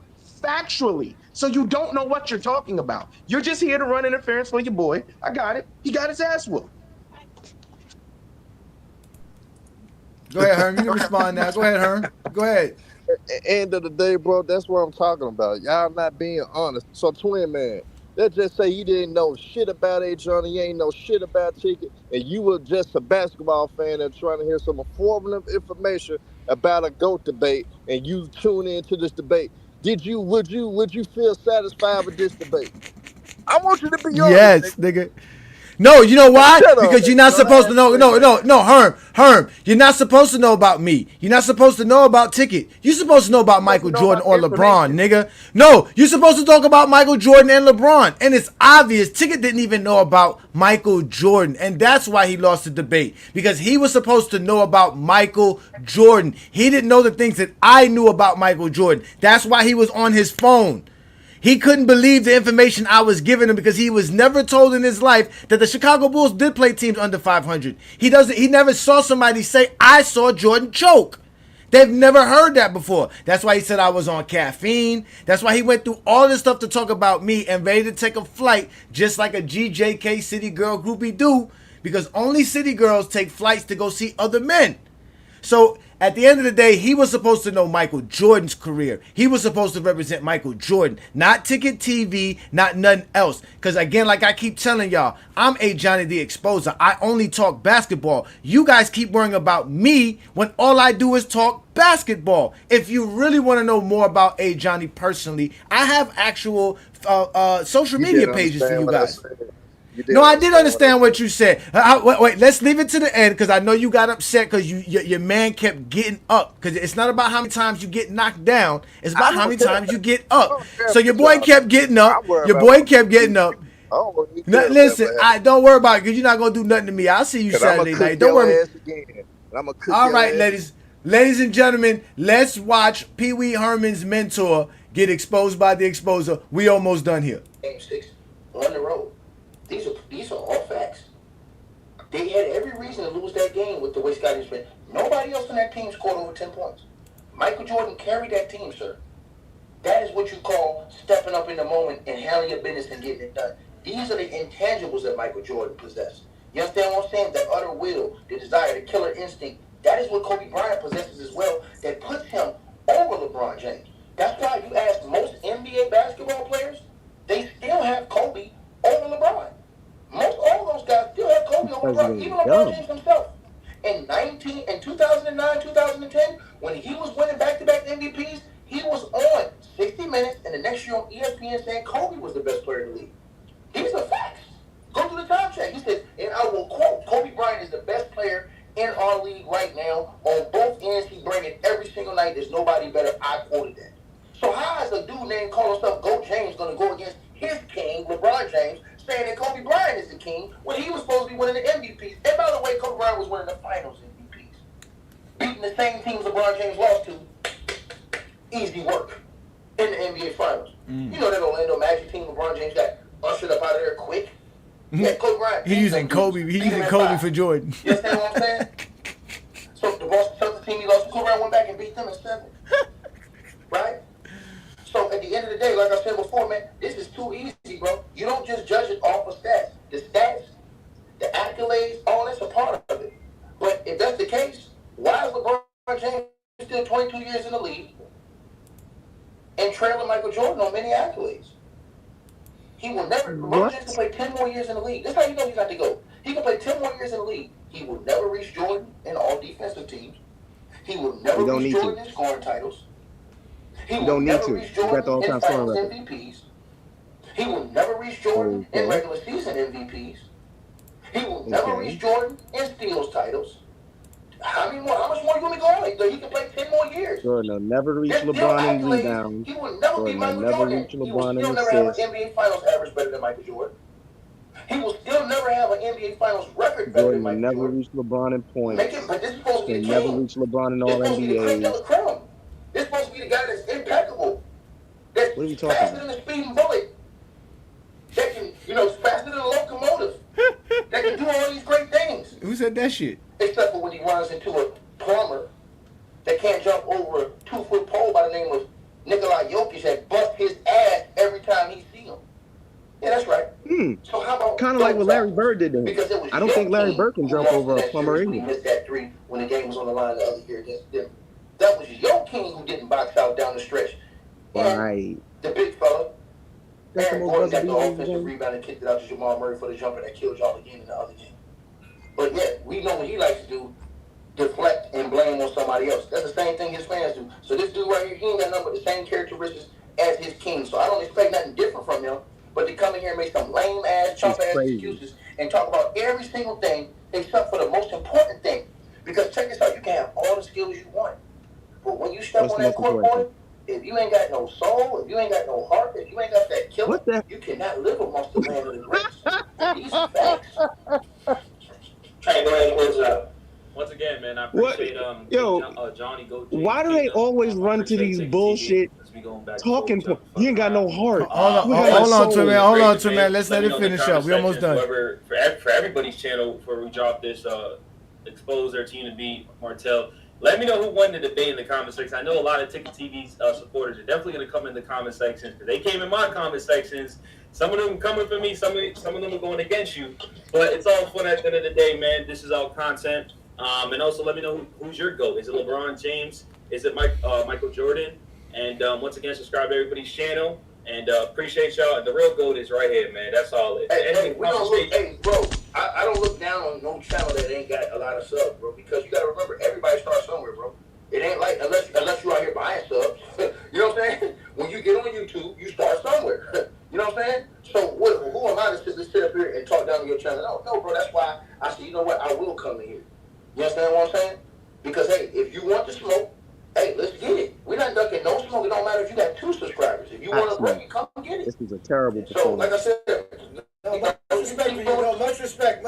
factually. So you don't know what you're talking about. You're just here to run interference for your boy. I got it. He got his ass whooped. Go ahead, Herm. You can respond now. Go ahead, Herm. Go ahead. End of the day, bro, that's what I'm talking about. Y'all not being honest. So, Twin Man, let's just say you didn't know shit about A. Johnny, you ain't know shit about Ticket, and you were just a basketball fan and trying to hear some informative information about a GOAT debate, and you tune into this debate. Would you feel satisfied with this debate? I want you to be honest, Yes, nigga. nigga. No, you know why? Shut up, Because man. you're not Don't supposed to ask know. Twin No, Man. no, no, Herm. You're not supposed to know about me. You're not supposed to know about Ticket. You're supposed to know about You're supposed Michael to know Jordan about or the LeBron, information. nigga. No, you're supposed to talk about Michael Jordan and LeBron. And it's obvious Ticket didn't even know about Michael Jordan. And that's why he lost the debate. Because he was supposed to know about Michael Jordan. He didn't know the things that I knew about Michael Jordan. That's why he was on his phone. He couldn't believe the information I was giving him because he was never told in his life that the Chicago Bulls did play teams under 500. He never saw somebody say, I saw Jordan choke. They've never heard that before. That's why he said I was on caffeine. That's why he went through all this stuff to talk about me and ready to take a flight just like a GJK City Girl groupie do, because only city girls take flights to go see other men. So at the end of the day, he was supposed to know Michael Jordan's career. He was supposed to represent Michael Jordan, not Ticket TV, not nothing else. Because again, like I keep telling y'all, I'm Ajani the Exposer. I only talk basketball. You guys keep worrying about me when all I do is talk basketball. If you really want to know more about Ajani personally, I have actual social media pages for you guys. No, I did understand what you said. Wait, let's leave it to the end because I know you got upset because your man kept getting up. Because it's not about how many times you get knocked down. It's about how many times you get up. So your boy kept getting up. Your boy kept getting up. Listen, don't worry about it because you're not going to do nothing to me. I'll see you Saturday night. Don't worry. All right, ladies and gentlemen, let's watch Pee Wee Herman's mentor get exposed by the exposer. We almost done here. Game 6 on the road. These are all facts. They had every reason to lose that game with the way Scotty's been. Nobody else on that team scored over 10 points. Michael Jordan carried that team, sir. That is what you call stepping up in the moment and handling your business and getting it done. These are the intangibles that Michael Jordan possessed. You understand what I'm saying? The utter will, the desire, the killer instinct. That is what Kobe Bryant possesses as well. That puts him over LeBron James. That's why you ask most NBA basketball players, they still have Kobe over LeBron. All those guys still have Kobe over LeBron, even LeBron James himself. In 2009, 2010, when he was winning back-to-back MVPs, he was on 60 Minutes and the next year on ESPN saying Kobe was the best player in the league. These are facts. Go through the time check. He said, and I will quote, Kobe Bryant is the best player in our league right now. On both ends, he brings it every single night. There's nobody better. I quoted that. So how is a dude named calling himself GOAT James going to go against his king, LeBron James, saying that Kobe Bryant is the king when he was supposed to be winning the MVPs? And by the way, Kobe Bryant was winning the finals MVPs. Beating the same teams LeBron James lost to. Easy work in the NBA finals. You know that Orlando Magic team LeBron James got ushered up out of there quick? Yeah, Kobe Bryant. He's using Kobe for Jordan. You understand what I'm saying? So the Boston Celtics team he lost, Kobe Bryant went back and beat them in 7. Right? So at the end of the day, like I said before, man, this is too easy, bro. You don't just judge it off of stats. The stats, the accolades, all that's a part of it. But if that's the case, why is LeBron James still 22 years in the league and trailing Michael Jordan on many accolades? He will never. LeBron James can play 10 more years in the league. That's how you know he's got to go. He can play 10 more years in the league. He will never reach Jordan in all defensive teams. He will never reach Jordan in scoring titles. He will never reach Jordan in finals MVPs. He will never reach Jordan in regular season MVPs. He will never reach Jordan in steals titles. How much more you want me to go on? Like, he can play 10 more years. Jordan will never reach LeBron in rebounds. He will never be Michael Jordan. He will still never have an NBA Finals average better than Michael Jordan. He will still never have an NBA Finals record better than Michael Jordan. Jordan will never reach LeBron in points. But this is supposed to be the never reach LeBron in all NBAs. This is supposed to be the guy that's impeccable. That's what are you talking faster than a speeding bullet. That can, faster than a locomotive. That can do all these great things. Who said that shit? Except for when he runs into a plumber that can't jump over a 2-foot pole by the name of Nikolai Jokic that busts his ass every time he sees him. Yeah, that's right. So how about kind of like what Larry Bird did then? I don't think Larry Bird can jump over a plumber either. He missed that 3 when the game was on the line the other year against them. That was your king who didn't box out down the stretch. Right. The big fella. Aaron Gordon got the offensive rebound and kicked it out to Jamal Murray for the jumper that killed y'all again in the other game. But yeah, we know what he likes to do, deflect and blame on somebody else. That's the same thing his fans do. So this dude right here, he ain't got nothing but the same characteristics as his king. So I don't expect nothing different from him, but to come in here and make some lame-ass, chump-ass excuses and talk about every single thing except for the most important thing. Because check this out, you can have all the skills you want. But when you step on that court, boy, if you ain't got no soul, if you ain't got no heart, if you ain't got that killer, you cannot live amongst the land of the greats. These are facts. Hey, go ahead, what's up? Once again, man, I appreciate Johnny Go. Why do they always run to these bullshit talking? You ain't got no heart. Hold on to man. Let's let it finish up. We almost done. For everybody's channel, before we drop this, expose their team to beat Martell. Let me know who won the debate in the comment section. I know a lot of Ticket TV supporters are definitely going to come in the comment sections because they came in my comment sections. Some of them coming for me, some of them are going against you. But it's all fun at the end of the day, man. This is all content. And also let me know who's your GOAT. Is it LeBron James? Is it Michael Jordan? And once again, subscribe to everybody's channel. And appreciate y'all. And the real GOAT is right here, man. That's all. Hey, bro, I don't look down on no channel that ain't got a lot of subs, bro. Because you got to remember, everybody starts somewhere, bro. It ain't like, unless you're out here buying subs. You know what I'm saying? When you get on YouTube, you start somewhere. You know what I'm saying? So who am I to sit up here and talk down on your channel? No, bro, that's why I said, you know what? I will come in here. You understand what I'm saying? Because, hey, if you want to smoke, hey, let's get it. We're not ducking no smoke. It don't matter if you got 2 subscribers. If you want to break it, come get it. This is a terrible So, like I said, much respect for you. No, much respect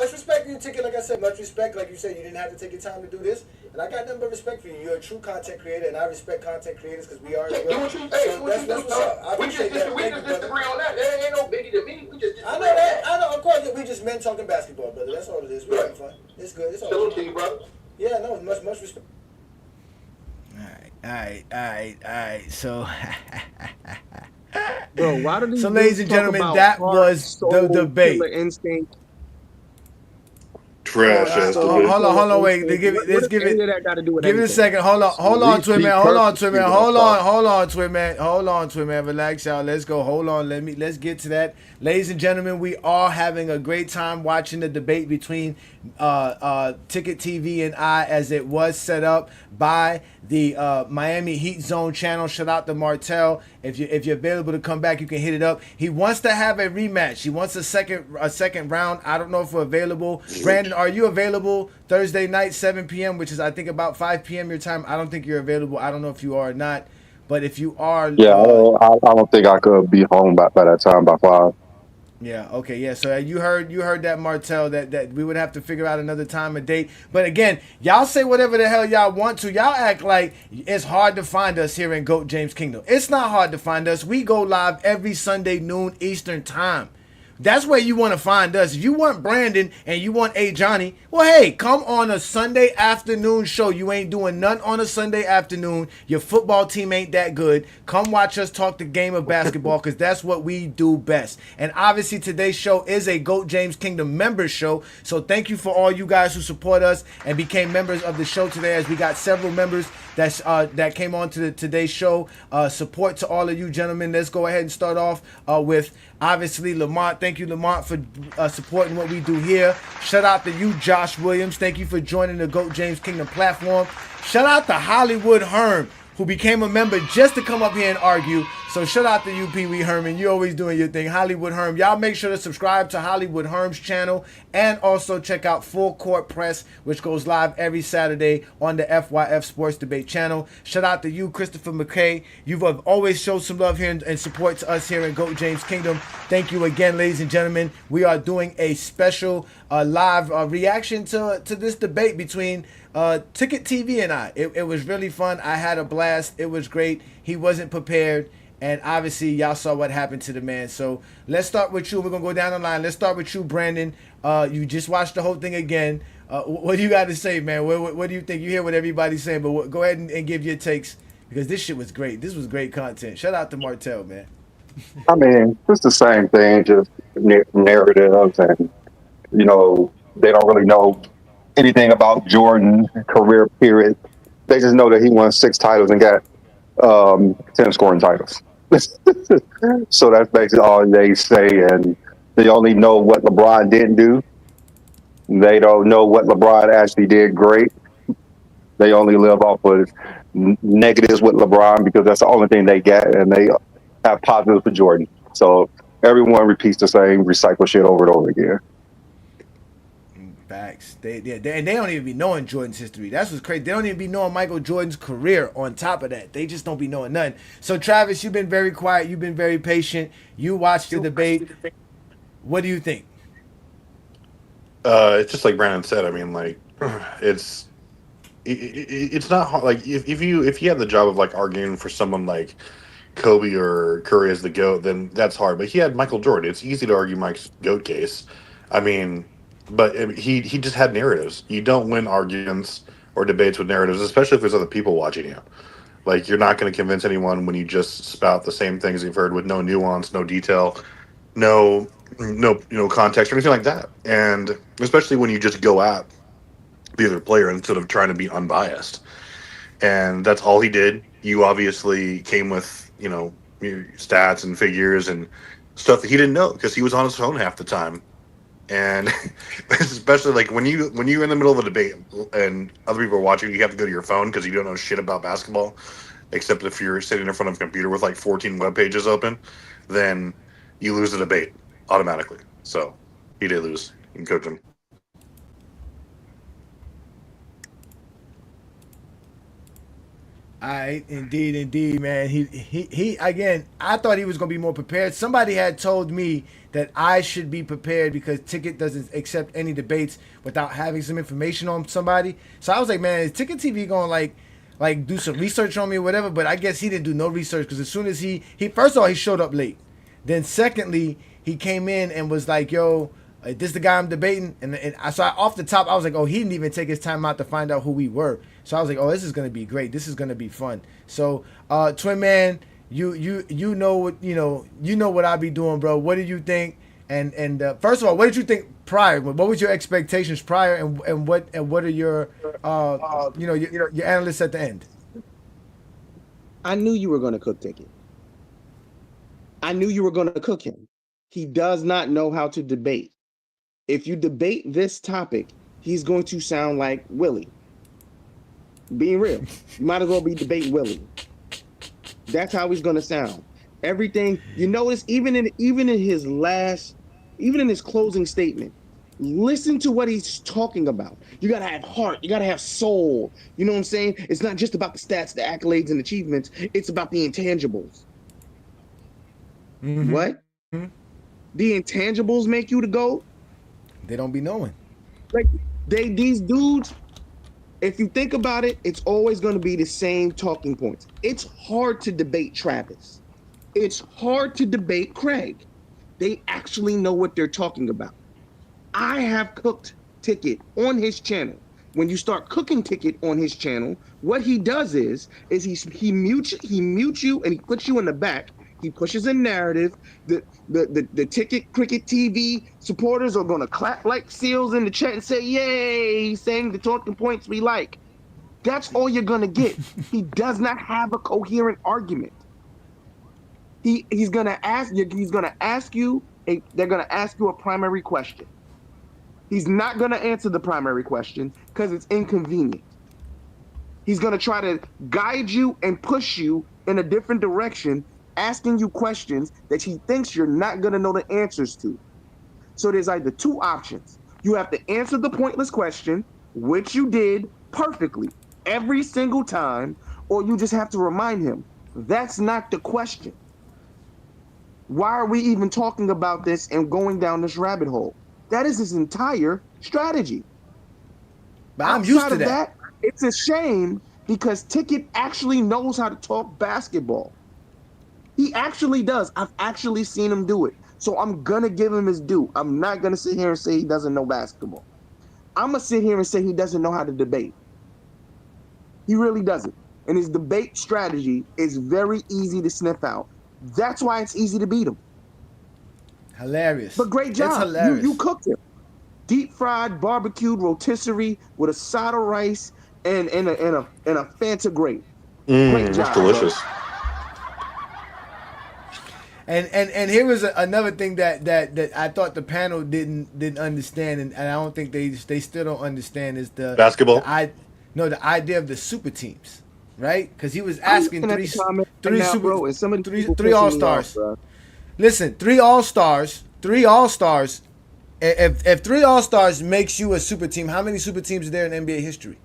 for your ticket. Like I said, much respect. Like you said, you didn't have to take your time to do this, and I got nothing but respect for you. You're a true content creator, and I respect content creators because we are. Yeah, do what you say. That's what's up. I appreciate that. We just disagree on that. There ain't no biggie to me. We just disagree. I know that. I know. Of course, we just men talking basketball, brother. That's all it is. We're having fun. It's good. It's all. Salute to you, brother. Yeah, no, much respect. All right. So, Bro, why do these so ladies and gentlemen, that was the debate. Instinct? Trash ass debate. Hold on, wait. Let's give it. Give it a second. Hold on, Twin man. Relax, y'all. Let's go. Hold on. Let's get to that. Ladies and gentlemen, we are having a great time watching the debate between Ticket TV and I, as it was set up by the Miami Heat Zone channel. Shout out to Martell. If you're available to come back, you can hit it up. He wants to have a rematch. He wants a second round. I don't know if we're available. Brandon, are you available Thursday night, 7 p.m., which is I think about 5 p.m. your time? I don't think you're available. I don't know if you are or not. But if you are, yeah, I don't think I could be home by that time by 5. Yeah. Okay. Yeah. So you heard that, Martell, that we would have to figure out another time and date. But again, y'all say whatever the hell y'all want to. Y'all act like it's hard to find us here in GOAT James Kingdom. It's not hard to find us. We go live every Sunday noon Eastern time. That's where you want to find us. If you want Brandon and you want Ajani, well, hey, come on a Sunday afternoon show. You ain't doing none on a Sunday afternoon. Your football team ain't that good. Come watch us talk the game of basketball because that's what we do best. And obviously today's show is a GOAT James Kingdom members show. So thank you for all you guys who support us and became members of the show today, as we got several members that came on to today's show. Support to all of you gentlemen. Let's go ahead and start off with obviously Lamont. Thank you, Lamont, for supporting what we do here. Shout out to you, Josh Williams. Thank you for joining the GOAT James Kingdom platform. Shout out to Hollywood Herm, who became a member just to come up here and argue. So shout out to you, Pee Wee Herman. You always doing your thing. Hollywood Herm. Y'all make sure to subscribe to Hollywood Herm's channel and also check out Full Court Press, which goes live every Saturday on the FYF Sports Debate channel. Shout out to you, Christopher McKay. You've always showed some love here and support to us here in GOAT James Kingdom. Thank you again, ladies and gentlemen. We are doing a special live reaction to this debate between Ticket TV and I. It was really fun. I had a blast. It was great. He wasn't prepared. And obviously, y'all saw what happened to the man. So let's start with you. We're going to go down the line. Let's start with you, Brandon. You just watched the whole thing again. What do you got to say, man? What do you think? You hear what everybody's saying, but go ahead and give your takes, because this shit was great. This was great content. Shout out to Martell, man. I mean, it's the same thing, just narratives, and, they don't really know anything about Jordan's career period. They just know that he won 6 titles and got 10 scoring titles. So that's basically all they say, and they only know what LeBron didn't do. They don't know what LeBron actually did great. They only live off of negatives with LeBron because that's the only thing they get, and they have positives for Jordan. So everyone repeats the same recycle shit over and over again. Facts. They don't even be knowing Jordan's history. That's what's crazy. They don't even be knowing Michael Jordan's career on top of that. They just don't be knowing nothing. So, Travis, you've been very quiet. You've been very patient. You watched the debate. What do you think? It's just like Brandon said. I mean, like, it's not hard. Like, if you had the job of, like, arguing for someone like Kobe or Curry as the GOAT, then that's hard. But he had Michael Jordan. It's easy to argue Mike's GOAT case. I mean, but he just had narratives. You don't win arguments or debates with narratives, especially if there's other people watching you. Like you're not going to convince anyone when you just spout the same things you've heard with no nuance, no detail, no context or anything like that. And especially when you just go at the other player instead of trying to be unbiased. And that's all he did. You obviously came with your stats and figures and stuff that he didn't know because he was on his phone half the time. And especially like when you're in the middle of a debate and other people are watching, you have to go to your phone because you don't know shit about basketball, except if you're sitting in front of a computer with like 14 web pages open, then you lose the debate automatically. So he did lose in coaching. Indeed, man. He again. I thought he was gonna be more prepared. Somebody had told me that I should be prepared because Ticket doesn't accept any debates without having some information on somebody. So I was like, man, is Ticket TV gonna like do some research on me or whatever? But I guess he didn't do no research because as soon as he first of all he showed up late, then secondly he came in and was like, yo. This is the guy I'm debating, so off the top I was like, oh, he didn't even take his time out to find out who we were. So I was like, oh, this is gonna be great. This is gonna be fun. So, Twin Man, you know what I be doing, bro. What did you think? And first of all, what did you think prior? What was your expectations prior, and what are your your analysts at the end? I knew you were gonna cook Ticket. I knew you were gonna cook him. He does not know how to debate. If you debate this topic, he's going to sound like Willie. Being real, you might as well be debating Willie. That's how he's going to sound. Everything you notice, even in his closing statement, listen to what he's talking about. You got to have heart. You got to have soul. You know what I'm saying? It's not just about the stats, the accolades, and achievements. It's about the intangibles. Mm-hmm. What? Mm-hmm. The intangibles make you the GOAT? They don't be knowing. Like these dudes, if you think about it, it's always going to be the same talking points. It's hard to debate Travis. It's hard to debate Craig. They actually know what they're talking about. I have cooked Ticket on his channel. When you start cooking Ticket on his channel, what he does is he mutes you and he puts you in the back. He pushes a narrative. The Ticket Cricket TV supporters are going to clap like seals in the chat and say, yay, he's saying the talking points we like. That's all you're going to get. He does not have a coherent argument. He's going to ask you a primary question. He's not going to answer the primary question because it's inconvenient. He's going to try to guide you and push you in a different direction, asking you questions that he thinks you're not going to know the answers to. So there's either two options. You have to answer the pointless question, which you did perfectly every single time, or you just have to remind him, that's not the question. Why are we even talking about this and going down this rabbit hole? That is his entire strategy. But I'm used to that. It's a shame because Ticket actually knows how to talk basketball. He actually does. I've actually seen him do it. So I'm going to give him his due. I'm not going to sit here and say he doesn't know basketball. I'm going to sit here and say he doesn't know how to debate. He really doesn't. And his debate strategy is very easy to sniff out. That's why it's easy to beat him. Hilarious. But great job. It's hilarious. You cooked him. Deep fried, barbecued rotisserie with a side of rice and a Fanta grape. Great job. That's delicious. Bro. And here was another thing that I thought the panel didn't understand, and I don't think they still don't understand is the basketball. The idea of the super teams, right? Because he was asking three all-stars. Listen, three all-stars. If three all-stars makes you a super team, how many super teams are there in NBA history?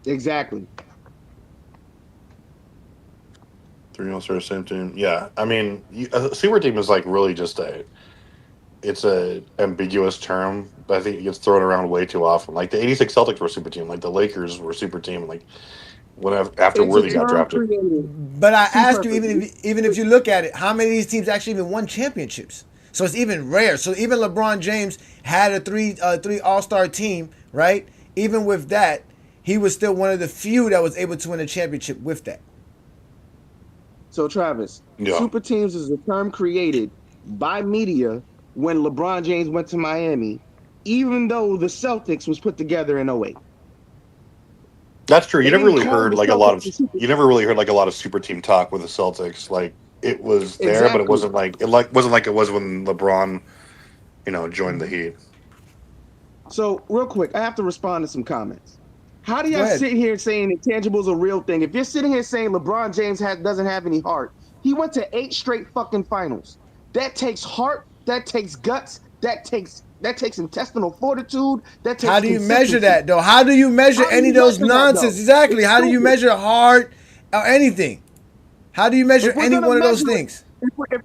Exactly. Three all-stars, same team. Yeah, I mean, a super team is like really just it's a ambiguous term. But I think it gets thrown around way too often. Like the '86 Celtics were a super team. Like the Lakers were a super team. Like after Worthy got drafted. But I ask you, even if you look at it, how many of these teams actually even won championships? So it's even rare. So even LeBron James had a three all-star team, right? Even with that, he was still one of the few that was able to win a championship with that. So Travis, Yeah. super teams is a term created by media when LeBron James went to Miami, even though the Celtics was put together in 08. That's true. They You never didn't really call heard the like a lot of Celtics the super. you never really heard like a lot of super team talk with the Celtics. Like it was there, but it Exactly. wasn't like it was when LeBron, joined the Heat. So real quick, I have to respond to some comments. How do Go y'all ahead. sit here saying intangibles a real thing? If you're sitting here saying LeBron James doesn't have any heart, he went to 8 straight fucking finals. That takes heart. That takes guts. That takes intestinal fortitude. That takes How do you measure consistency. that though? How do you measure How do any you of those measure that, though? nonsense? Exactly. It's How do you stupid. measure heart or anything? How do you measure If we're any gonna one of those measure it, things? if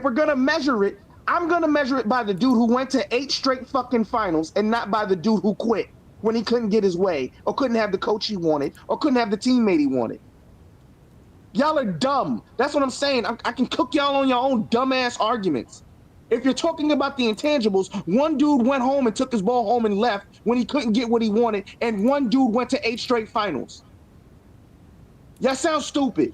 we're gonna measure it, I'm gonna measure it by the dude who went to 8 straight fucking finals, and not by the dude who quit when he couldn't get his way, or couldn't have the coach he wanted, or couldn't have the teammate he wanted. Y'all are dumb. That's what I'm saying. I can cook y'all on your own dumbass arguments. If you're talking about the intangibles, one dude went home and took his ball home and left when he couldn't get what he wanted, and one dude went to 8 straight finals. Y'all sound stupid.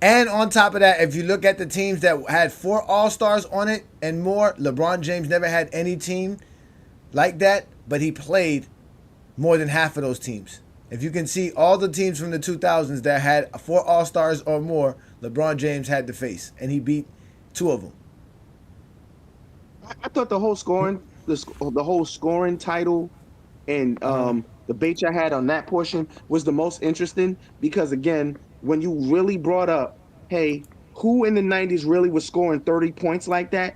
And on top of that, if you look at the teams that had 4 All-Stars on it and more, LeBron James never had any team like that, but he played more than half of those teams. If you can see all the teams from the 2000s that had 4 All-Stars or more, LeBron James had to face, and he beat 2 of them. I thought the whole scoring title and debate I had on that portion was the most interesting, because again, when you really brought up, hey, who in the 90s really was scoring 30 points like that?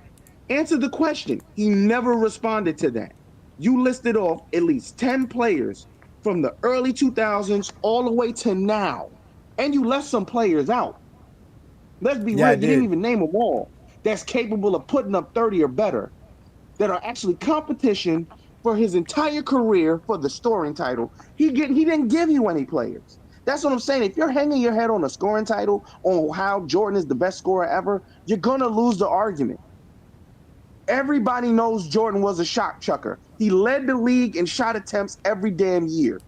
Answer the question. He never responded to that. You listed off at least 10 players from the early 2000s all the way to now, and you left some players out. Let's be real, you didn't even name them all. That's capable of putting up 30 or better, that are actually competition for his entire career for the scoring title. He didn't give you any players. That's what I'm saying. If you're hanging your head on a scoring title, on how Jordan is the best scorer ever, you're going to lose the argument. Everybody knows Jordan was a shot chucker. He led the league in shot attempts every damn year.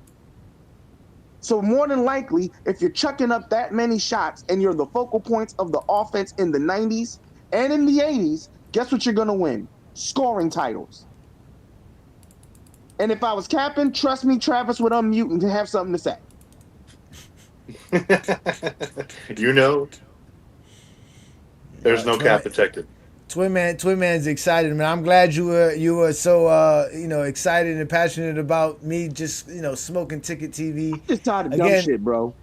So more than likely, if you're chucking up that many shots and you're the focal points of the offense in the 90s and in the 80s, guess what you're going to win? Scoring titles. And if I was capping, trust me, Travis would unmute and have something to say. There's no cap protected. Twin Man's excited, man. I'm glad you were so excited and passionate about me just smoking Ticket TV. I'm just tired of dumb shit, bro.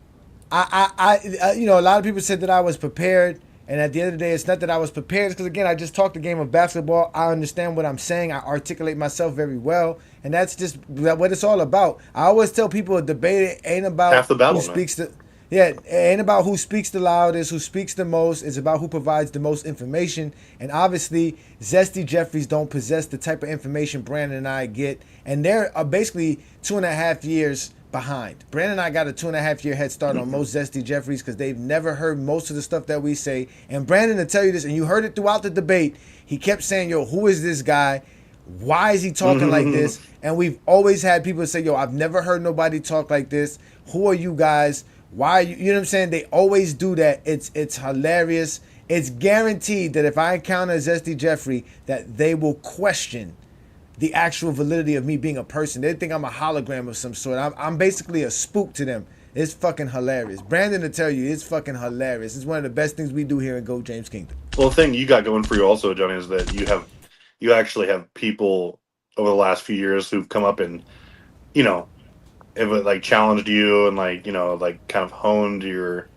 I a lot of people said that I was prepared, and at the end of the day, it's not that I was prepared. It's because again, I just talked the game of basketball. I understand what I'm saying. I articulate myself very well, and that's just what it's all about. I always tell people a debate ain't about half the battle, who speaks the. Yeah, it ain't about who speaks the loudest, who speaks the most. It's about who provides the most information. And obviously, Zesty Jeffries don't possess the type of information Brandon and I get. And they're basically 2.5 years behind. Brandon and I got a 2.5 year head start on most Zesty Jeffries because they've never heard most of the stuff that we say. And Brandon, to tell you this, and you heard it throughout the debate, he kept saying, yo, who is this guy? Why is he talking like this? And we've always had people say, yo, I've never heard nobody talk like this. Who are you guys? Why are you know what I'm saying? They always do that. It's hilarious. It's guaranteed that if I encounter Zesty Jeffrey, that they will question the actual validity of me being a person. They think I'm a hologram of some sort. I'm basically a spook to them. It's fucking hilarious. Brandon to tell you, it's fucking hilarious. It's one of the best things we do here in Go James Kingdom. Well, the thing you got going for you also, Johnny, is that you actually have people over the last few years who've come up and have challenged you and kind of honed your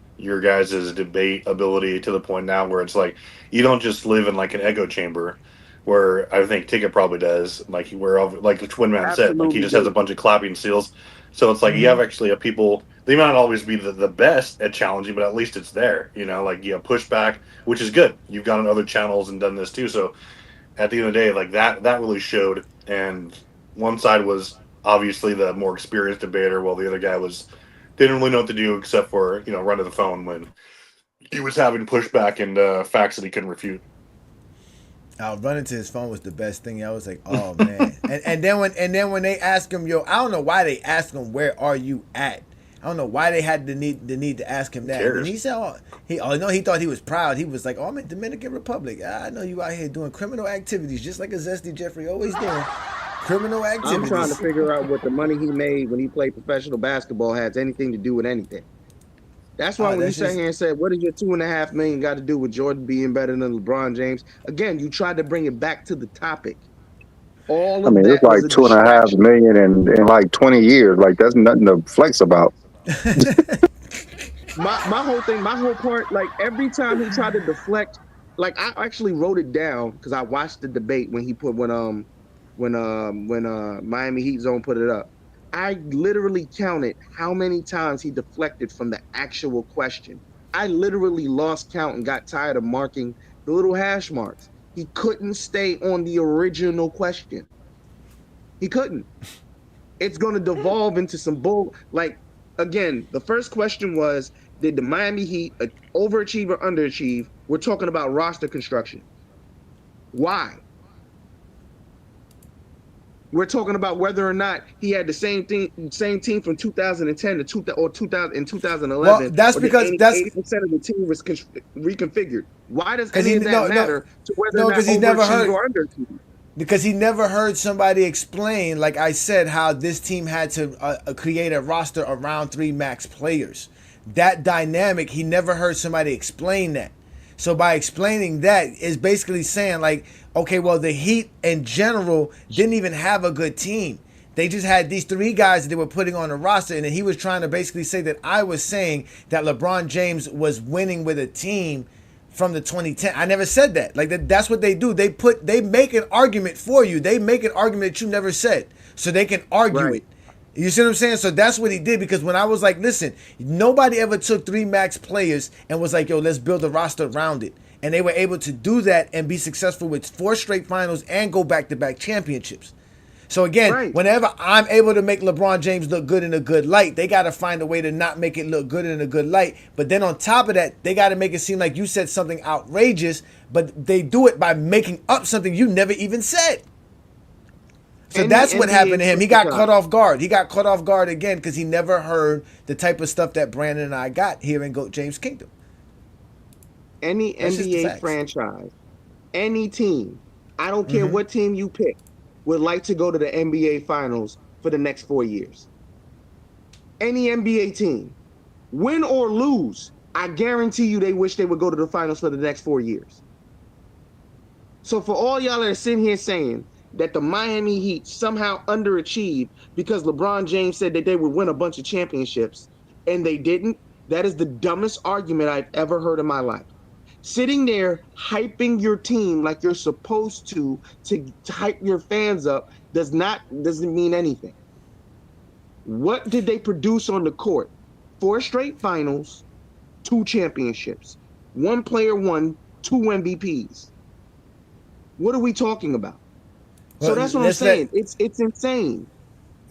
guys' debate ability to the point now where it's like you don't just live in like an echo chamber where I think Ticket probably does, like the Twin Man said, like he just has a bunch of clapping seals. So it's like you have actually people. They might not always be the best at challenging, but at least it's there. You have pushback, which is good. You've gone on other channels and done this too. So at the end of the day, like that really showed. And one side was obviously the more experienced debater, while the other guy didn't really know what to do except for run to the phone when he was having pushback and facts that he couldn't refute. Running to his phone was the best thing. I was like, oh man. and then when they asked him, yo, I don't know why they asked him, where are you at? I don't know why they had the need to ask him that. And he said, he thought he was proud. He was like, oh, I'm in Dominican Republic. I know you out here doing criminal activities, just like a Zesty Jeffrey always doing. Criminal activities. I'm trying to figure out what the money he made when he played professional basketball has anything to do with anything. That's why when you sat here and said, what does your $2.5 million got to do with Jordan being better than LeBron James? Again, you tried to bring it back to the topic. All of that it's like was a $2.5 million in like 20 years. Like that's nothing to flex about. my whole part, like every time he tried to deflect, like I actually wrote it down because I watched the debate when he put when Miami Heat Zone put it up. I literally counted how many times he deflected from the actual question. I literally lost count and got tired of marking the little hash marks. He couldn't stay on the original question. He couldn't. It's going to devolve into some bull. Like, again, the first question was, did the Miami Heat overachieve or underachieve? We're talking about roster construction. Why? We're talking about whether or not he had the same team from 2010 to 2011. Well, that's because 80% of the team was reconfigured. Why does any of that matter to whether or not he's never heard or underachieved? Because he never heard somebody explain, like I said, how this team had to create a roster around 3 max players. That dynamic, he never heard somebody explain that. So by explaining that is basically saying like, okay, well, the Heat in general didn't even have a good team. They just had these 3 guys that they were putting on the roster, and then he was trying to basically say that I was saying that LeBron James was winning with a team from the 2010. I never said that. Like that's what they do. They make an argument for you. They make an argument that you never said, so they can argue it. You see what I'm saying? So that's what he did, because when I was like, listen, nobody ever took 3 max players and was like, yo, let's build a roster around it. And they were able to do that and be successful with 4 straight finals and go back-to-back championships. So again, whenever I'm able to make LeBron James look good in a good light, they got to find a way to not make it look good in a good light. But then on top of that, they got to make it seem like you said something outrageous, but they do it by making up something you never even said. So that's what happened to him. He got caught off guard. He got caught off guard again because he never heard the type of stuff that Brandon and I got here in GOAT James Kingdom. Any NBA franchise, any team, I don't care what team you pick, would like to go to the NBA Finals for the next 4 years. Any NBA team, win or lose, I guarantee you they wish they would go to the Finals for the next 4 years. So for all y'all that are sitting here saying that the Miami Heat somehow underachieved because LeBron James said that they would win a bunch of championships and they didn't, that is the dumbest argument I've ever heard in my life. Sitting there hyping your team like you're supposed to hype your fans up doesn't mean anything. What did they produce on the court? 4 straight finals, 2 championships. 1 player won 2 MVPs. What are we talking about? So that's what I'm saying. It's insane.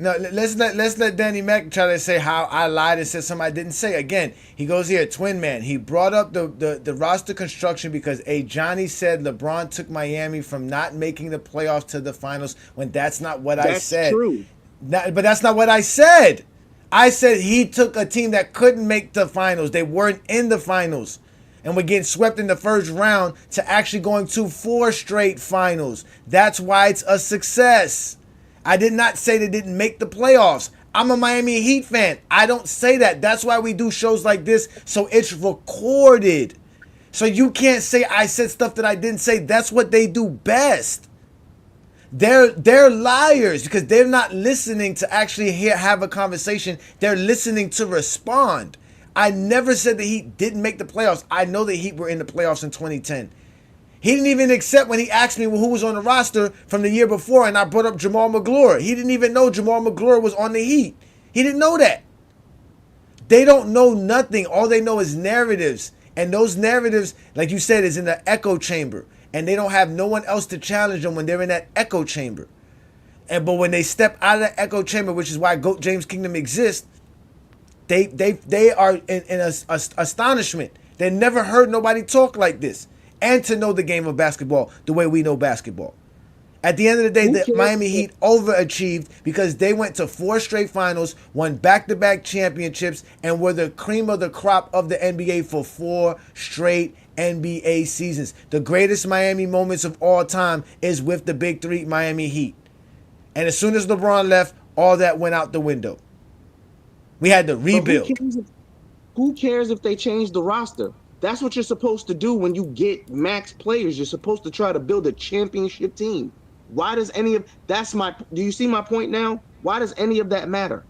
No, let's let Danny Mac try to say how I lied and said something I didn't say. Again, he goes here, Twin Man. He brought up the roster construction because Ajani said LeBron took Miami from not making the playoffs to the finals when that's not what I said. That's true. But that's not what I said. I said he took a team that couldn't make the finals. They weren't in the finals. And we're getting swept in the first round to actually going to 4 straight finals. That's why it's a success. I did not say they didn't make the playoffs. I'm a Miami Heat fan. I don't say that. That's why we do shows like this, so it's recorded. So you can't say I said stuff that I didn't say. That's what they do best. They're liars because they're not listening to actually have a conversation. They're listening to respond. I never said the Heat didn't make the playoffs. I know the Heat were in the playoffs in 2010. He didn't even accept when he asked me who was on the roster from the year before, and I brought up Jamal McGlure. He didn't even know Jamal McGlure was on the Heat. He didn't know that. They don't know nothing. All they know is narratives. And those narratives, like you said, is in the echo chamber. And they don't have no one else to challenge them when they're in that echo chamber. But when they step out of the echo chamber, which is why GOAT James Kingdom exists, they are in astonishment. They never heard nobody talk like this. and to know the game of basketball the way we know basketball. At the end of the day, the Miami Heat overachieved because they went to 4 straight finals, won back-to-back championships, and were the cream of the crop of the NBA for 4 straight NBA seasons. The greatest Miami moments of all time is with the Big Three Miami Heat. And as soon as LeBron left, all that went out the window. We had to rebuild. Who cares if they change the roster? That's what you're supposed to do when you get max players. You're supposed to try to build a championship team. Why does any of do you see my point now? Why does any of that matter?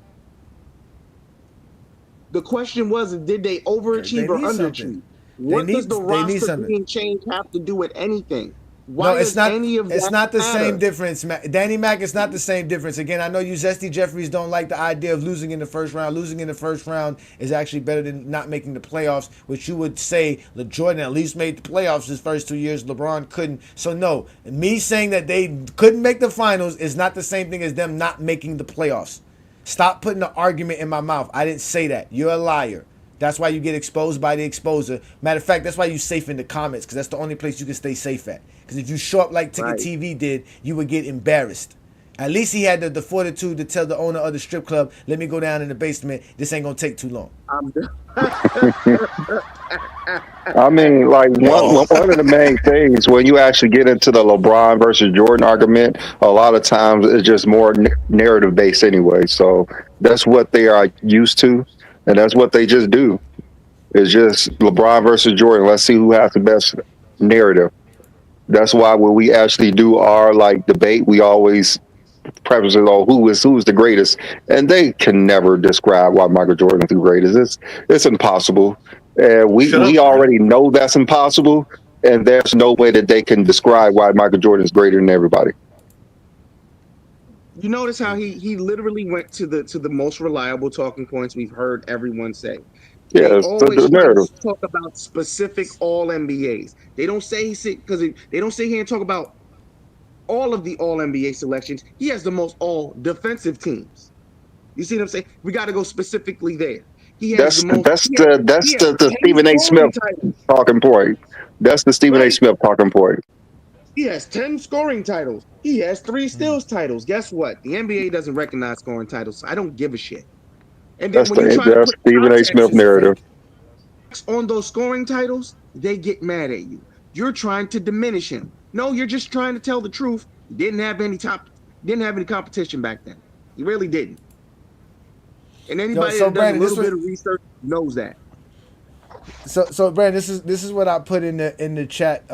The question was, did they overachieve or underachieve? What does the roster being changed have to do with anything? Why No, it's not. It's not the matter? same difference, Danny Mac. It's not the same difference. Again, I know you Zesty Jeffries don't like the idea of losing in the first round. Losing in the first round is actually better than not making the playoffs, which you would say Jordan at least made the playoffs his first 2 years. LeBron couldn't. So no, me saying that they couldn't make the finals is not the same thing as them not making the playoffs. Stop putting the argument in my mouth. I didn't say that. You're a liar. That's why you get exposed by the exposer. Matter of fact, that's why you safe in the comments, because that's the only place you can stay safe at. Because if you show up like Ticket TV did, you would get embarrassed. At least he had the fortitude to tell the owner of the strip club, let me go down in the basement. This ain't going to take too long. I mean, like one of the main things when you actually get into the LeBron versus Jordan argument, a lot of times it's just more narrative based anyway. So that's what they are used to, and that's what they just do. It's just LeBron versus Jordan. Let's see who has the best narrative. That's why when we actually do our like debate, we always preface it on who's the greatest, and they can never describe why Michael Jordan is the greatest. It's impossible, and we already know that's impossible, and there's no way that they can describe why Michael Jordan is greater than everybody. You notice how he literally went to the most reliable talking points we've heard everyone say. They always try to talk about specific All NBAs. They don't say because they don't sit here and talk about all of the All NBA selections. He has the most all defensive teams. You see what I'm saying? We got to go specifically there. He has the Stephen A. Smith talking point. That's the Stephen A. Smith talking point. He has 10 scoring titles. He has 3 steals titles. Guess what? The NBA doesn't recognize scoring titles, so I don't give a shit. And then when you try to put Stephen A. Smith narrative on those scoring titles, they get mad at you. You're trying to diminish him. No, you're just trying to tell the truth. He didn't have any competition back then. He really didn't. And anybody that does a little bit of research knows that. So Brandon, this is what I put in the chat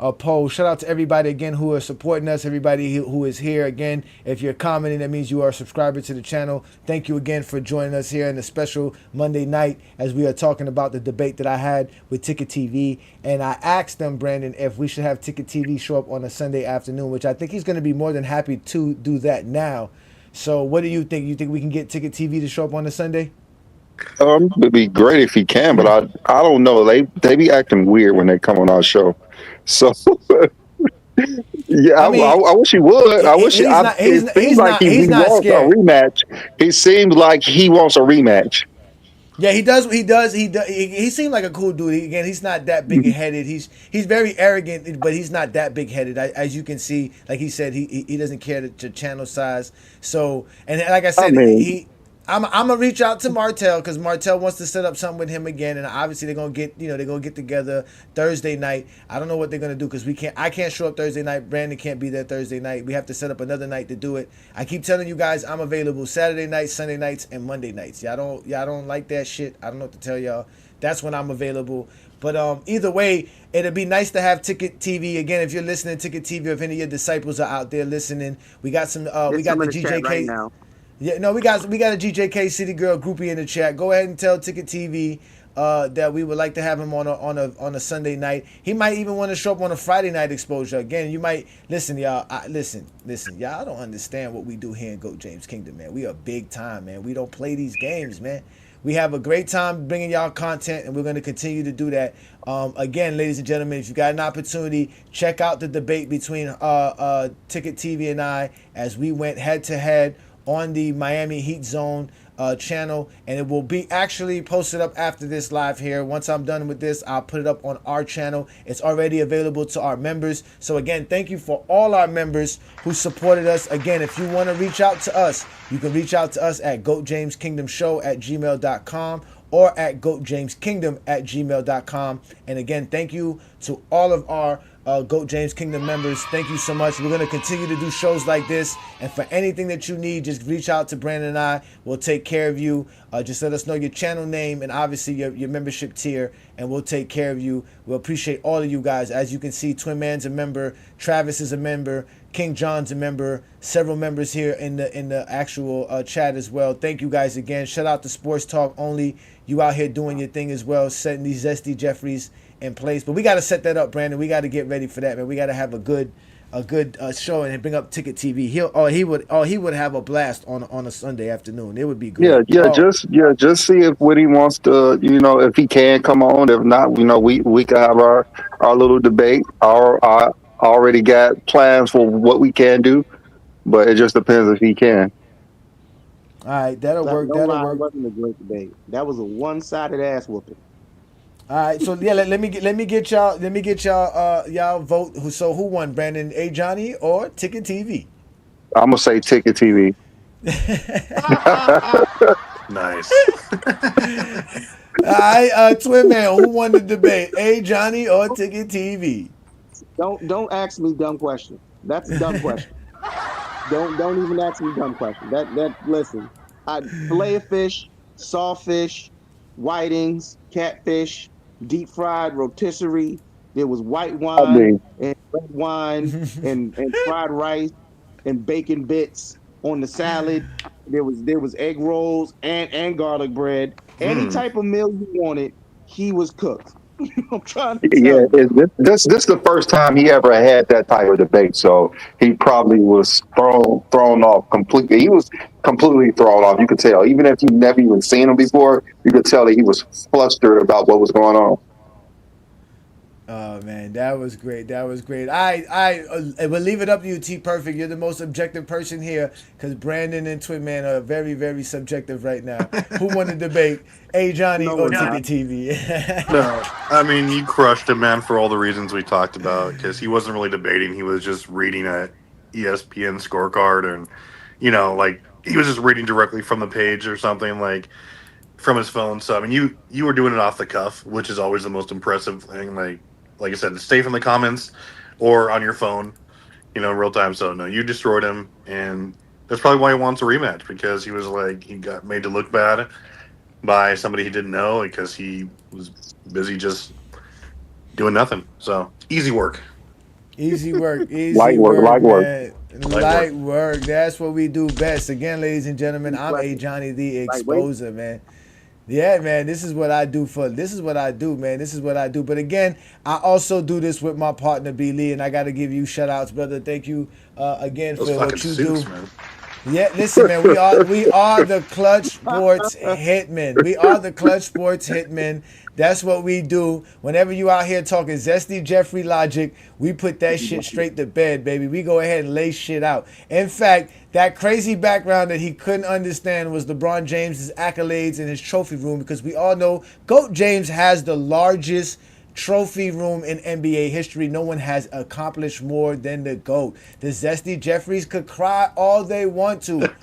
a poll. Shout out to everybody again who are supporting us, everybody who is here. Again, if you're commenting, that means you are a subscriber to the channel. Thank you again for joining us here in a special Monday night as we are talking about the debate that I had with Ticket TV. And I asked them, Brandon, if we should have Ticket TV show up on a Sunday afternoon, which I think he's going to be more than happy to do that now. So what do you think? You think we can get Ticket TV to show up on a Sunday? It'd be great if he can, but I don't know. They be acting weird when they come on our show. So yeah, I wish he would. I wish it seems like he wants a rematch. He seems like he wants a rematch. Yeah, he does. He seemed like a cool dude. Again, he's not that big headed. He's very arrogant, but he's not that big headed. As you can see, like he said, he doesn't care to channel size. So, and like I said, I'm gonna reach out to Martell because Martell wants to set up something with him again, and obviously they're gonna get together Thursday night. I don't know what they're gonna do because I can't show up Thursday night. Brandon can't be there Thursday night. We have to set up another night to do it. I keep telling you guys I'm available Saturday nights, Sunday nights, and Monday nights. Y'all don't like that shit. I don't know what to tell y'all. That's when I'm available. But either way, it'd be nice to have Ticket TV again. If you're listening, Ticket TV. If any of your disciples are out there listening, we got some. We got the GJK. Right now. Yeah, no, we got a GJK City Girl groupie in the chat. Go ahead and tell Ticket TV that we would like to have him on a Sunday night. He might even want to show up on a Friday night exposure. Again, you might listen, y'all. Listen, y'all don't understand what we do here in GOAT James Kingdom, man. We are big time, man. We don't play these games, man. We have a great time bringing y'all content, and we're going to continue to do that. Again, ladies and gentlemen, if you got an opportunity, check out the debate between Ticket TV and I as we went head to head on the Miami Heat zone. channel, and it will be actually posted up after this live here. Once I'm done with this, I'll put it up on our channel. It's already available to our members. So again, thank you for all our members who supported us. Again, if you want to reach out to us, you can reach out to us at goatjameskingdomshow@gmail.com or at goatjameskingdom@gmail.com. And again, thank you to all of our Goat James Kingdom members. Thank you so much. We're going to continue to do shows like this, and for anything that you need, just reach out to Brandon and I. We'll take care of you. Just let us know your channel name and obviously your membership tier, and we'll take care of you. We'll appreciate all of you guys. As you can see, Twin Man's a member, Travis is a member, King John's a member, several members here in the actual chat as well. Thank you guys again. Shout out to Sports Talk Only. You out here doing your thing as well, setting these Zesty Jeffries in place. But we got to set that up, Brandon. We got to get ready for that, man. We got to have a good show and bring up Ticket TV. He would have a blast on a Sunday afternoon. It would be great. Just see if Woody wants to, if he can come on. If not, we can have our little debate. I already got plans for what we can do, but it just depends if he can. All right, that'll work. It wasn't a great debate. That was a one-sided ass whooping. All right, so yeah, let me get y'all y'all vote. So who won, Brandon? Ajani or Ticket TV? I'm gonna say Ticket TV. Nice. All right, Twin Man, who won the debate? Ajani or Ticket TV? Don't ask me dumb questions. That's a dumb question. Don't even ask me dumb questions. Listen, fillet of fish, sawfish, whitings, catfish, deep fried rotisserie. There was white wine and red wine and fried rice and bacon bits on the salad. There was egg rolls and garlic bread. Any type of meal you wanted, he was cooked. I'm trying to tell you. This is the first time he ever had that type of debate, so he probably was thrown off completely. He was completely thrown off. You could tell, even if you've never even seen him before, you could tell that he was flustered about what was going on. Oh man, that was great. That was great. I will leave it up to you, T Perfect. You're the most objective person here because Brandon and Twin Man are very, very subjective right now. Who won the debate, Ajani or Ticket TV? No, I mean you crushed him, man, for all the reasons we talked about. Because he wasn't really debating; he was just reading a ESPN scorecard, and he was just reading directly from the page or something from his phone. So I mean, you were doing it off the cuff, which is always the most impressive thing. Like I said, stay from the comments or on your phone, real time. So no, you destroyed him, and that's probably why he wants a rematch, because he was he got made to look bad by somebody he didn't know because he was busy just doing nothing. So easy work. Easy work. Light work. Light work. That's what we do best. Again, ladies and gentlemen, I'm Ajani the Exposer, man. Yeah, man, this is what I do, man. This is what I do. But again, I also do this with my partner, B. Lee, and I got to give you shout-outs, brother. Thank you again for what you do. Man. Yeah, listen, man, we are the Clutch Sports Hitmen. We are the Clutch Sports Hitmen. That's what we do. Whenever you out here talking Zesty Jeffrey logic, we put that shit straight to bed, baby. We go ahead and lay shit out. In fact, that crazy background that he couldn't understand was LeBron James' accolades in his trophy room, because we all know GOAT James has the largest trophy room in NBA history. No one has accomplished more than the GOAT. The Zesty Jeffries could cry all they want to.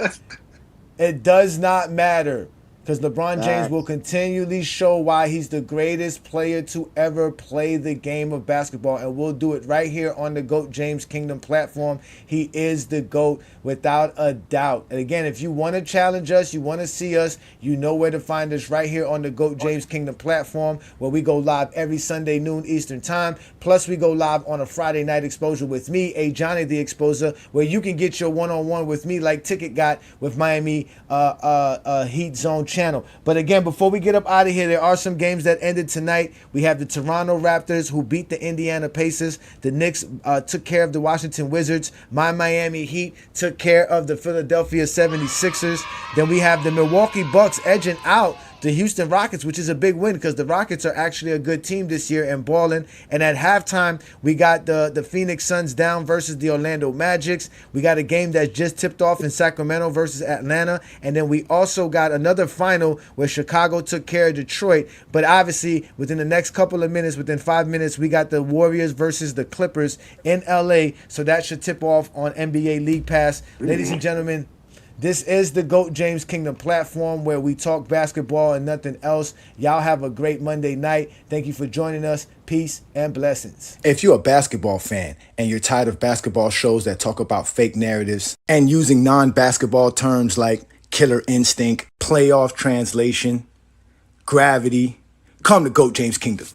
It does not matter, because LeBron James will continually show why he's the greatest player to ever play the game of basketball, and we'll do it right here on the GOAT James Kingdom platform. He is the GOAT without a doubt. And again, if you want to challenge us, you want to see us, you know where to find us, right here on the GOAT James Kingdom platform, where we go live every Sunday noon Eastern time. Plus, we go live on a Friday night exposure with me, Ajani the Exposer, where you can get your one-on-one with me like Ticket got with Miami Heat Zone channel. But again, before we get up out of here, there are some games that ended tonight. We have the Toronto Raptors, who beat the Indiana Pacers. The Knicks took care of the Washington Wizards. My Miami Heat took care of the Philadelphia 76ers. Then we have the Milwaukee Bucks edging out the Houston Rockets, which is a big win because the Rockets are actually a good team this year and balling. And at halftime, we got the Phoenix Suns down versus the Orlando Magics. We got a game that just tipped off in Sacramento versus Atlanta. And then we also got another final where Chicago took care of Detroit. But obviously, within the next couple of minutes, within 5 minutes, we got the Warriors versus the Clippers in LA. So that should tip off on NBA League Pass. Ladies and gentlemen, this is the GOAT James Kingdom platform where we talk basketball and nothing else. Y'all have a great Monday night. Thank you for joining us. Peace and blessings. If you're a basketball fan and you're tired of basketball shows that talk about fake narratives and using non-basketball terms like killer instinct, playoff translation, gravity, come to GOAT James Kingdom.